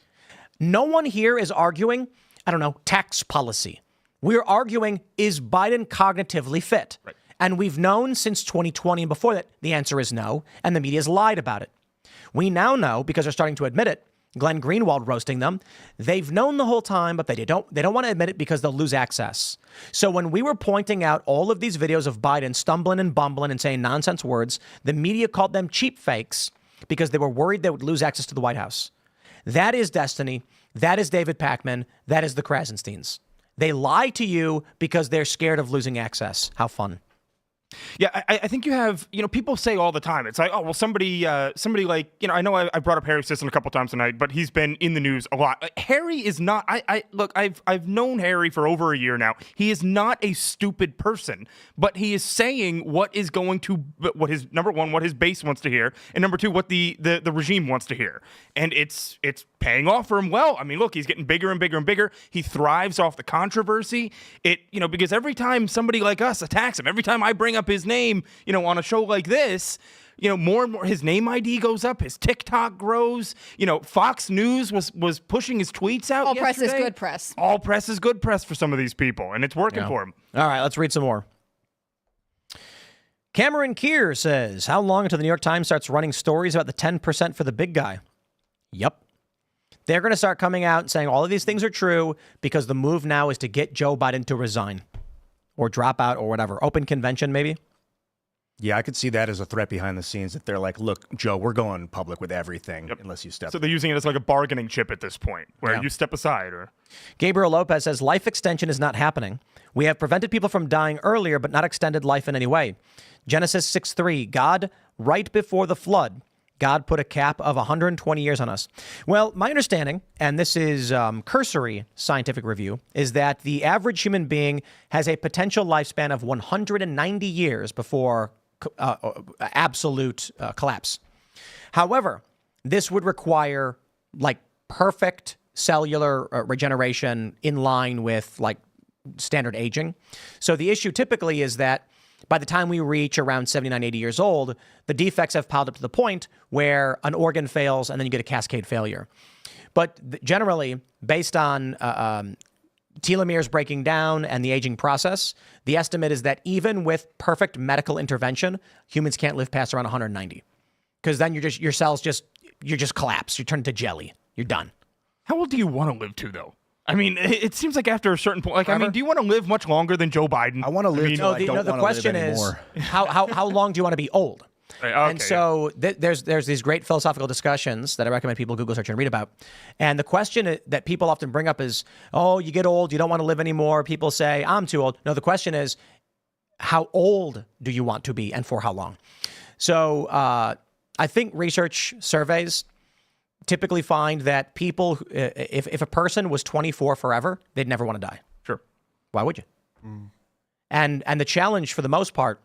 No one here is arguing, I don't know, tax policy. We're arguing, is Biden cognitively fit? Right. And we've known since 2020 and before that the answer is no, and the media's lied about it. We now know, because they're starting to admit it, Glenn Greenwald roasting them, they've known the whole time, but they don't want to admit it because they'll lose access. So when we were pointing out all of these videos of Biden stumbling and bumbling and saying nonsense words, the media called them cheap fakes because they were worried they would lose access to the White House. That is Destiny. That is David Pakman. That is the Krasensteins. They lie to you because they're scared of losing access. How fun. Yeah, I think you have, people say all the time, it's like, oh, well, somebody like, I know I brought up Harry Sisson a couple times tonight, but he's been in the news a lot. Harry is not, look, I've known Harry for over a year now. He is not a stupid person, but he is saying what is going to, what his, number one, what his base wants to hear, and number two, what the regime wants to hear. And it's paying off for him well. I mean, look, he's getting bigger and bigger and bigger. He thrives off the controversy. Because every time somebody like us attacks him, every time I bring up his name, on a show like this, more and more his name ID goes up, his TikTok grows. Fox News was pushing his tweets out. All yesterday. press is good press. All press is good press for some of these people, and it's working for him. All right, let's read some more. Cameron Keir says, how long until the New York Times starts running stories about the 10% for the big guy? Yep. They're going to start coming out and saying all of these things are true because the move now is to get Joe Biden to resign or drop out or whatever. Open convention, maybe? Yeah, I could see that as a threat behind the scenes. If they're like, look, Joe, we're going public with everything unless you step. So they're using it as like a bargaining chip at this point where you step aside. Or Gabriel Lopez says life extension is not happening. We have prevented people from dying earlier, but not extended life in any way. Genesis 6:3, God, right before the flood, God put a cap of 120 years on us. Well, my understanding, and this is cursory scientific review, is that the average human being has a potential lifespan of 190 years before absolute collapse. However, this would require like perfect cellular regeneration in line with like standard aging. So the issue typically is that by the time we reach around 79, 80 years old, the defects have piled up to the point where an organ fails and then you get a cascade failure. But generally, based on telomeres breaking down and the aging process, the estimate is that even with perfect medical intervention, humans can't live past around 190. Because then your cells just collapse. You turn into jelly. You're done. how old do you want to live to, though? I mean, it seems like after a certain point, do you want to live much longer than Joe Biden? I want to live till I don't want to live anymore. The question is, how long do you want to be old? Right, okay, and so there's these great philosophical discussions that I recommend people Google search and read about. And the question that people often bring up is, oh, you get old, you don't want to live anymore. People say, I'm too old. No, the question is, how old do you want to be and for how long? So I think research surveys typically find that people, if a person was 24 forever, they'd never want to die. Sure. Why would you? And the challenge for the most part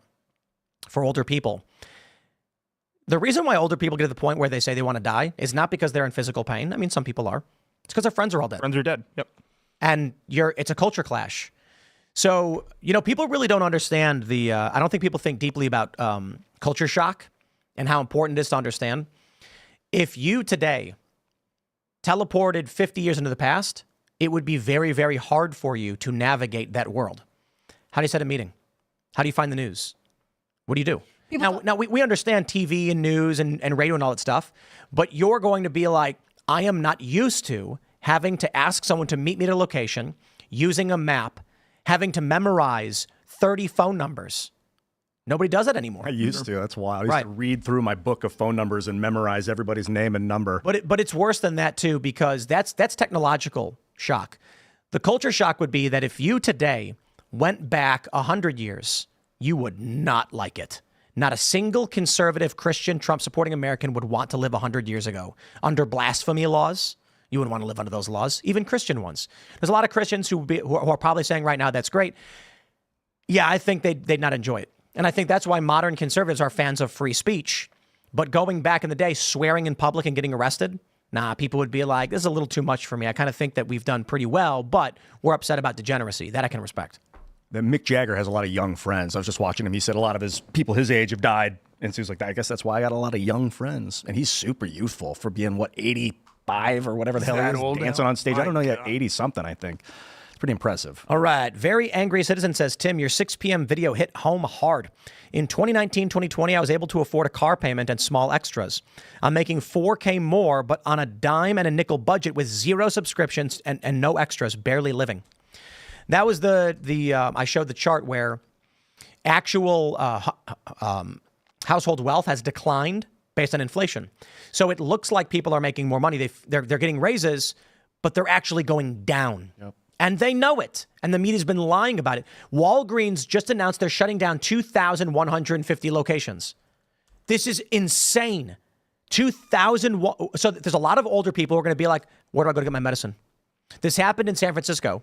for older people, the reason why older people get to the point where they say they want to die is not because they're in physical pain. I mean, some people are. It's because their friends are all dead. Friends are dead. Yep. And it's a culture clash. So, people really don't understand I don't think people think deeply about culture shock and how important it is to understand. If you today teleported 50 years into the past, it would be very, very hard for you to navigate that world. How do you set a meeting? How do you find the news? What do you do? Now we understand TV and news and radio and all that stuff, but you're going to be like, I am not used to having to ask someone to meet me at a location, using a map, having to memorize 30 phone numbers. Nobody does that anymore. I used to. That's wild. I used to read through my book of phone numbers and memorize everybody's name and number. But it's worse than that, too, because that's technological shock. The culture shock would be that if you today went back 100 years, you would not like it. Not a single conservative Christian Trump-supporting American would want to live 100 years ago. Under blasphemy laws, you wouldn't want to live under those laws, even Christian ones. There's a lot of Christians who are probably saying right now, that's great. Yeah, I think they'd not enjoy it. And I think that's why modern conservatives are fans of free speech. But going back in the day, swearing in public and getting arrested, people would be like, this is a little too much for me. I kind of think that we've done pretty well, but we're upset about degeneracy. That I can respect. Mick Jagger has a lot of young friends. I was just watching him. He said a lot of his people his age have died And so he's like, I guess that's why I got a lot of young friends. And he's super youthful for being, 85 or whatever the hell that he is, old dancing now? on stage. My I don't know yet, God. 80-something, I think. It's pretty impressive. All right. Very Angry Citizen says, Tim, your 6 p.m. video hit home hard. In 2019, 2020, I was able to afford a car payment and small extras. I'm making $4K more, but on a dime and a nickel budget with 0 subscriptions and no extras, barely living. That was I showed the chart where actual household wealth has declined based on inflation. So it looks like people are making more money. They're getting raises, but they're actually going down. Yep. And they know it. And the media's been lying about it. Walgreens just announced they're shutting down 2,150 locations. This is insane. 2,000. So there's a lot of older people who are going to be like, where do I go to get my medicine? This happened in San Francisco.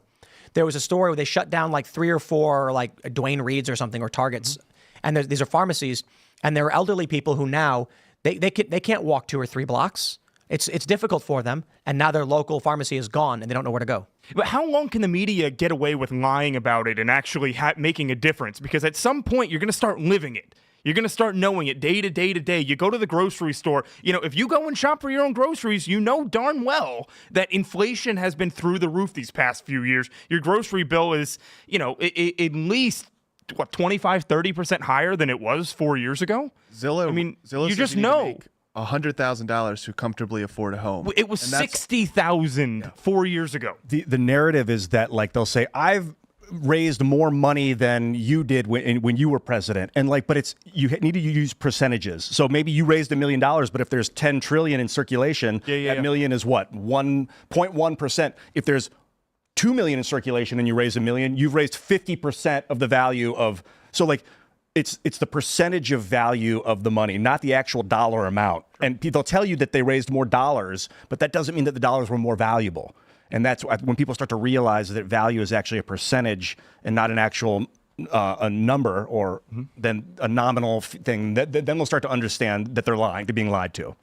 There was a story where they shut down like 3 or 4 like Dwayne Reeds or something or Targets. And these are pharmacies. And there are elderly people who now they can't walk 2 or 3 blocks. It's difficult for them, and now their local pharmacy is gone, and they don't know where to go. But how long can the media get away with lying about it and actually making a difference? Because at some point, you're going to start living it. You're going to start knowing it day to day to day. You go to the grocery store. If you go and shop for your own groceries, you know darn well that inflation has been through the roof these past few years. Your grocery bill is, at least, 25, 30% higher than it was 4 years ago? Zillow, you says just need to know. make $100,000 to comfortably afford a home. It was 60,000 4 years ago. The narrative is that they'll say, I've raised more money than you did when you were president. And but you need to use percentages. So maybe you raised $1 million, but if there's 10 trillion in circulation, that million is what? 1.1%. If there's 2 million in circulation and you raise $1 million, you've raised 50% of the value of, it's the percentage of value of the money, not the actual dollar amount. And they'll tell you that they raised more dollars, but that doesn't mean that the dollars were more valuable. And that's when people start to realize that value is actually a percentage and not an actual a number or then a nominal thing. Then they'll start to understand that they're lying, they're being lied to.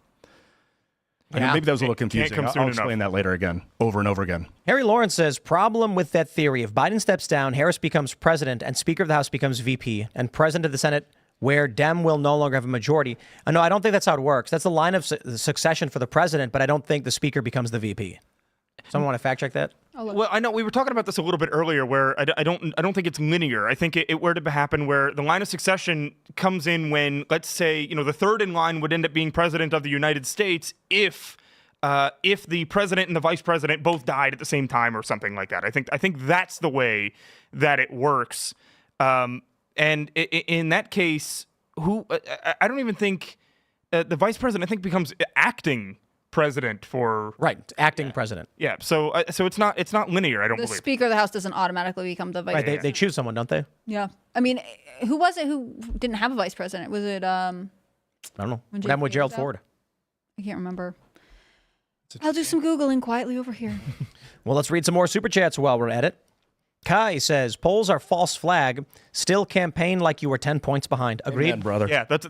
Maybe that was a little confusing. I'll explain that later again, over and over again. Harry Lawrence says, problem with that theory. If Biden steps down, Harris becomes president and Speaker of the House becomes VP and president of the Senate, where Dem will no longer have a majority. No, I don't think that's how it works. That's the line of succession for the president, but I don't think the Speaker becomes the VP. Someone want to fact check that? Well, I know we were talking about this a little bit earlier, where I don't think it's linear. I think it were to happen where the line of succession comes in when, let's say, the third in line would end up being president of the United States if the president and the vice president both died at the same time or something like that. I think that's the way that it works. And in that case, I don't even think the vice president, I think, becomes acting president for acting president. Yeah, so it's not linear. I don't believe the Speaker of the House doesn't automatically become the vice Right, president. they choose someone, don't they? Yeah, I mean, who was it who didn't have a vice president? Was it I don't know. What happened with Gerald Ford? I can't remember. I'll do some Googling quietly over here. Well, let's read some more super chats while we're at it. Kai says, polls are false flag. Still campaign like you were 10 points behind. Agreed, Amen, brother. Yeah, that's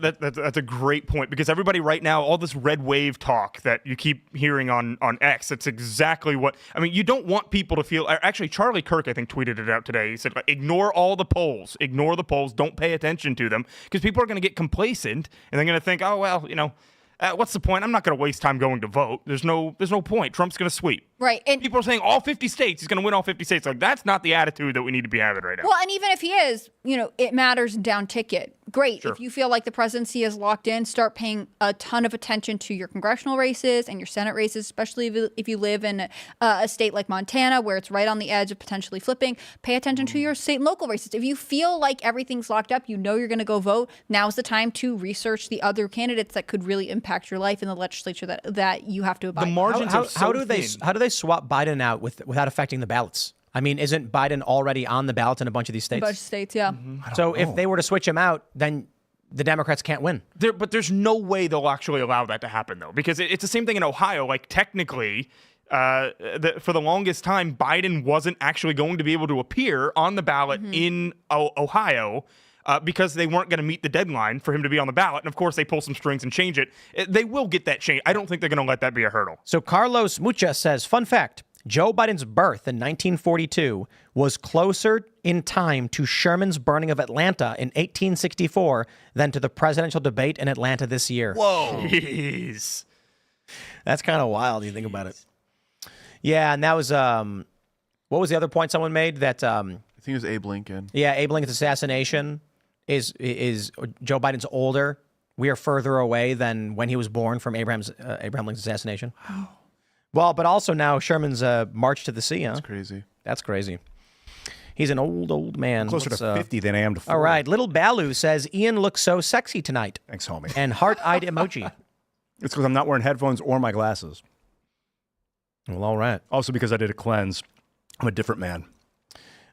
a great point, because everybody right now, all this red wave talk that you keep hearing on X, it's exactly what, you don't want people to feel, actually Charlie Kirk, I think, tweeted it out today. He said, ignore all the polls, don't pay attention to them, because people are going to get complacent and they're going to think, oh, well, what's the point? I'm not going to waste time going to vote. There's no point. Trump's going to sweep. Right. And people are saying all 50 states, he's going to win all 50 states. That's not the attitude that we need to be having right now. Well, and even if he is, it matters down ticket. Great. Sure. If you feel like the presidency is locked in, start paying a ton of attention to your congressional races and your Senate races, especially if you live in a state like Montana, where it's right on the edge of potentially flipping. Pay attention to your state and local races. If you feel like everything's locked up, you're going to go vote, now's the time to research the other candidates that could really impact your life in the legislature that you have to abide by. The margins are so thin. How do they swap Biden out without affecting the ballots? Isn't Biden already on the ballots in a bunch of these states? A bunch of states, yeah. So if they were to switch him out, then the Democrats can't win. But there's no way they'll actually allow that to happen, though, because it's the same thing in Ohio. Technically, for the longest time, Biden wasn't actually going to be able to appear on the ballot in Ohio. Because they weren't going to meet the deadline for him to be on the ballot. And, of course, they pull some strings and change it. They will get that change. I don't think they're going to let that be a hurdle. So Carlos Mucha says, fun fact, Joe Biden's birth in 1942 was closer in time to Sherman's burning of Atlanta in 1864 than to the presidential debate in Atlanta this year. Whoa. Jeez. That's kind of wild. You think about it. Yeah, and that was what was the other point someone made? That I think it was Abe Lincoln. yeah, Abe Lincoln's assassination is Joe Biden's older. We are further away than when he was born from Abraham Lincoln's assassination. Well, but also now Sherman's march to the sea. Huh? That's crazy. That's crazy. He's an old man. Closer to 50 than I am to 40. All right, Little Baloo says Ian looks so sexy tonight, Thanks, homie. and heart-eyed emoji. It's because I'm not wearing headphones or my glasses. Well, all right. Also because I did a cleanse. I'm a different man.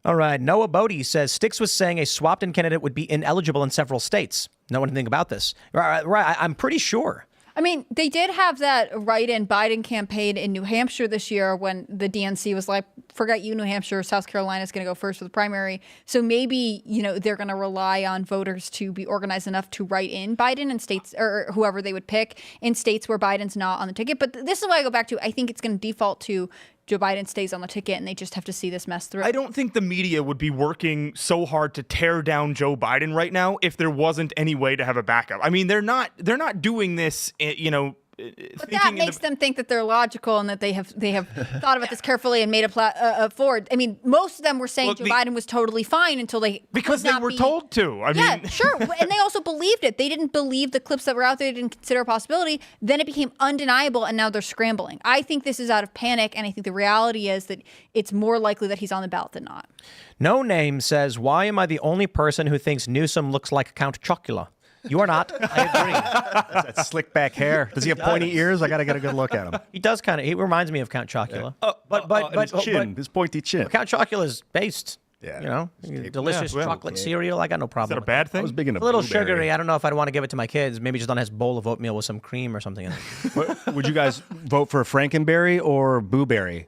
All right. Noah Bodie says Sticks was saying a swapped-in candidate would be ineligible in several states. No one can think about this. Right. I'm pretty sure. I mean, they did have that write-in Biden campaign in New Hampshire this year when the DNC was like, forget you, New Hampshire, South Carolina is going to go first for the primary. So maybe, they're going to rely on voters to be organized enough to write in Biden in states or whoever they would pick in states where Biden's not on the ticket. But this is why I go back to, I think it's going to default to Joe Biden stays on the ticket and they just have to see this mess through. I don't think the media would be working so hard to tear down Joe Biden right now if there wasn't any way to have a backup. I mean, they're not doing this, But that makes them think that they're logical and that they have thought about this carefully and made a forward. I mean, most of them were saying Joe Biden was totally fine until they because they were told to. I mean, sure, and they also believed it. They didn't believe the clips that were out there. They didn't consider a possibility. Then it became undeniable, and now they're scrambling. I think this is out of panic, and I think the reality is that it's more likely that he's on the ballot than not. No Name says, why am I the only person who thinks Newsom looks like Count Chocula? You are not. I agree. That's that slick back hair. Does he have pointy ears? I got to get a good look at him. He does kind of. He reminds me of Count Chocula. But his chin, his pointy chin. Count Chocula is based. Yeah. Delicious chocolate cereal. I got no problem. Is that a with bad thing? I was big into a little blueberry. sugary. I don't know if I'd want to give it to my kids. Maybe just on a nice bowl of oatmeal with some cream or something in it. Would you guys vote for Frankenberry or Booberry?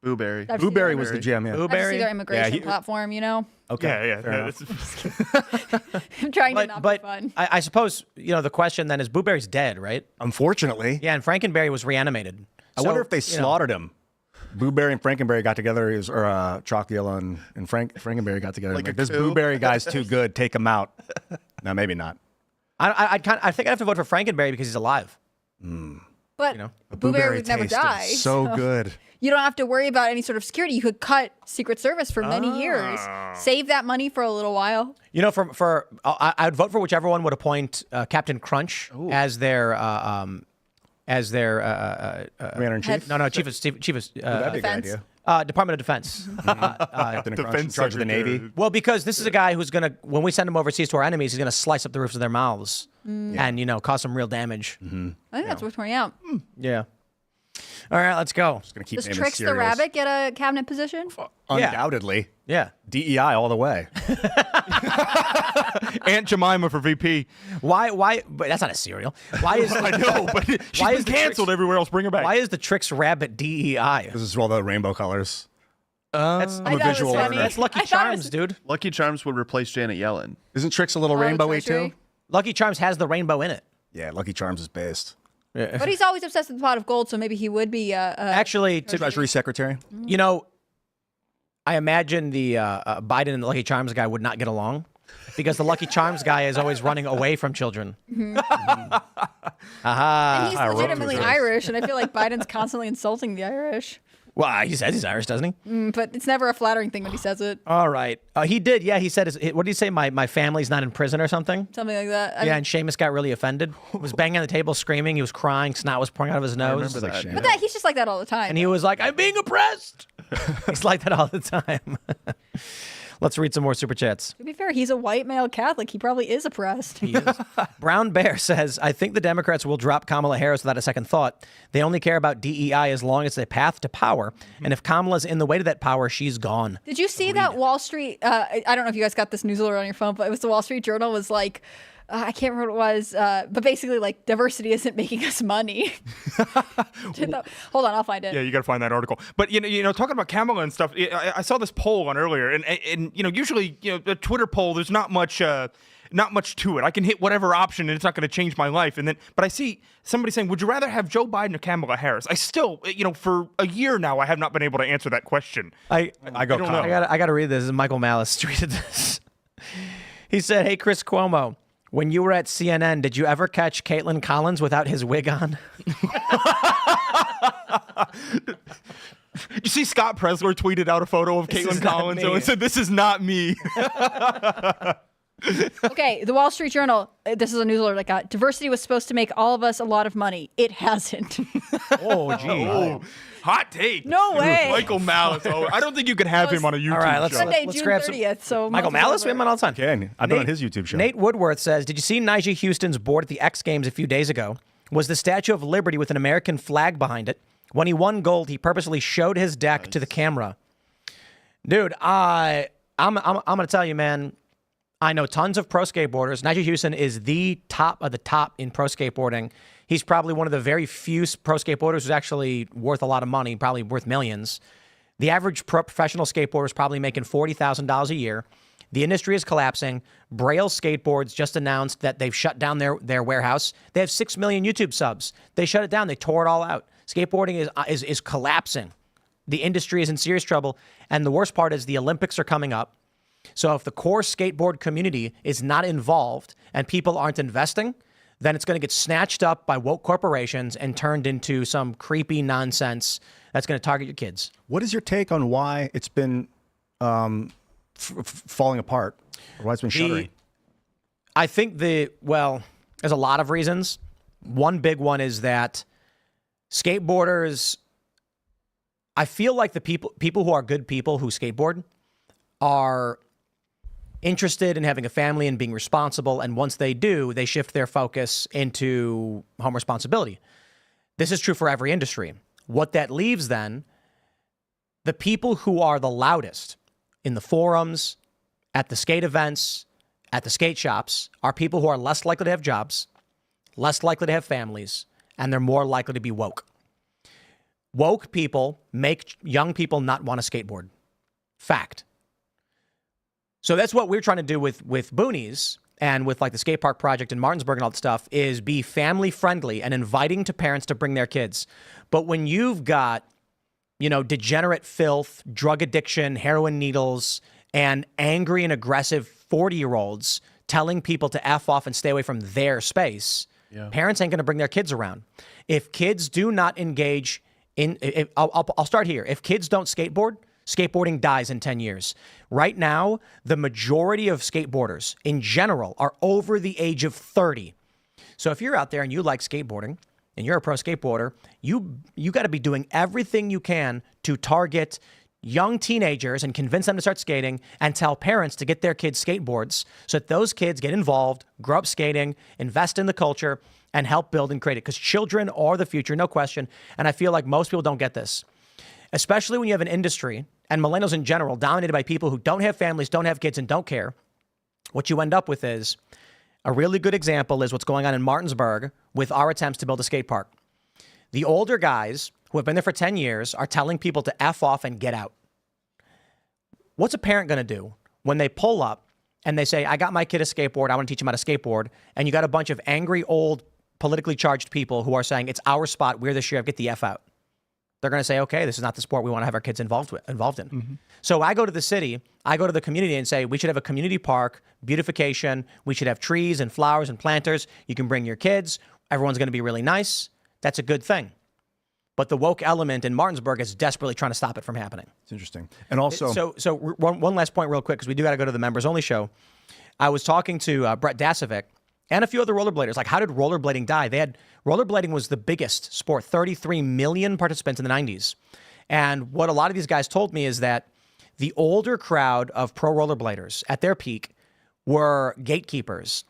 Blueberry. Blueberry was the jam. Yeah. I have to see their immigration Yeah, platform, Okay. Yeah. I'm trying to not be But fun. I suppose the question then is Blueberry's dead, right? Unfortunately. Yeah, and Frankenberry was reanimated. I wonder if they slaughtered him. Blueberry and Frankenberry got together, or Chocula and Frankenberry got together. Like this Blueberry guy's too good. Take him out. No, maybe not. I think I'd have to vote for Frankenberry because he's alive. But Blueberry would never tasted die. So good. You don't have to worry about any sort of security. You could cut Secret Service for many years. Save that money for a little while. I would vote for whichever one would appoint Captain Crunch as their Commander in chief. No, chief of That'd be a good Defense. idea. Department of Defense. Captain Crunch in charge of the Navy. Well, because this is a guy who's gonna, when we send him overseas to our enemies, he's gonna slice up the roofs of their mouths and cause some real damage. I think that's worth pointing out. Yeah. All right, let's go. Just gonna keep Does naming Trix the cereals. Rabbit get a cabinet position? Undoubtedly. Yeah. DEI all the way. Aunt Jemima for VP. Why? But that's not a cereal. Why is I know, but she's Why been is the canceled everywhere else. Bring her back. Why is the Trix Rabbit DEI? This is all the rainbow colors. That's, I thought it was visual funny. learner. that's Lucky I thought it Charms, was- dude. Lucky Charms would replace Janet Yellen. Isn't Trix a little rainbowy Treasury. too? Lucky Charms has the rainbow in it. Yeah, Lucky Charms is based. But he's always obsessed with the pot of gold, so maybe he would be Actually, Treasury Secretary. I imagine the Biden and the Lucky Charms guy would not get along because the Lucky Charms guy is always running away from children. And he's legitimately Irish, and I feel like Biden's constantly insulting the Irish. Well, he says he's Irish, doesn't he? But it's never a flattering thing when he says it. All right. He did. Yeah, he said, what did he say? My family's not in prison or something? Something like that. I Yeah, mean, and Seamus got really offended. He was banging on the table, screaming. He was crying. Snot was pouring out of his nose. remember that. but he's just like that all the time. And he was like, I'm being oppressed. He's like that all the time. Let's read some more super chats. to be fair, he's a white male Catholic. He probably is oppressed. He is. Brown Bear says, I think the Democrats will drop Kamala Harris without a second thought. They only care about DEI as long as it's a path to power. And if Kamala's in the way to that power, she's gone. Did you see that Wall Street? I don't know if you guys got this news alert on your phone, but it was the Wall Street Journal was like, I can't remember what it was, but basically like diversity isn't making us money. Hold on, I'll find it. Yeah, you got to find that article. But talking about Kamala and stuff, I saw this poll on earlier, and usually a Twitter poll, there's not much not much to it. I can hit whatever option and it's not going to change my life. But I see somebody saying, would you rather have Joe Biden or Kamala Harris? I still, for a year now, I have not been able to answer that question. I go. don't know. I got to read this. Michael Malice tweeted this. He said, "Hey, Chris Cuomo, when you were at CNN, did you ever catch Caitlin Collins without his wig on?" You see, Scott Presler tweeted out a photo of Caitlin Collins and said, "This is not me." Okay, the Wall Street Journal, this is a news alert I got. Diversity was supposed to make all of us a lot of money. It hasn't. Oh, gee. Oh, hot take. No way. Michael Malice. Oh, I don't think you could have him on a YouTube All right, let's- show. Sunday, let's June grab some- 30th. So Michael month's Malice? We over. have him on all the time. Again, I've been on his YouTube show. Nate Woodworth says, "Did you see Nyjah Houston's board at the X Games a few days ago? Was the Statue of Liberty with an American flag behind it. When he won gold, he purposely showed his deck to the camera." Dude, I'm going to tell you, man, I know tons of pro skateboarders. Nyjah Houston is the top of the top in pro skateboarding. He's probably one of the very few pro skateboarders who's actually worth a lot of money, probably worth millions. The average professional skateboarder is probably making $40,000 a year. The industry is collapsing. Braille Skateboards just announced that they've shut down their warehouse. They have 6 million YouTube subs. They shut it down. They tore it all out. Skateboarding is collapsing. The industry is in serious trouble. And the worst part is the Olympics are coming up. So if the core skateboard community is not involved and people aren't investing, then it's going to get snatched up by woke corporations and turned into some creepy nonsense that's going to target your kids. What is your take on why it's been falling apart, or why it's been shuttering? I think there's a lot of reasons. One big one is that skateboarders, I feel like the people who are good people who skateboard are interested in having a family and being responsible. And once they do, they shift their focus into home responsibility. This is true for every industry. What that leaves then, the people who are the loudest in the forums, at the skate events, at the skate shops, are people who are less likely to have jobs, less likely to have families, and they're more likely to be woke. Woke people make young people not want to skateboard. Fact. So that's what we're trying to do with Boonies and with like the skate park project in Martinsburg and all that stuff, is be family friendly and inviting to parents to bring their kids. But when you've got, degenerate filth, drug addiction, heroin needles, and angry and aggressive 40-year-olds telling people to F off and stay away from their space, parents ain't going to bring their kids around. If kids do not engage I'll start here. If kids don't skateboard, skateboarding dies in 10 years. Right now, the majority of skateboarders in general are over the age of 30. So if you're out there and you like skateboarding and you're a pro skateboarder, you got to be doing everything you can to target young teenagers and convince them to start skating, and tell parents to get their kids skateboards so that those kids get involved, grow up skating, invest in the culture, and help build and create it. Because children are the future, no question. And I feel like most people don't get this. Especially when you have an industry, and millennials in general, dominated by people who don't have families, don't have kids, and don't care. What you end up with is, a really good example is what's going on in Martinsburg with our attempts to build a skate park. The older guys who have been there for 10 years are telling people to F off and get out. What's a parent going to do when they pull up and they say, I got my kid a skateboard, I want to teach him how to skateboard, and you got a bunch of angry, old, politically charged people who are saying, it's our spot, we're the sheriff, get the F out. They're going to say, okay, this is not the sport we want to have our kids involved in. Mm-hmm. So I go to the city, I go to the community and say, we should have a community park, beautification, we should have trees and flowers and planters. You can bring your kids. Everyone's going to be really nice. That's a good thing. But the woke element in Martinsburg is desperately trying to stop it from happening. It's interesting. And also... So one last point real quick, because we do got to go to the members-only show. I was talking to Brett Dasovic and a few other rollerbladers. Like, how did rollerblading die? Rollerblading was the biggest sport, 33 million participants in the 90s. And what a lot of these guys told me is that the older crowd of pro rollerbladers at their peak were gatekeepers.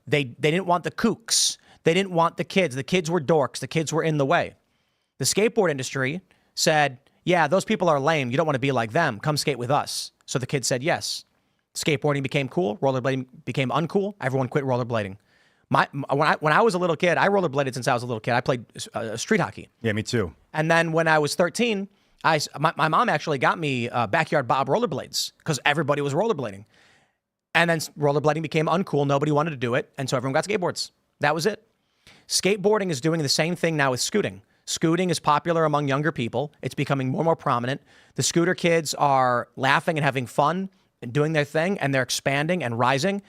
They didn't want the kooks. They didn't want the kids. The kids were dorks. The kids were in the way. The skateboard industry said, yeah, those people are lame. You don't want to be like them. Come skate with us. So the kids said yes. Skateboarding became cool. Rollerblading became uncool. Everyone quit rollerblading. When I was a little kid, I rollerbladed since I was a little kid. I played street hockey. Yeah, me too. And then when I was 13, my mom actually got me backyard Bob rollerblades because everybody was rollerblading. And then rollerblading became uncool. Nobody wanted to do it. And so everyone got skateboards. That was it. Skateboarding is doing the same thing now with scooting. Scooting is popular among younger people. It's becoming more and more prominent. The scooter kids are laughing and having fun and doing their thing, and they're expanding and rising.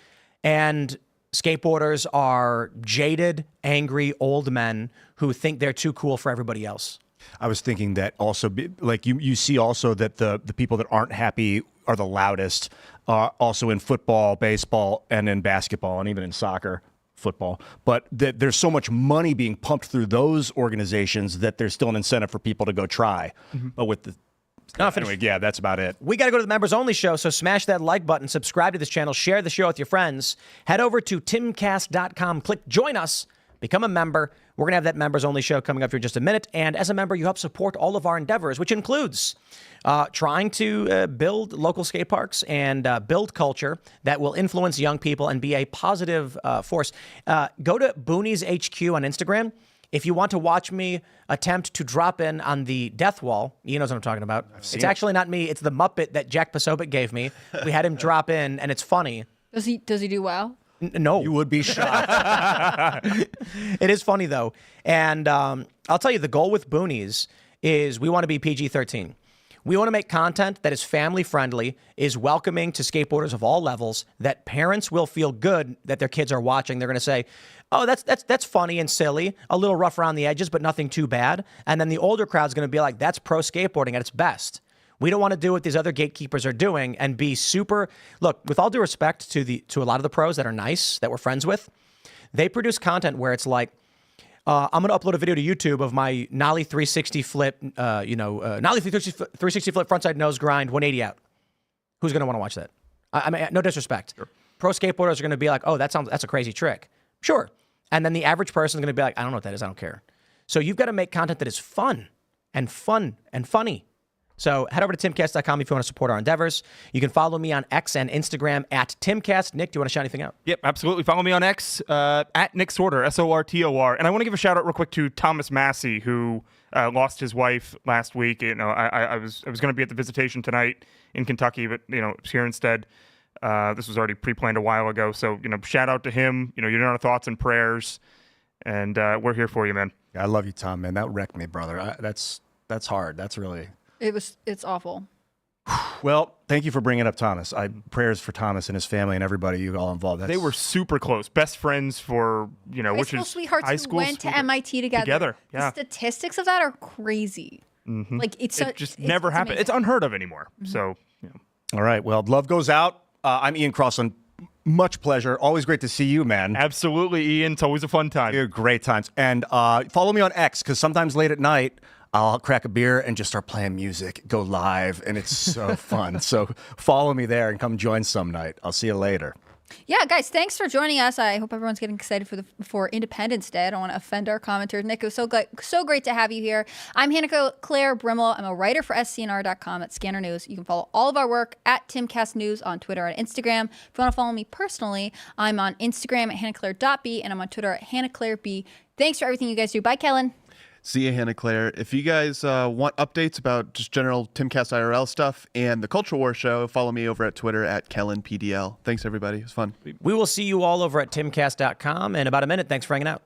And skateboarders are jaded, angry, old men who think they're too cool for everybody else. I was thinking that also, like you see also that the people that aren't happy are the loudest, also in football, baseball, and in basketball, and even in soccer, football. But there's so much money being pumped through those organizations that there's still an incentive for people to go try. But with the anyway, yeah, that's about it. We got to go to the members only show, so smash that like button, subscribe to this channel, share the show with your friends. Head over to timcast.com, click join us, become a member. We're going to have that members only show coming up here in just a minute. And as a member, you help support all of our endeavors, which includes trying to build local skate parks and build culture that will influence young people and be a positive force. Go to Boonies HQ on Instagram. If you want to watch me attempt to drop in on the death wall, he knows what I'm talking about. It's actually not me. It's the Muppet that Jack Posobiec gave me. We had him drop in, and it's funny. Does he do well? No. You would be shocked. It is funny, though. And I'll tell you, the goal with Boonies is we want to be PG-13. We want to make content that is family-friendly, is welcoming to skateboarders of all levels, that parents will feel good that their kids are watching. They're going to say, oh, that's funny and silly, a little rough around the edges, but nothing too bad. And then the older crowd's going to be like, that's pro skateboarding at its best. We don't want to do what these other gatekeepers are doing and be super. Look, with all due respect to a lot of the pros that are nice, that we're friends with, they produce content where it's like, I'm going to upload a video to YouTube of my Nollie 360 flip, Nollie 360 flip frontside nose grind 180 out. Who's going to want to watch that? I mean, no disrespect. Sure. Pro skateboarders are going to be like, oh, that's a crazy trick. Sure. And then the average person is going to be like, I don't know what that is. I don't care. So you've got to make content that is fun and funny. So head over to timcast.com if you want to support our endeavors. You can follow me on X and Instagram at Timcast. Nick, do you want to shout anything out? Yep, absolutely. Follow me on X at Nick Sortor, Sortor. And I want to give a shout out real quick to Thomas Massey, who lost his wife last week. You know, I was going to be at the visitation tonight in Kentucky, but it was here instead. This was already pre-planned a while ago. So shout out to him. You're in our thoughts and prayers, and we're here for you, man. Yeah, I love you, Tom. Man, that wrecked me, brother. That's hard. That's really. It's awful. Well, thank you for bringing up Thomas. Prayers for Thomas and his family and everybody you all involved. They were super close, best friends for high school sweethearts high who went to MIT together. Yeah. The statistics of that are crazy. Mm-hmm. Like it's never happened. amazing. It's unheard of anymore. Mm-hmm. So, all right. Well, love goes out. I'm Ian Crossland. Much pleasure. Always great to see you, man. Absolutely, Ian. It's always a fun time. You're great times. And follow me on X, because sometimes late at night, I'll crack a beer and just start playing music, go live, and it's so fun. So follow me there and come join some night. I'll see you later. Yeah, guys, thanks for joining us. I hope everyone's getting excited for Independence Day. I don't want to offend our commenters. Nick, it was so great to have you here. I'm Hannah Claire Brimmel. I'm a writer for SCNR.com at Scanner News. You can follow all of our work at Timcast News on Twitter and Instagram. If you want to follow me personally, I'm on Instagram at hannahclaire.b and I'm on Twitter at hannahclaireb. Thanks for everything you guys do. Bye, Kellen. See you, Hannah Claire. If you guys want updates about just general Timcast IRL stuff and the Culture War show, follow me over at Twitter at KellenPDL. Thanks, everybody. It was fun. We will see you all over at timcast.com in about a minute. Thanks for hanging out.